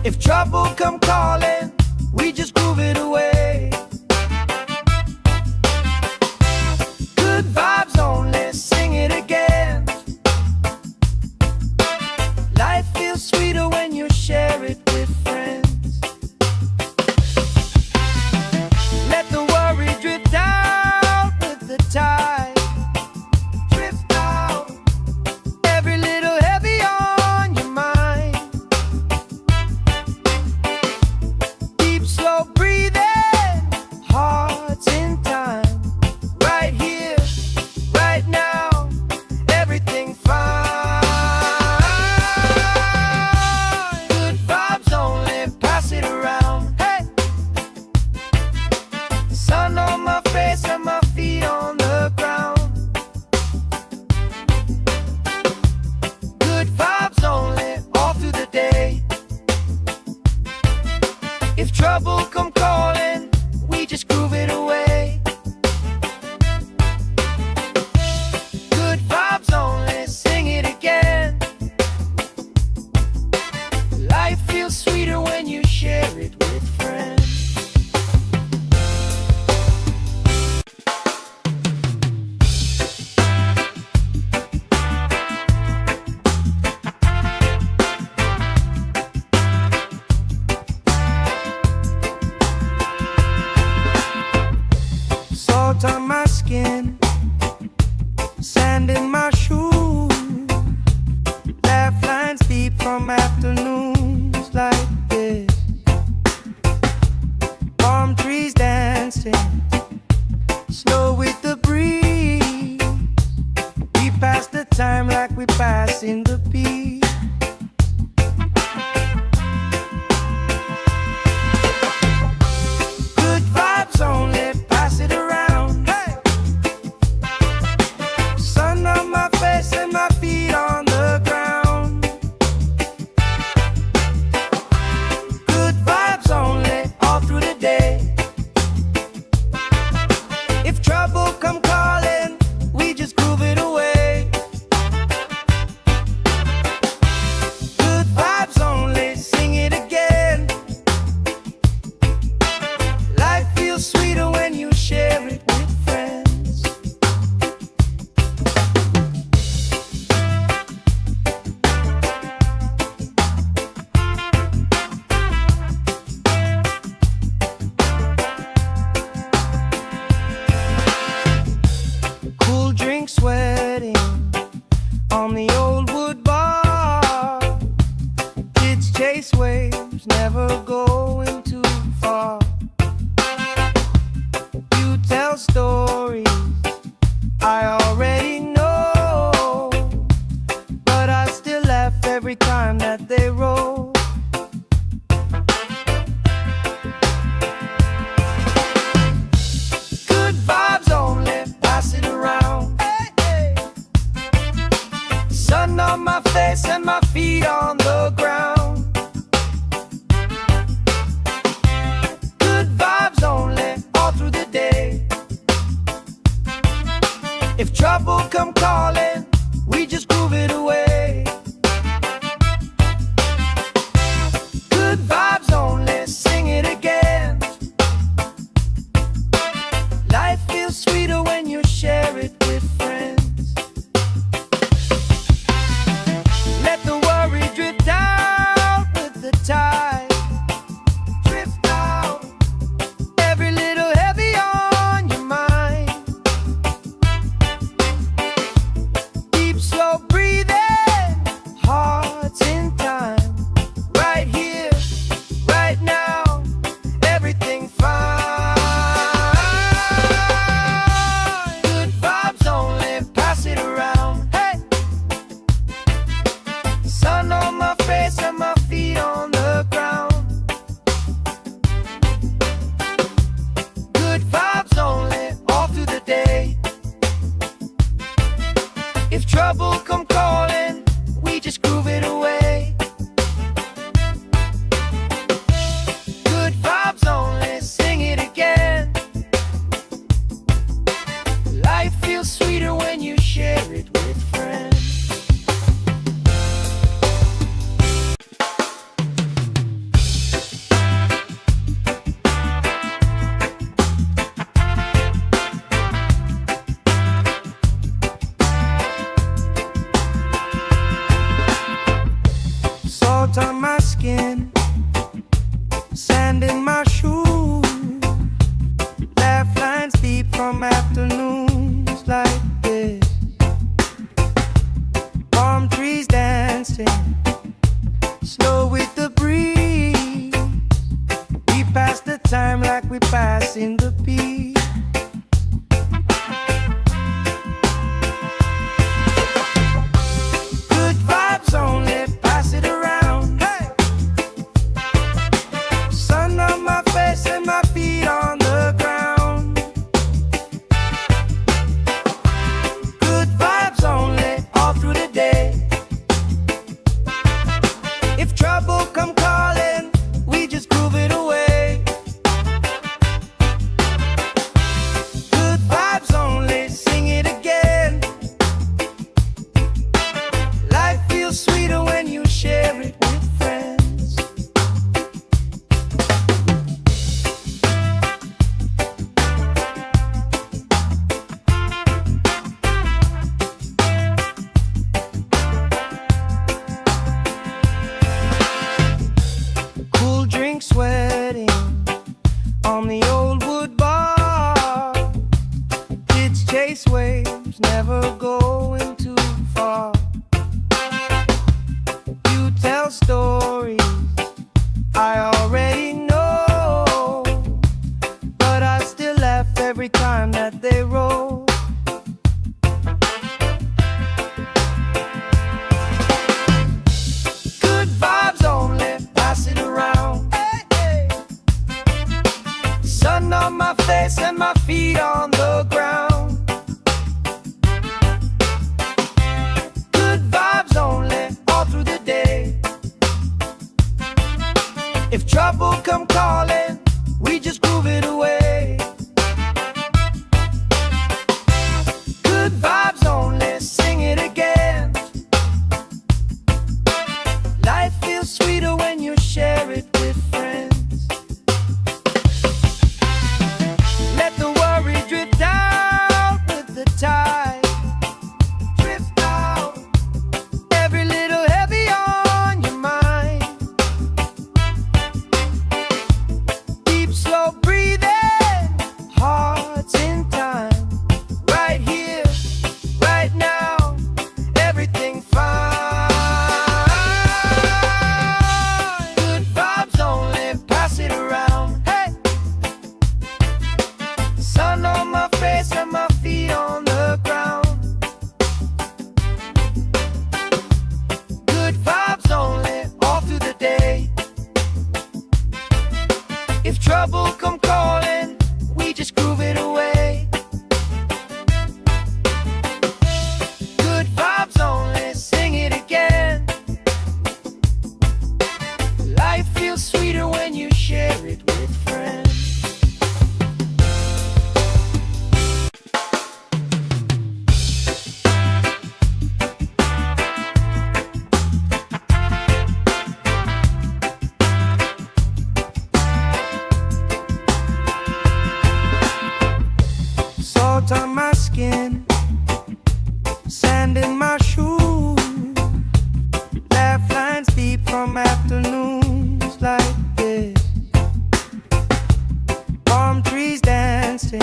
If trouble come calling, we just groove it away. Good vibes only, sing it again. Life feels sweeter when you share it with friends. Let the worry drift out with the tide. Drift out, every little heavy on your mind. Deep, slow breathing, hearts in time. Right here, right now, everything fine. Good vibes only, pass it around. Hey! Sun on my face and my feet on the ground. Good vibes only, all through the day. If trouble come calling, we just groove it away. Good vibes only, sing it again. Life feels sweeter when you share it with friends. Salt on my skin, sand in my shoes, laugh lines deep from afternoons like never going too far. You tell stories I already know, but I still laugh every time that they roll. Good vibes only, pass it around. Hey, hey. Sun on my face and my feet on the ground. Good vibes only, all through the day. If trouble come calling, we just groove it away. Good vibes only, sing it again. Life feels sweeter when you share it with friends. Let the worry drift out with the tide. Drift out, every little heavy on your mind. Deep, slow breathing, hearts in time. Right here, right now, everything fine. Good vibes only, pass it around. Hey, sun on my face and my feet on the ground. Good vibes only, all through the day. If trouble come calling, we just groove it away. Good vibes only, sing it again. Life feels sweeter when you share it with friends. Salt on my skin, sand in my shoes, laugh lines deep from afternoons like this. Palm trees dancing, slow with the breeze. We pass the time like we pass in the peace. Good vibes only, pass it around. Hey, sun on my face and my feet on the ground. Good vibes only, all through the day. If trouble come calling, we just groove it away. Good vibes only, sing it again. Life feels sweeter when you share it with friends. Cool drink sweating on the old wood bar. Kids chase waves, never going too far. You tell stories I already know, but I still laugh every time that they roll. Good vibes only, pass it around. Hey, hey. Sun on my face and my feet on the ground. Good vibes only, all through the day. If trouble come calling, we just groove it away. Good vibes only, sing it again. Life feels sweeter when you share it with friends. Let the worry drift out with the tide. Drift out, every little heavy on your mind. Deep, slow breathing, trouble come calling, we just groove it away. Good vibes only, sing it again. Life feels sweeter when you share it with friends. Salt on my skin, sand in my shoes, laugh lines deep from afternoons like this. Palm trees dancing,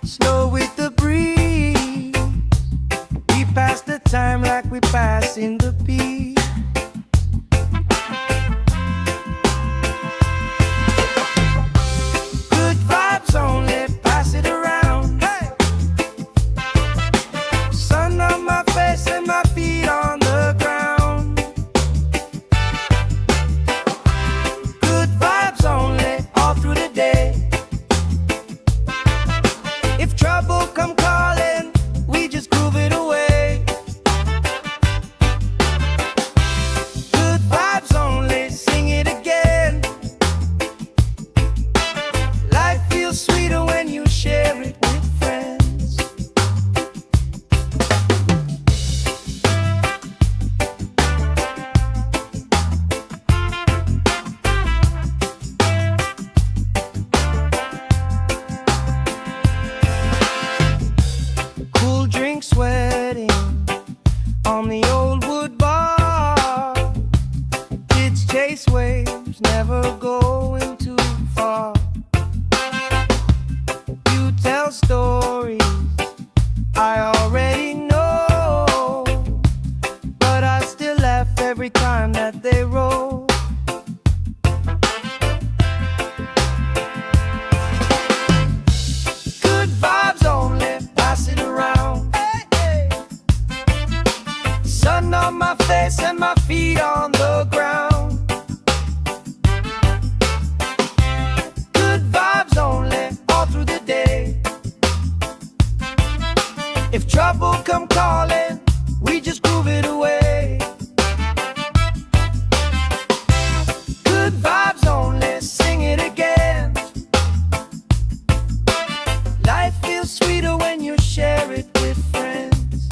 slow with the breeze. We pass the time like we pass in the beat. Good vibes only, pass it around. Hey! Sun on my face and my feet on the ground. Good vibes only, all through the day. If trouble come calling, we just groove it away. Good vibes only, sing it again. Life feels sweeter when you share it with friends. Cool drink sweating on the old wood bar. Kids chase waves, never going too far. You tell stories I already know, but I still laugh every time that they roll. Good vibes only, pass it around. Hey, hey. Sun on my face and my feet on the ground. Good vibes only, all through the day. If trouble come calling, we just groove it away. Good vibes only, sing it again. Life feels sweeter when you share it with friends.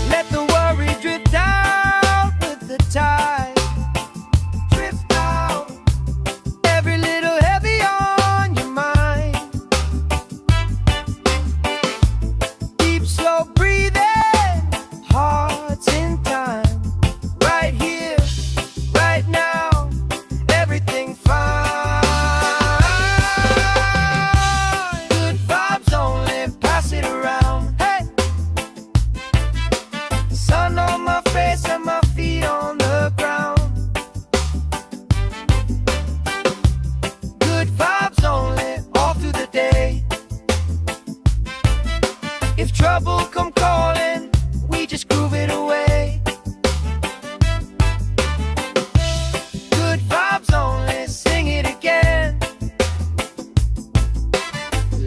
Let the worry drift out with the tide. Drift out, every little heavy on your mind. Deep, slow breathing, hearts in time. Right here, right now, everything fine. Good vibes only, pass it around. Hey! Sun on my face and my feet on the ground. Good vibes only, all through the day. If trouble come calling, we just groove it away. Good vibes only, sing it again.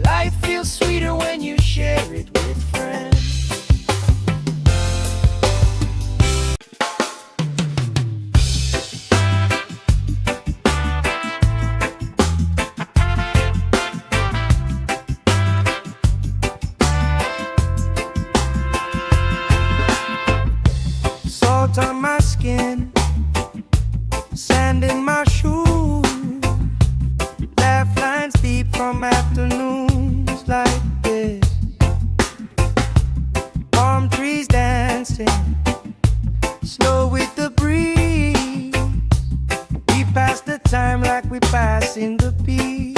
Life feels sweeter when you share it with friends. Salt on my skin, sand in my shoes, laugh lines deep from afternoons like this. Palm trees dancing, slow with the breeze. We pass the time like we pass in the beat.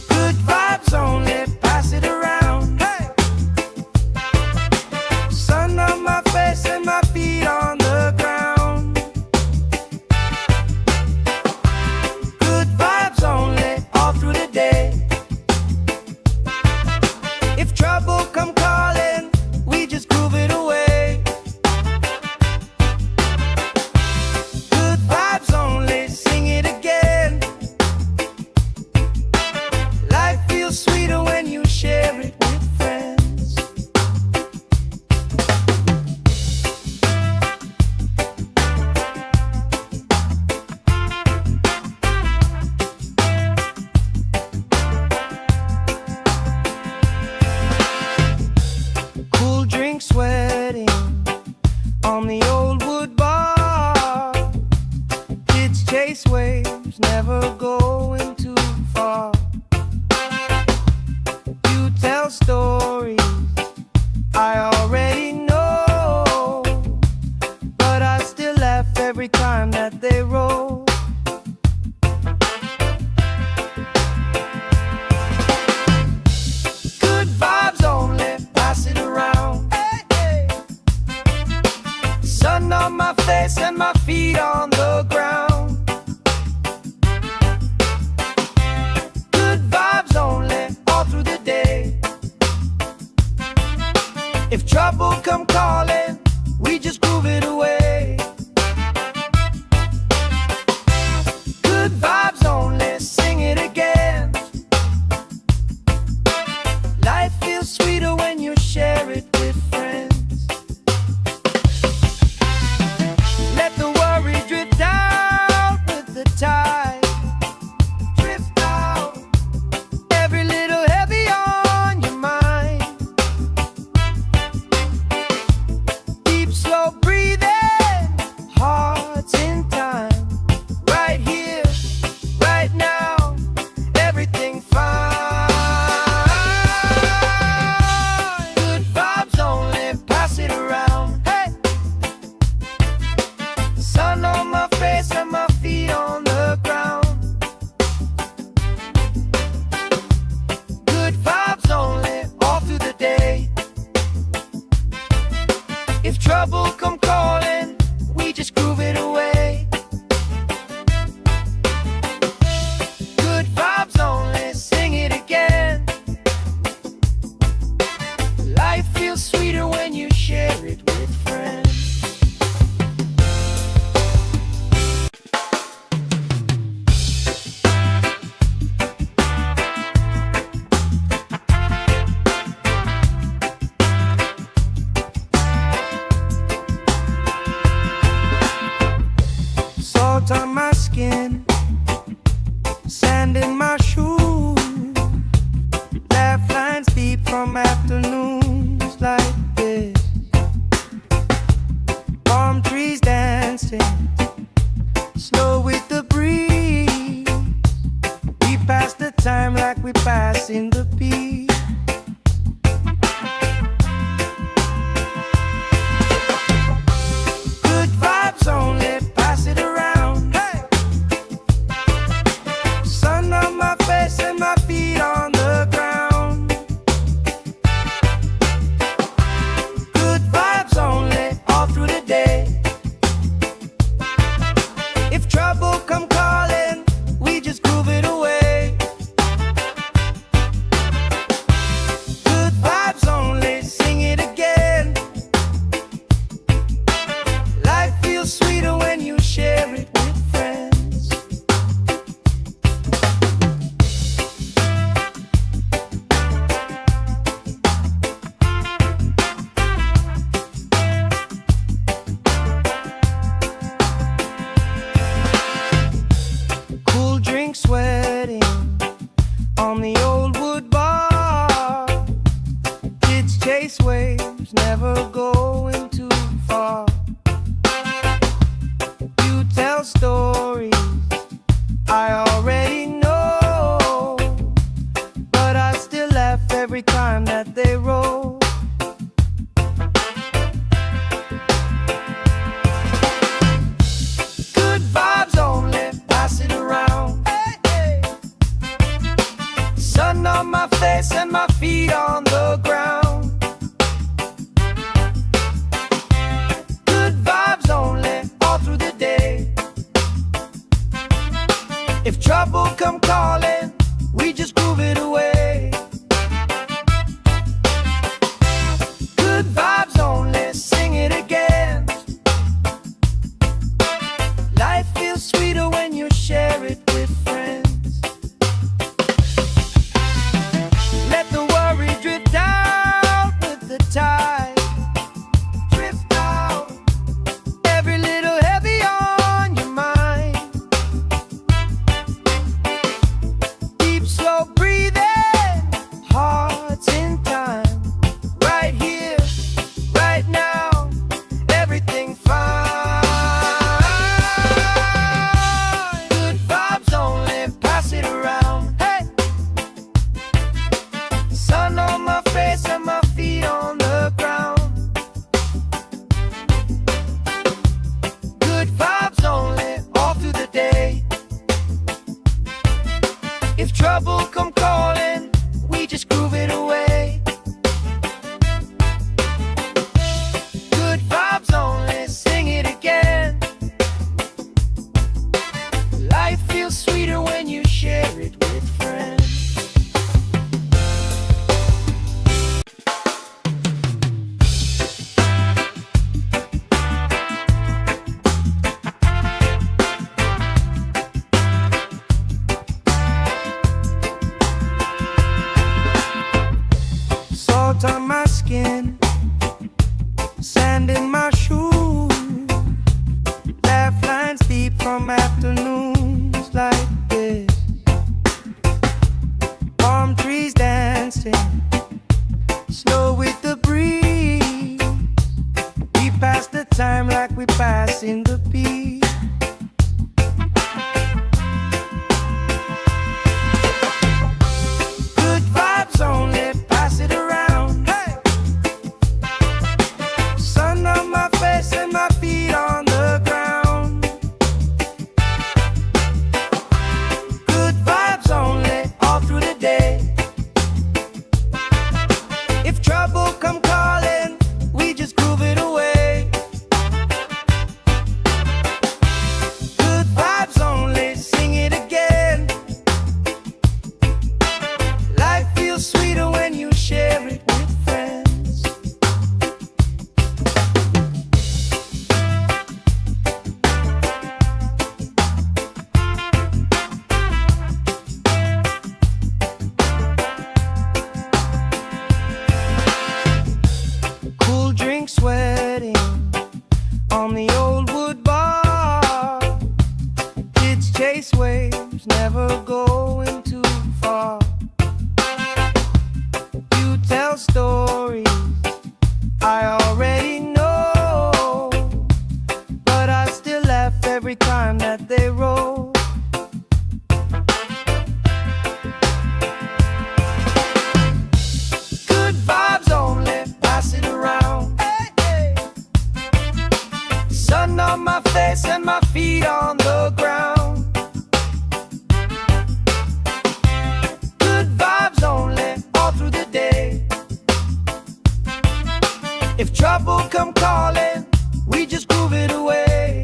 Good vibes only, pass it around. Hey! Sun on my face and my feet on the ground. Good vibes only, all through the day. If trouble come calling, we just groove it away. drink sweating on the old wood bar. Kids chase waves, never going too far. You tell stories I already know, but I still laugh every time that they roll. Good vibes only, pass it around. Hey, hey. Sun on my face and my feet on the ground. Good vibes only, all through the day. If trouble come calling, we just groove it away. Good vibes only, sing it again. Life feels sweeter when you share it with friends. Let the worry drift out with the tide. Drift out, every little heavy on your mind. Deep, slow breathing, hearts in time. Right here, right now, everything fine. Good vibes only, pass it around. Hey, sun on my face and my feet on the ground. Good vibes only, all through the day. If trouble come calling, we just groove it away. Good vibes only, sing it again. Life feels sweeter when you share it with friends. Salt on my skin, sand in my shoes. Laugh lines deep from afternoons like this. Palm trees dancing, slow with the breeze. We pass the time like we pass in the beat. Good vibes only, pass it around. Hey, sun on my face and my feet on the ground. Good vibes only, all through the day. If trouble come calling, we just groove it away. Good vibes only, sing it again. Life feels sweeter when you share it with friends. Cool drink sweating on the old wood bar. Kids chase waves, never going too far. You tell stories I already know, but I still laugh every time that they roll. Good vibes only, pass it around. Hey, hey. Sun on my face and my feet on the ground. passing the beat. Good vibes only, pass it around. Hey! Sun on my face and my feet on the ground. Good vibes only, all through the day. If trouble come calling, we just groove it away. Good vibes only, sing it again. Life feels sweeter when you share it with friends. Cool drink sweating on the old wood bar. Kids chase waves, never going too far. You tell stories I already know, but I still laugh every time that they roll. Good vibes only, pass it around. Hey, hey. Sun on my face and my feet on the ground. Good vibes only, all through the day. If trouble come calling, we just groove it away.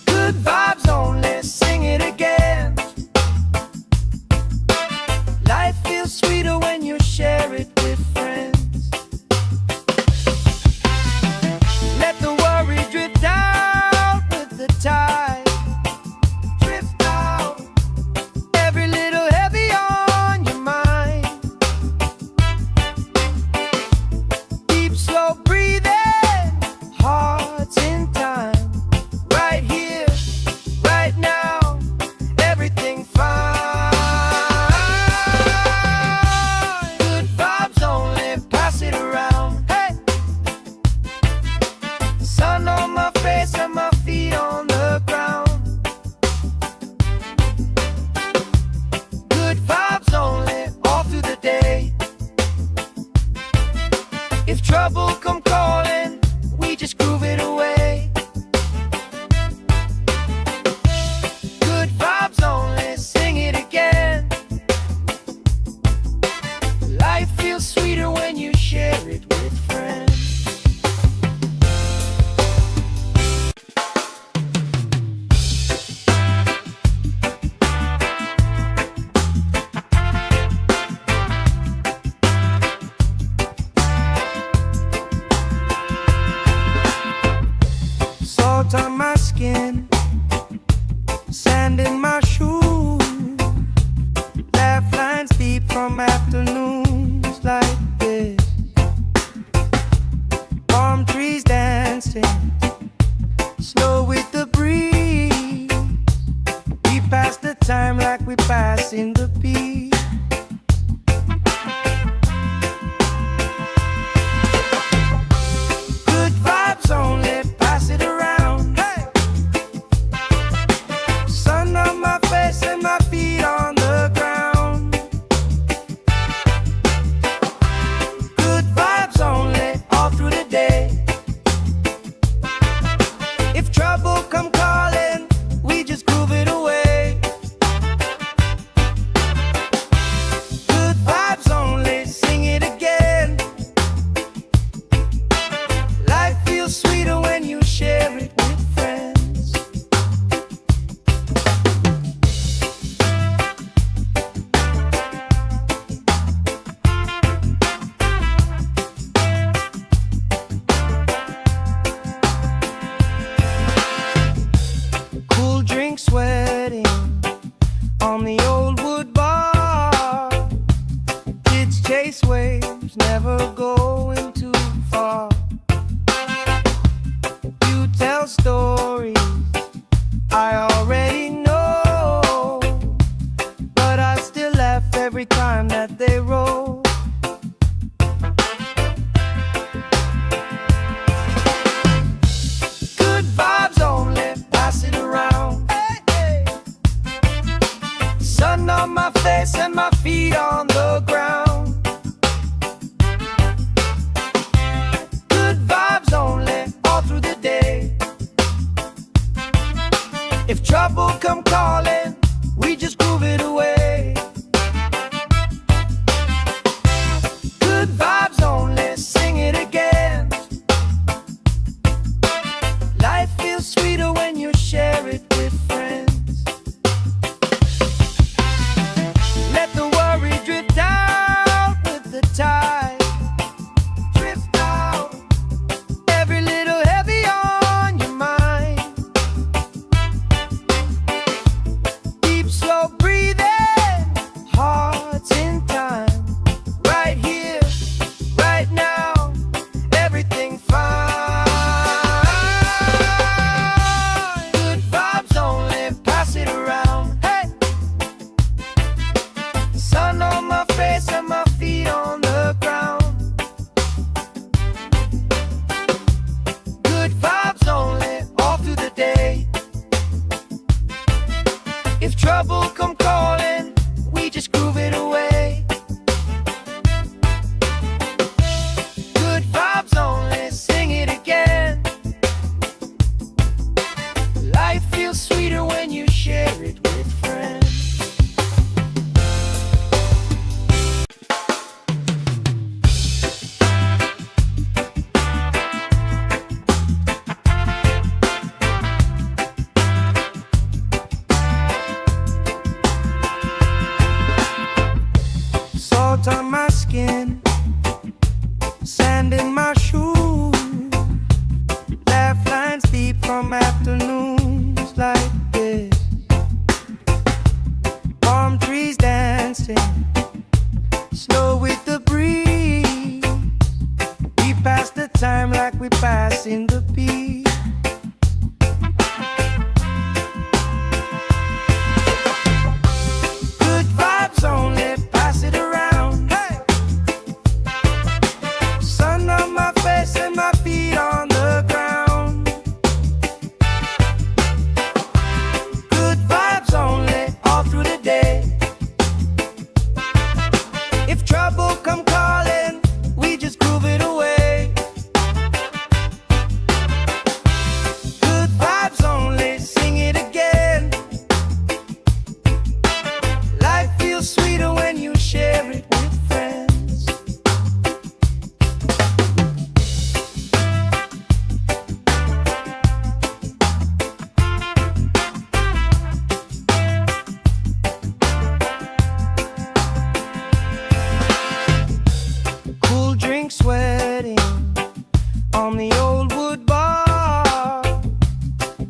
Good vibes only, sing it again. Life feels sweeter when you share it with friends. Let the worry drift out with the tide. Drift out, every little heavy on your mind. Deep, slow breathing, hearts in time. Right here, right now, everything fine. Good vibes only, pass it around. Hey! Sun on my face and my feet on the ground. Good vibes only, all through the day. If trouble come calling, we just groove it away. Good vibes only, sing it again. Life feels sweeter when you share it with friends. Salt on my skin, sand in my shoes. Laugh lines deep from afternoons like this. Palm trees dancing, slow with the breeze. We pass the time like we passing the beat. Good vibes only, pass it around. Hey! Sun on my face and my feet on the ground. Good vibes only, all through the day. If trouble come calling, we just groove it away. Good vibes only, sing it again. Life feels sweeter when you share it with friends. Cool drink sweating on the old wood bar. Kids chase waves, never going too far. You tell stories I already know, but I still laugh every time that they roll. passing the beat. Good vibes only, pass it around. Hey! Sun on my face and my feet on the ground. Good vibes only, all through the day. If trouble come calling, we just groove it away. Good vibes only, sing it again. Life feels sweeter when you share it with friends. Cool drink sweating on the old wood bar.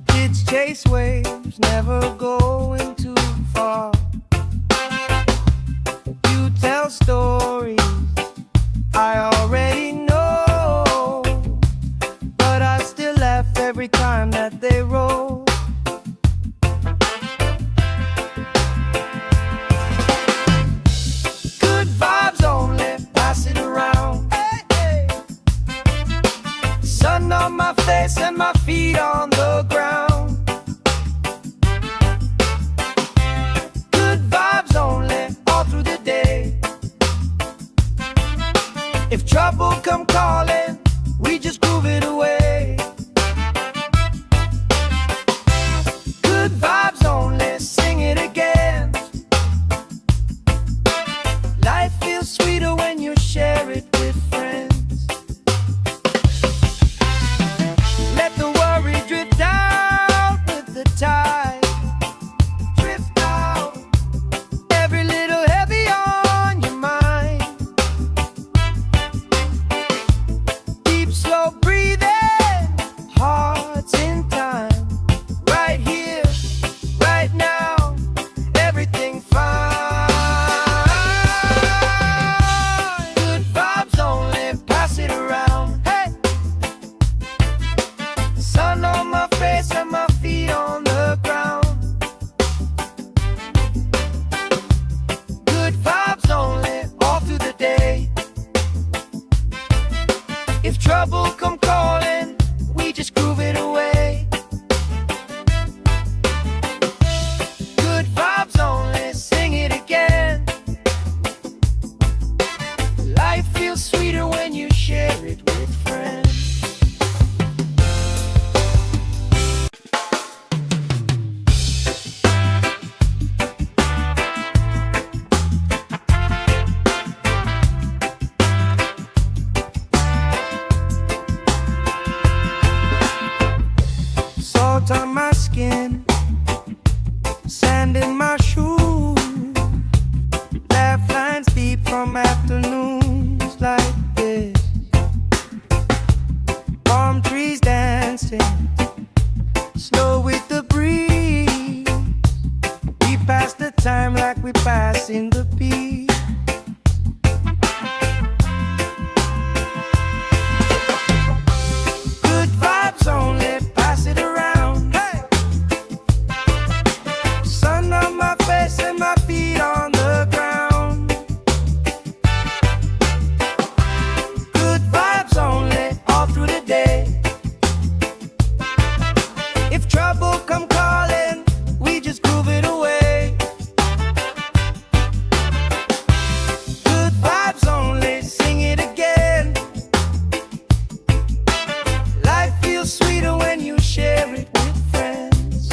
Kids chase waves, never going too far. You tell stories I already know, but I still laugh every time that they roll. Good vibes only, pass it around. Hey, hey. Sun on my face and my feet on the ground. Good vibes only, all through the day. If trouble come calling, we just groove it away. Good vibes only, sing it again. Life feels sweeter when you share it with friends. Let the worry drift out with the tide. Drift out, every little heavy on your mind. Deep, slow breathing, hearts in time. Right here, right now, everything fine. Good vibes only, pass it around. Hey! Sun on my face and my feet on the ground. Good vibes only, all through the day. If trouble come calling, we just groove it away. Good vibes only, sing it again. Life feels sweeter when you share it with friends. Salt on my skin, sand in my shoes. Laugh lines deep from afternoons like this. Palm trees dancing, slow with the breeze. We pass the time like we pass in the beat. Good vibes only, pass it around. Hey! Sun on my face and my feet on the ground. Good vibes only, all through the day. If trouble come calling, we just groove it away. Good vibes only, sing it again. Life feels sweeter when you share it with friends.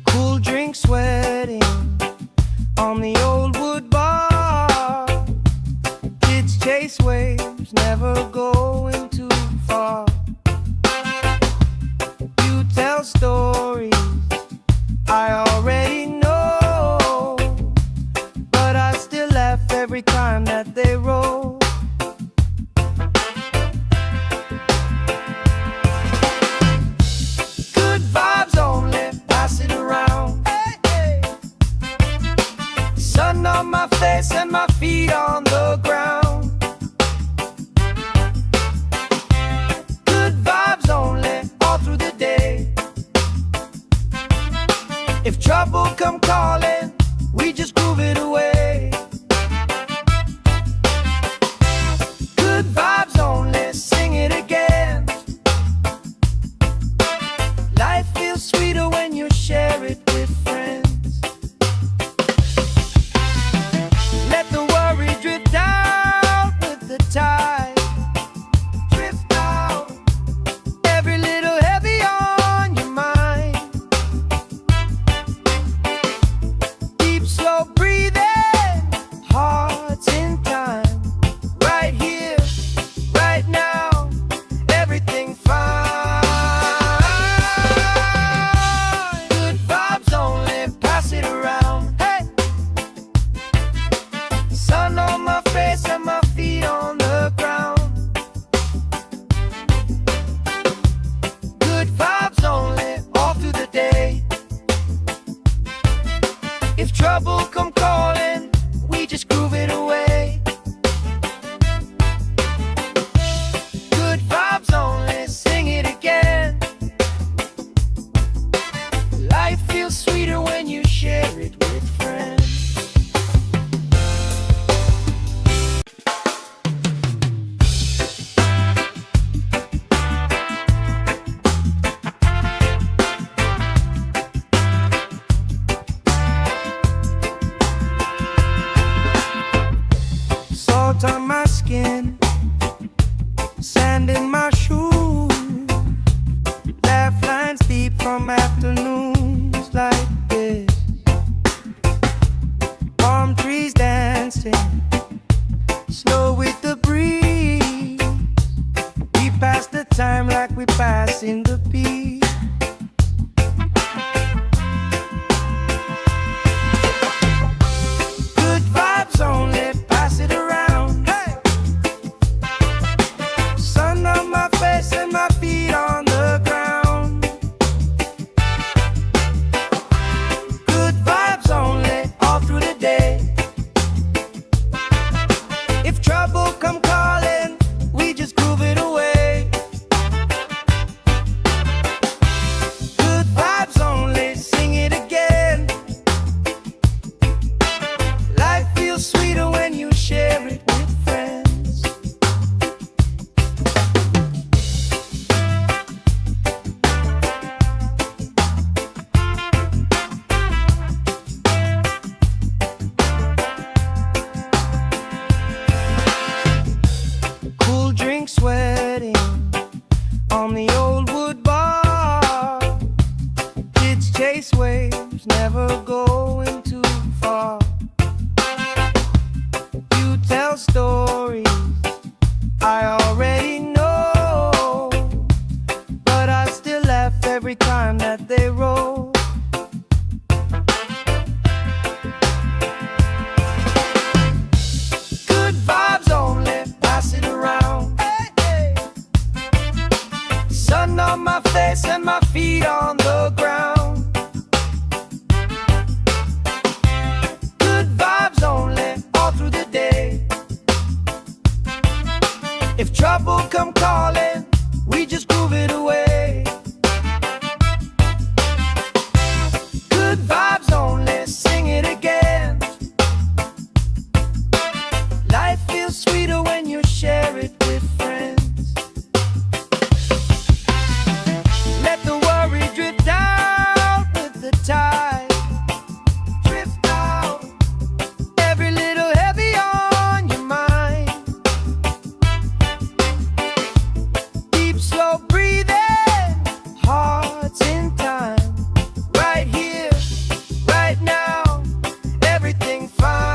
Cool drink sweating on the old wood bar. Kids chase waves, never going too far. You tell stories I already know, but I still laugh every time that they roll. come calling, we just groove it away. Good vibes only, sing it again. Life feels sweeter when you share it with friends. Let the worry drift out with the tide. Drift out, every little heavy on your mind. Deep, slow breathing, hearts in time. Right here, right now, everything fine. Good vibes only, pass it around. Hey, sun on my face and my feet on the ground. Good vibes only, all through the day. If trouble come calling, we just groove it away. Good vibes only, sing it again. Life feels sweeter when you share it with friends. Salt on my skin, sand in my shoes, laugh lines deep from afternoons like this. Palm trees dancing, slow with the breeze. We pass the time like we passing the beat. Good vibes only, pass it around. Hey, sun on my face and my feet on the ground. Good vibes only, all through the day. If trouble come calling, we just groove it away. Good vibes only, sing it again. Life feels sweeter when you share it with friends. Cool drink sweating on the old wood bar. Kids chase waves, never going too far. You tell stories I already know, but I still laugh every time that they roll. Good vibes only, pass it around. Hey, hey. Sun on my face and my feet on the ground. Good vibes only, all through the day. If trouble come calling, we just groove it away. Good vibes only, sing it again. Life feels sweeter when you share it with friends. Let the worry drift out with the tide. Drift out, every little heavy on your mind. Deep, slow breathing, hearts in time. Right here, right now, everything fine.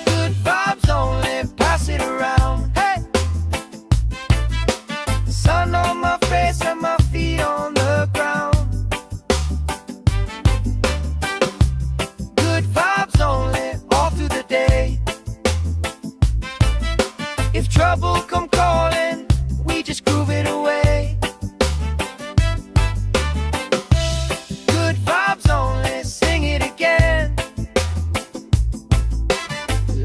Good vibes only, pass it around. Hey, sun on my face and my feet on the ground. Good vibes only, all through the day. If trouble come calling, we just groove it away. Good vibes only, sing it again.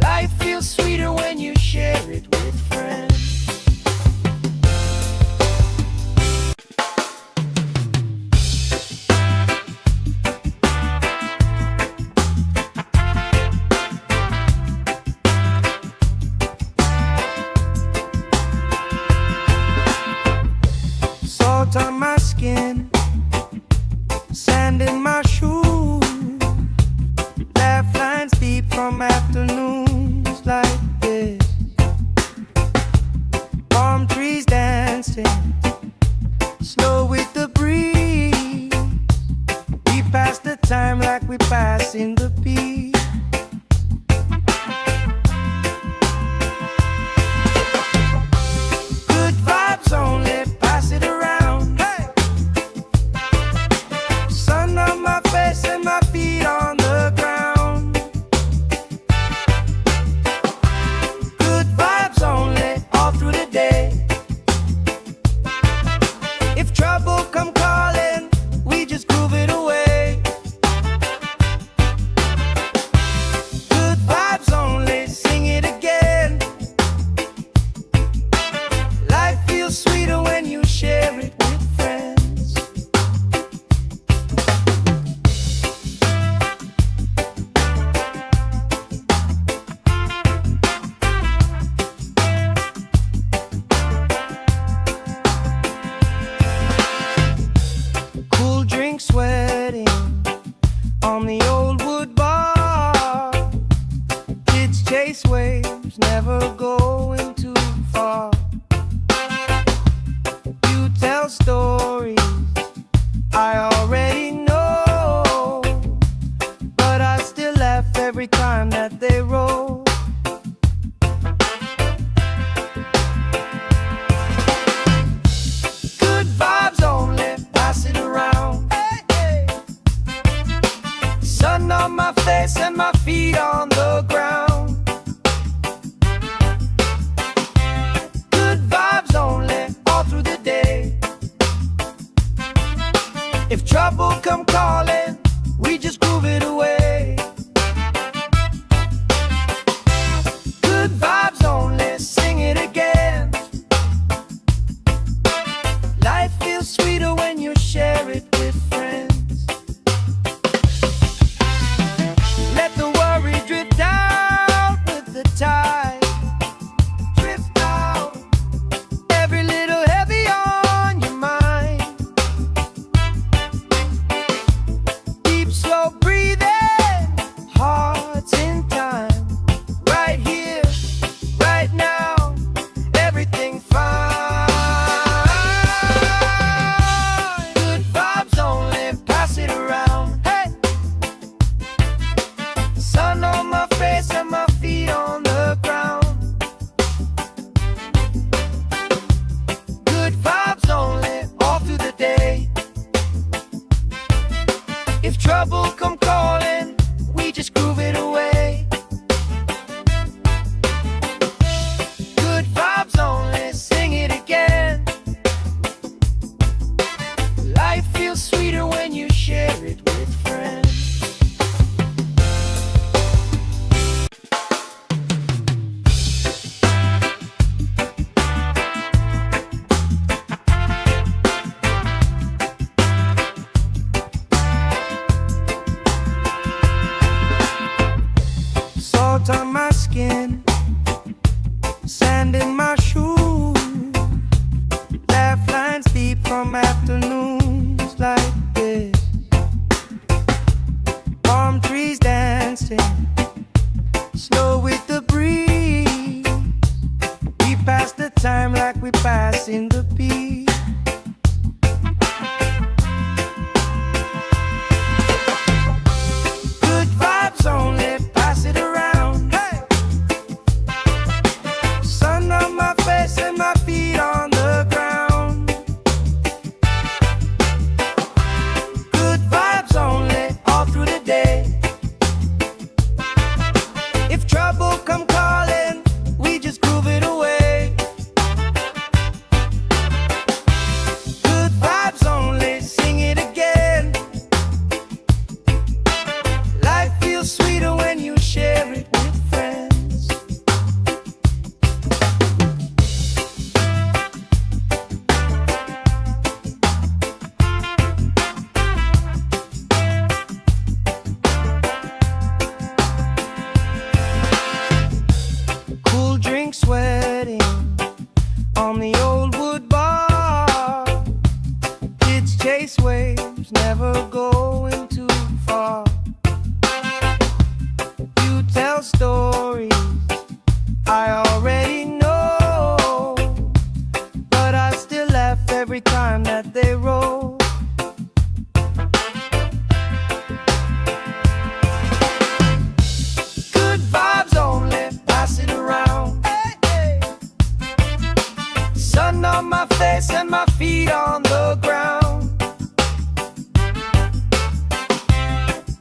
Life feels sweeter when you share it with friends. chase waves, never going too far. You tell stories I already know, but I still laugh every time that they roll. Good vibes only, pass it around. Hey, hey. Sun on my face and my feet on the ground. Good vibes only, all through the day. If trouble come calling, we just groove it away. Good vibes only, sing it again. Life feels sweeter when you share it with friends. Let the worry drift out with the tide. Drift out, every little heavy on your mind. Deep, slow breathing, hearts in time. Right here, right now, everything fine. Good vibes only, pass it around. Hey! Sun on my face and my feet on the ground. Good vibes only, all through the day. If trouble come calling, we just groove it away. Good vibes only, sing it again. Life feels sweeter when you share it with friends. Salt on my skin, sand in my shoes. Laugh lines deep from afternoons like this. Palm trees dancing, slow with the breeze. We pass the time like we pass in the beat. Good vibes only, pass it around. Hey! Sun on my face and my feet on the ground. Good vibes only, all through the day. If trouble come calling, we just groove it away. Good vibes only, sing it again. Life feels sweeter when you share it with friends. Cool drink sweating on the old wood bar. Kids chase waves, never going too far. You tell stories I already know, but I still laugh every time that they roll. Good vibes only, pass it around. Hey, hey. Sun on my face and my feet on the ground.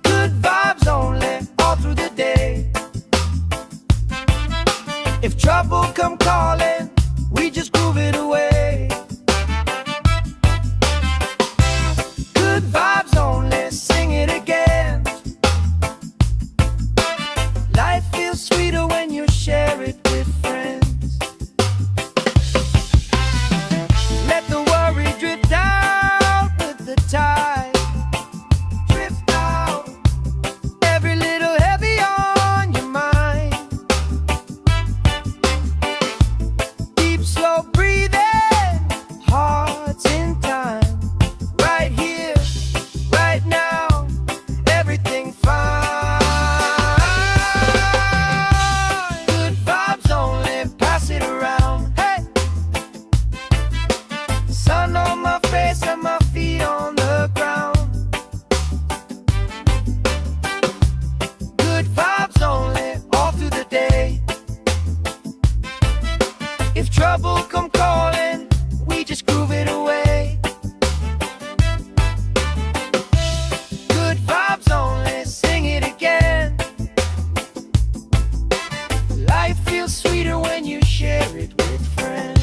Good vibes only, all through the day. If trouble come calling, we just groove it away. Good vibes only, sing it again. Life feels sweeter when you share it with friends. Let the worry drift out with the tide. Drift out, every little heavy on your mind. Deep, slow breathing, trouble come calling, we just groove it away. Good vibes only, sing it again. Life feels sweeter when you share it with friends.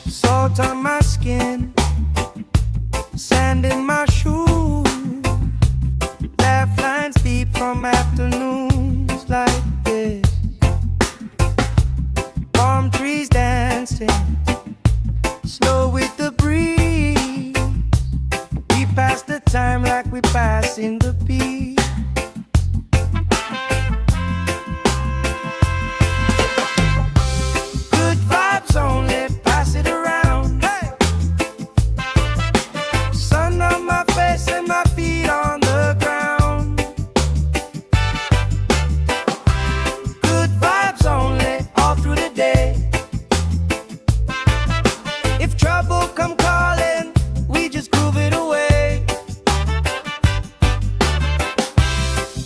Salt on my skin, sand in my shoes, laugh lines deep from afternoons like this. Palm trees dancing, slow with the breeze. We pass the time like we pass in the beat. Good vibes only, pass it around. Hey! Sun on my face and my feet on the ground. Good vibes only, all through the day. If trouble come calling, we just groove it away.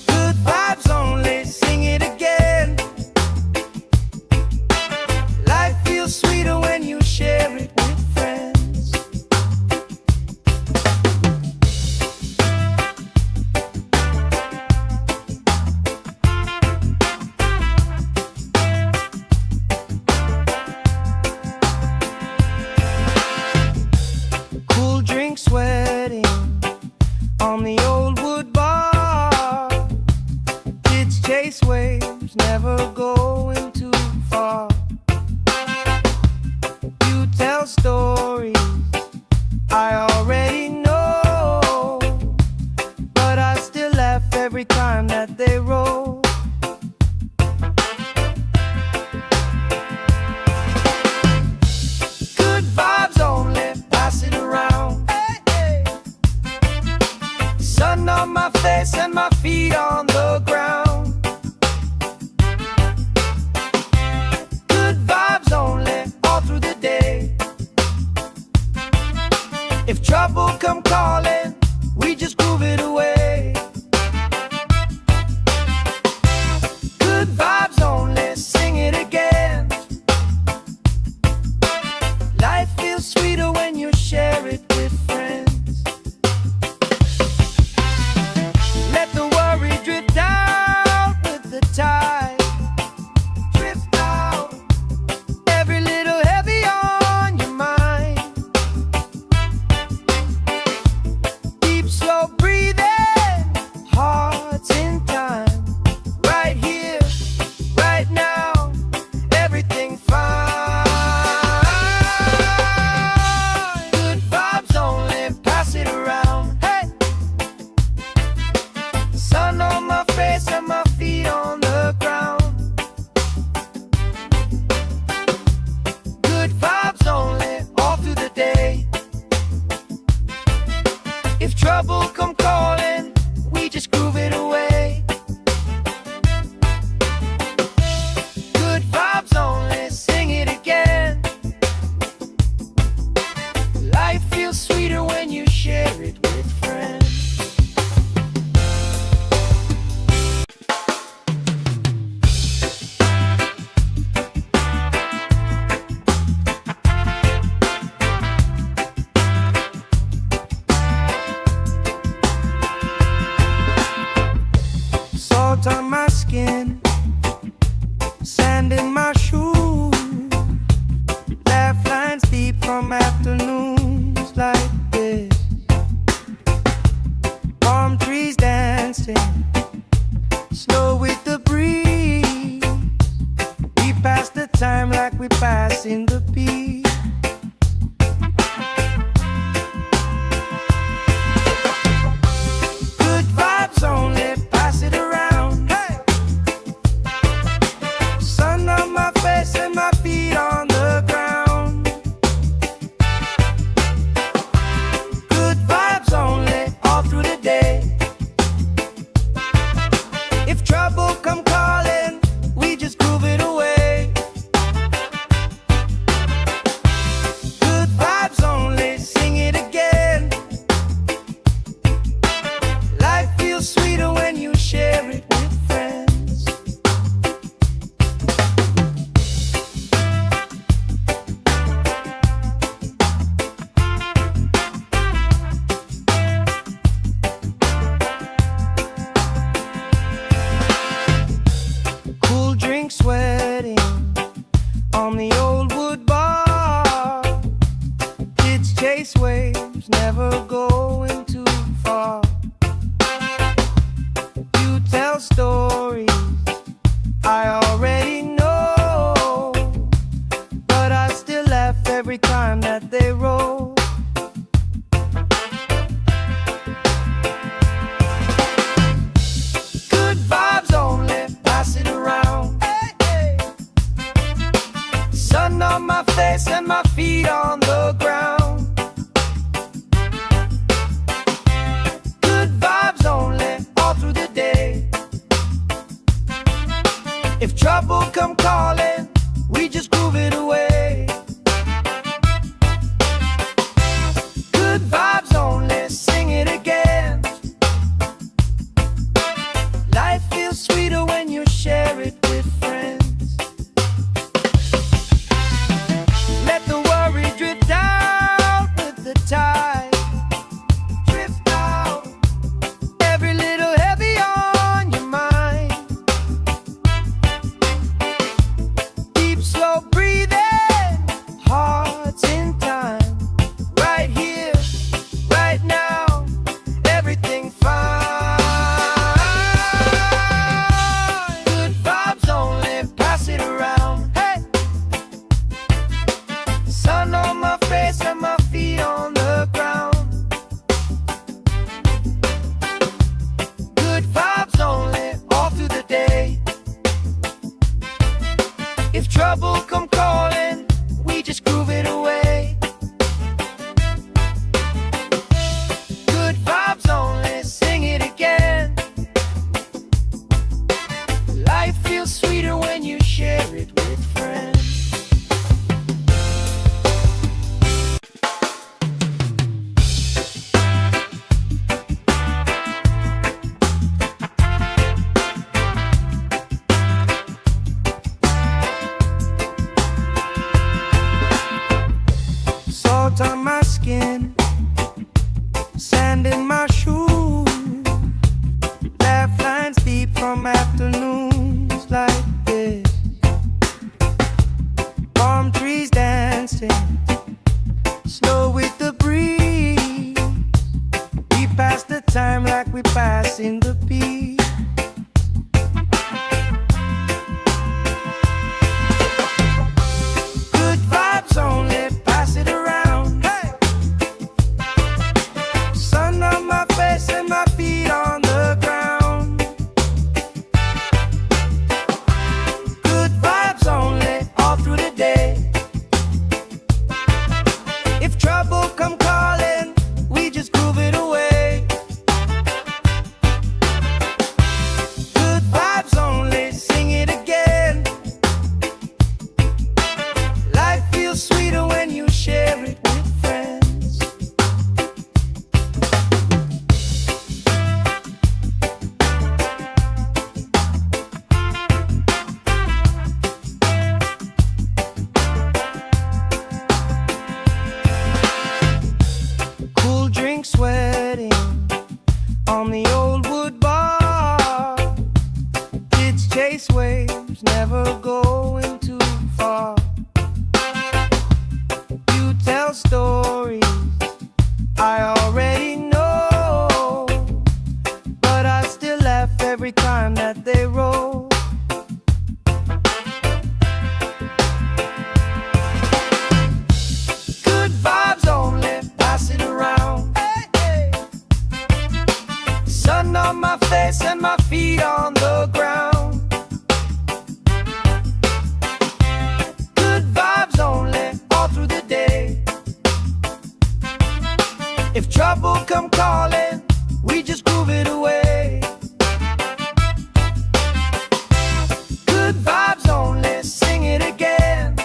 Good vibes only, sing it again. Life feels sweeter when you share it with friends. Cool drink sweating on the old wood bar. Kids chase waves, never going too far. You tell stories I already know, but I still laugh every time that they roll. Good vibes only, pass it around. Hey, hey. Sun on my face and my feet on the ground. Good vibes only, all through the day. If trouble come calling, we just groove it away. Good vibes only, sing it again. Life feels sweeter when you share it with friends. Let the worry drift out with the tide. Drift out, every little heavy on your mind. Deep, slow breathing, hearts in time. Right here, right now, everything fine. Good vibes only, pass it around. Hey! Sun on my face and my feet on the ground. Good vibes only, all through the day. If trouble come calling, we just groove it away. Good vibes only, sing it again. Life feels sweeter when you share it with friends. Salt on my skin, sand in my shoes, laugh lines deep from afternoons like this. Palm trees dancing, slow with the breeze. We pass the time like we pass in the beat. Good vibes only, pass it around. Hey! Sun on my face and my feet on the ground. Good vibes only, all through the day. If trouble come calling, we just groove it away. drink sweating on the old wood bar. Kids chase waves, never going too far. You tell stories I already know, but I still laugh every time that they roll. Good vibes only, pass it around. Hey, hey. Sun on my face and my feet on the ground. Good vibes only, all through the day. If trouble come calling, we just groove it away. Good vibes only, sing it again. Life feels sweeter when you share it with friends. Let the worry drift out with the tide. Drift out, every little heavy on your mind. Deep, slow breathing, hearts in time. Right here, right now, everything fine. Good vibes only, pass it around. Hey, sun on my face and my feet on the ground. Good vibes only, all through the day. If trouble come calling, we just groove it away. Good vibes only, sing it again. Life feels sweeter when you share it with friends. Salt on my skin, sand in my shoes. Laugh lines deep from afternoons like this. Palm trees dancing, slow with the breeze. We pass the time like we pass in the peace. Good vibes only, pass it around. Hey, sun on my face and my feet on the ground. Good vibes only, all through the day. If trouble come calling, we just groove it away. Good vibes only, sing it again. Life feels sweeter when you share it with friends. Cool drink sweating on the old wood bar. Kids chase waves, never going too far. You tell stories I already know, but I still laugh every time that they roll. Good vibes only, pass it around. Hey, hey. Sun on my face and my feet on the ground. Good vibes only, all through the day. If trouble come calling, we just groove it away. Good vibes only, sing it again.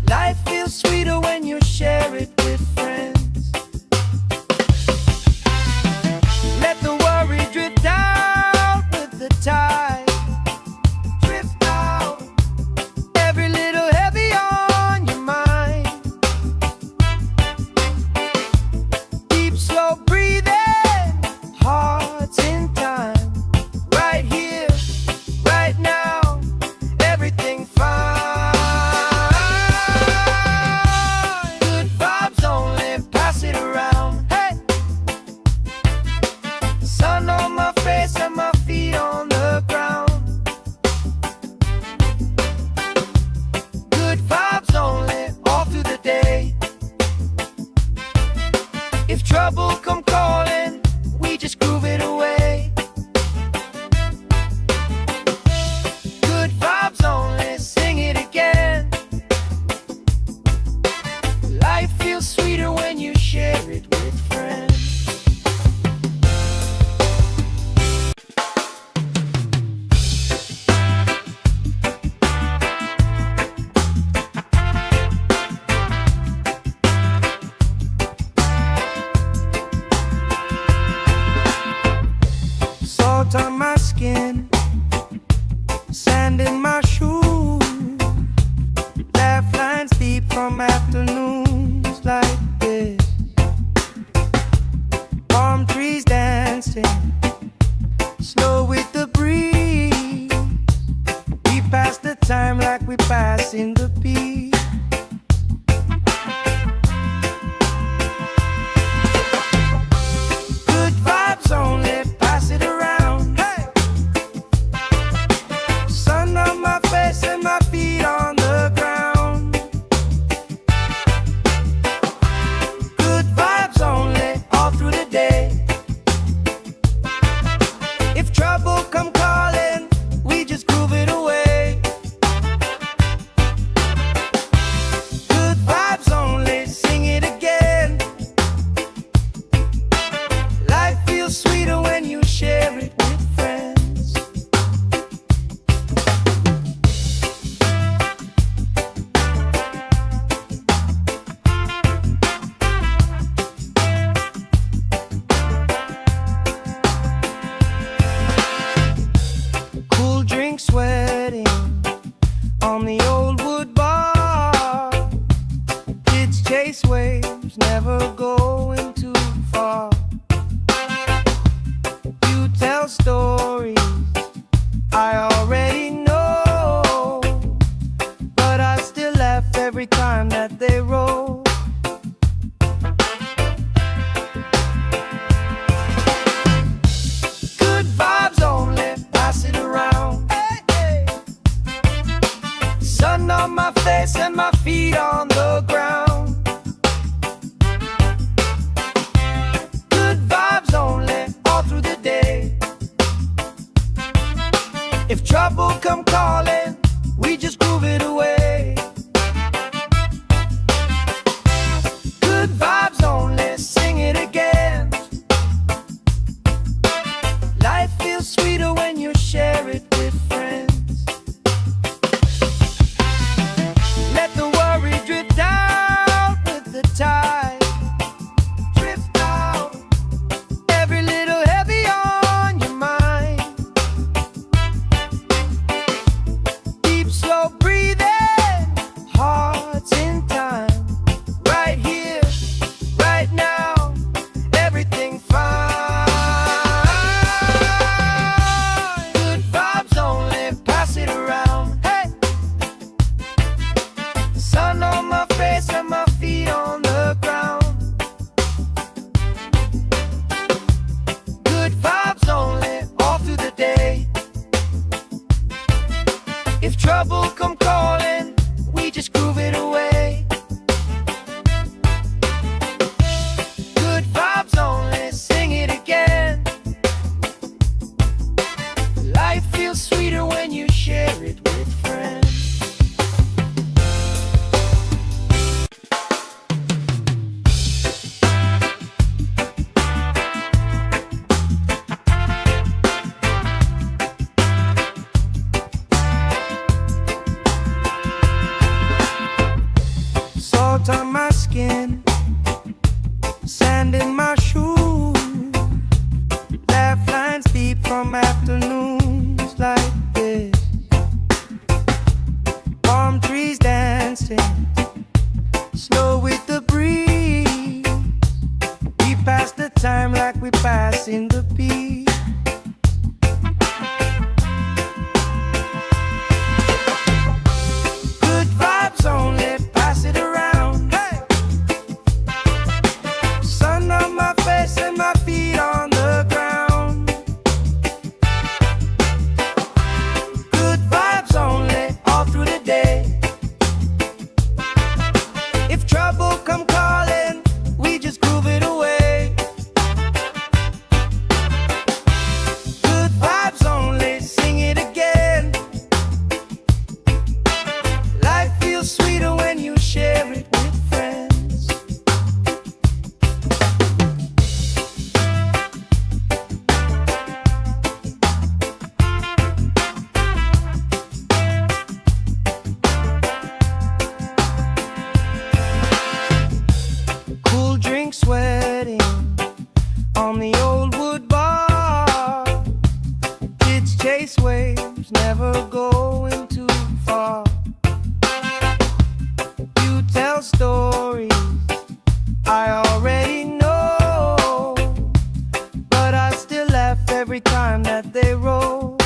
Life feels sweeter when you share it with friends. Let the worry drift out with the tide. Drift out, every little heavy on your mind. passing the beat. Good vibes only, pass it around. Hey! Sun on my face and my feet on the ground. Good vibes only, all through the day. If trouble come calling, we just groove it away. Good vibes only, sing it again. Life feels sweeter when you share it with friends. Cool drink sweating on the old wood bar. Kids chase waves, never going too far. You tell stories I already know, but I still laugh every time that they roll. Good vibes only, pass it around. Hey, hey. Sun on my face and my feet on the ground. Good vibes only, all through the day. If trouble come calling, we just groove it away. Good vibes only, sing it again. Life feels sweeter when you share it with friends. Let the worry drift out with the tide. Drift out, every little heavy on your mind. Deep, slow breathing, hearts in time. Right here, right now, everything fine. Good vibes only, pass it around. Hey! Sun on my face and my feet on the ground. Good vibes only, all through the day. If trouble come calling, we just groove it away. Good vibes only, sing it again. Life feels sweeter when you share it with friends. Salt on my skin, sand in my shoes. Laugh lines deep from afternoons like this. Palm trees dancing, slow with the breeze. We pass the time like we pass in the beat. Good vibes only, pass it around. Hey! Sun on my face and my feet on the ground. Good vibes only, all through the day. If trouble come calling, we just groove it away. Good vibes only, sing it again. Life feels sweeter when you share it with friends. Cool drink sweating on the old wood bar. Kids chase waves, never going too far. You tell stories I already know, but I still laugh every time that they roll.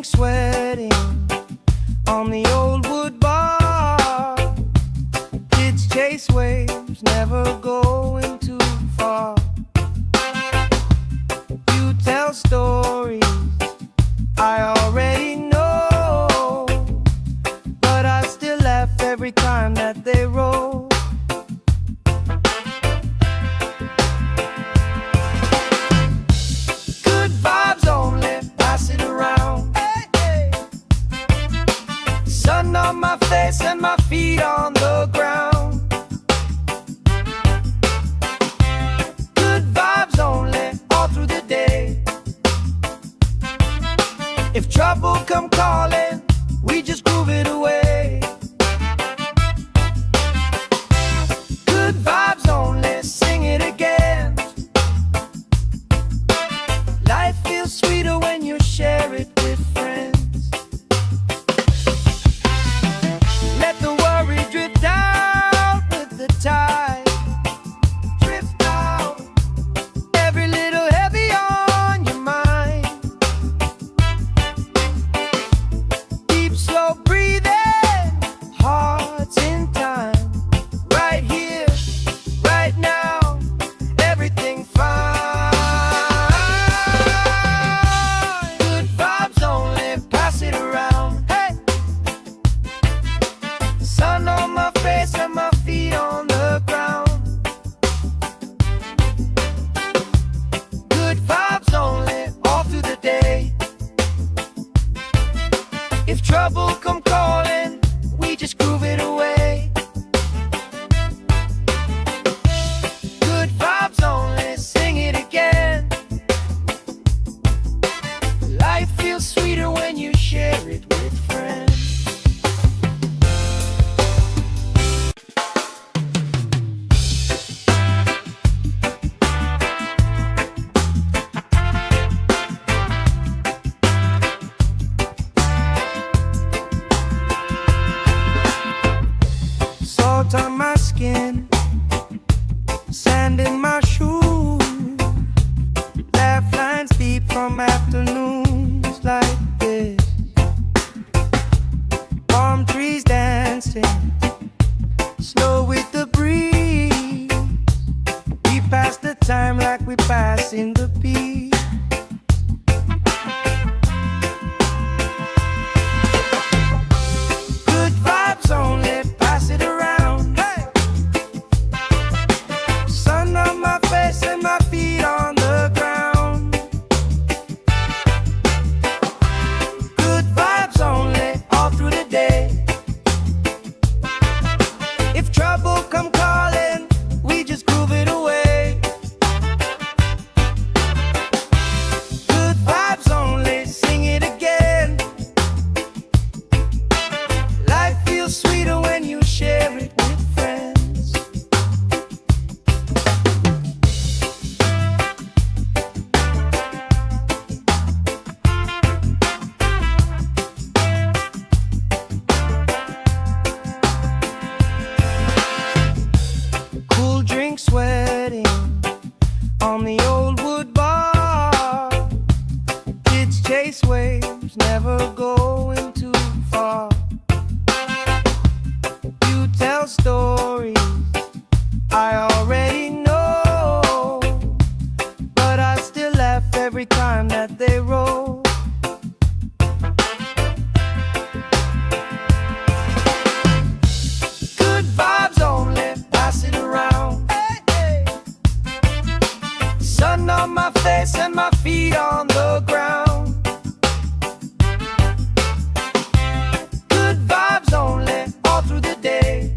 drink sweating on the old wood bar. Kids chase waves, never going too far. You tell stories I already know, but I still laugh every time that they roll. Good vibes only, pass it around. Hey, hey. Sun on my face and my feet on the ground. Good vibes only, all through the day. If trouble come calling, we just groove it away. Good vibes only, sing it again. Life feels sweeter when you share it with friends. Let the worry drift out with the tide. Drift out, every little heavy on your mind. Deep, slow breathing, hearts in time. Right here, right now, everything fine. Good vibes only, pass it around. Hey, sun on my face and my feet on the ground. Good vibes only, all through the day. If trouble come calling, we just groove it away. Good vibes only, sing it again. Life feels sweeter when you share it with friends. Salt on my skin, sand in my shoes. Laugh lines deep from afternoons like this. Palm trees dancing, slow with the breeze. We pass the time like we pass in the beat. Good vibes only, pass it around. Hey, sun on my face and my feet on the ground. Good vibes only, all through the day. If trouble come calling, we just groove it away. Good vibes only, sing it again. Life feels sweeter when you share it with friends. Cool drink sweating on the old wood bar. Kids chase waves, never going too far. You tell stories I already know, but I still laugh every time that they roll. Good vibes only, pass it around. Hey, hey. Sun on my face and my feet on the ground. Good vibes only, all through the day.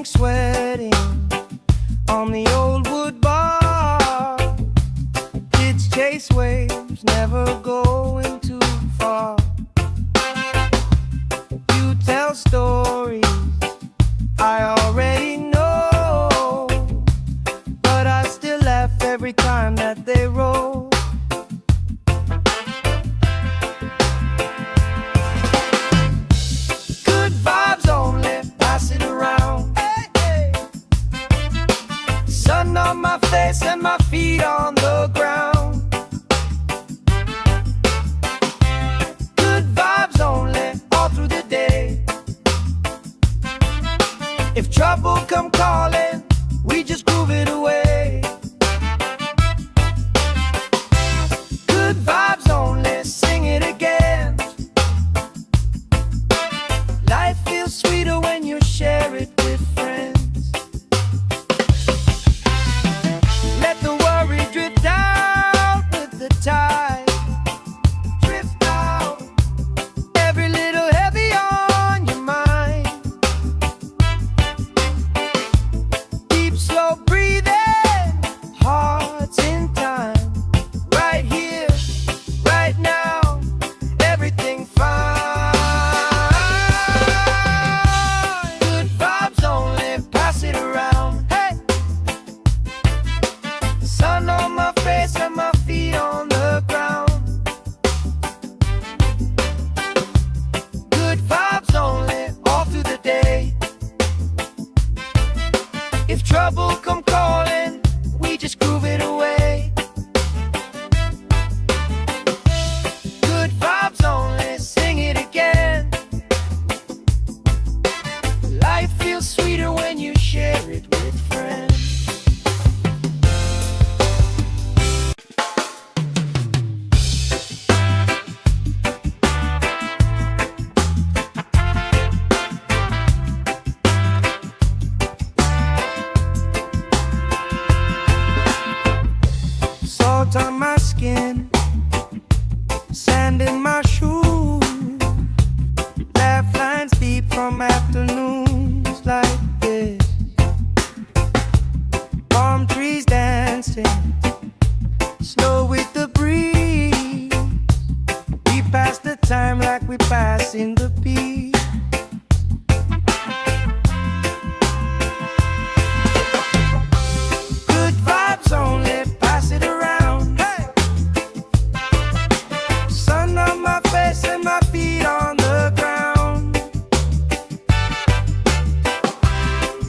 drink sweating on the old wood bar. Kids chase waves, never going too far. You tell stories I already know, but I still laugh every time that they roll. Good vibes only, pass it around. Hey, hey. Sun on my face and my feet on the ground. Good vibes only, all through the day. If trouble come calling, we just groove it away. Good vibes only, sing it again. Life feels sweeter when you share it with friends. Let the worry drift out with the tide. Drift out, every little heavy on your mind. Deep, slow breathing, hearts in time. Right here, right now, everything fine. Good vibes only, pass it around. Hey, sun on my face and my feet on the ground. Good vibes only, all through the day. If trouble come calling, we just groove it away. Good vibes only, sing it again. Life feels sweeter when you share it with friends. Salt on my skin, sand in my shoes, laugh lines deep from afternoons like this. Palm trees dancing, slow with the breeze. We pass the time like we pass in the beat. Good vibes only, pass it around. Hey, sun on my face and my feet on the ground.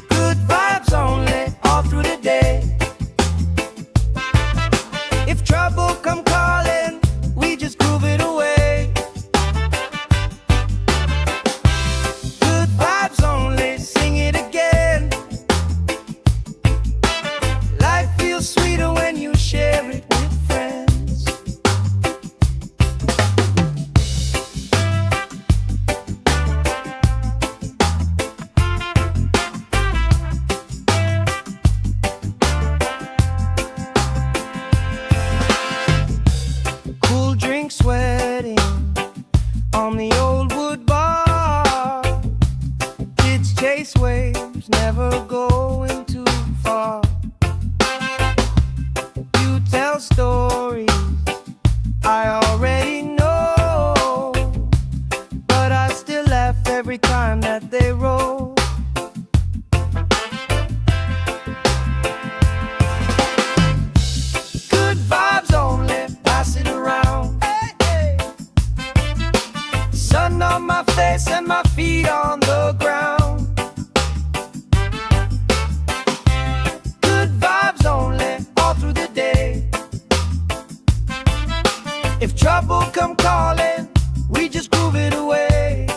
Good vibes only, all through the day. If trouble come calling, we just groove it away. Good vibes only, sing it again. Life feels sweeter when you share it with friends. Cool drink sweating on the old wood bar. Kids chase waves, never going too far. You tell stories I already know, but I still laugh every time that they roll. Good vibes only, pass it around. Hey, hey. Sun on my face and my feet on the ground. Good vibes only, all through the day. If trouble come calling, we just groove it away.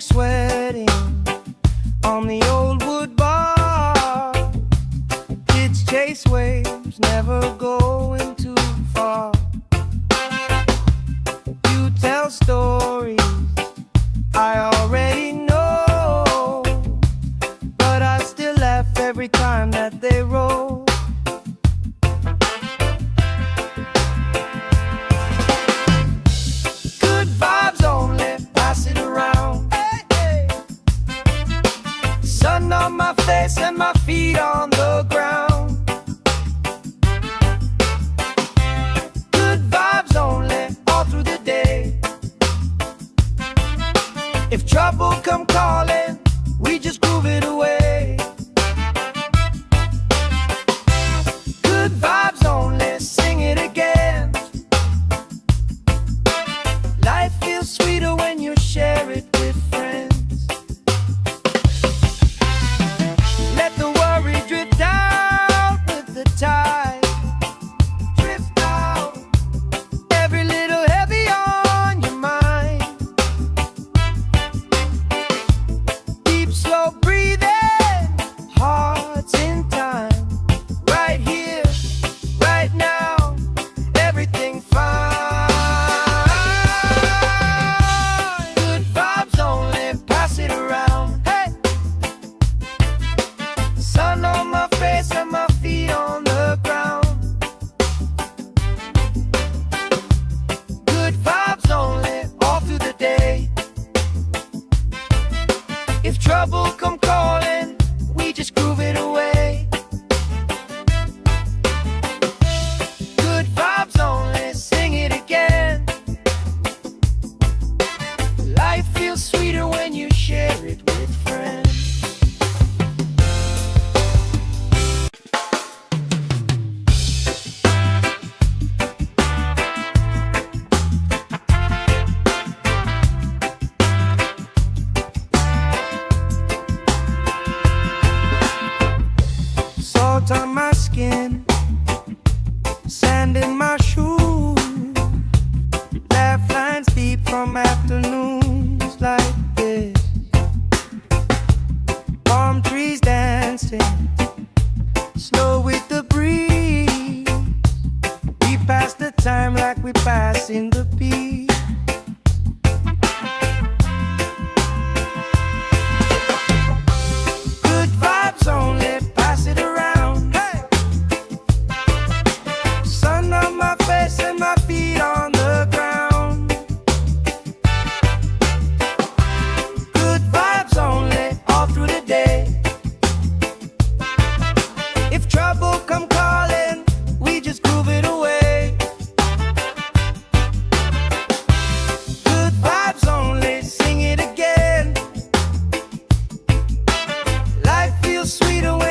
sweating on the old wood bar. Kids chase waves, never going too far. You tell stories I already know, but I still laugh every time that they roll. Good vibes only, pass it around. Hey, hey. Sun on my face and my feet on the ground. Good vibes only, all through the day. If trouble come calling, we just groove it away. Good vibes only, sing it again. Life feels sweeter when you share it with friends. Let the worry drift out with the tide. Drift out, every little heavy on your mind. Deep, slow breathing, hearts in time. Right here, right now, everything fine. Good vibes only, pass it around. Hey, sun on my face and my feet on the ground. Good vibes only, all through the day. If trouble come calling, we just groove it away. Good vibes only, sing it again. Life feels sweeter when you share it with friends. Salt on my skin, sand in my shoes, laugh lines deep from afternoons like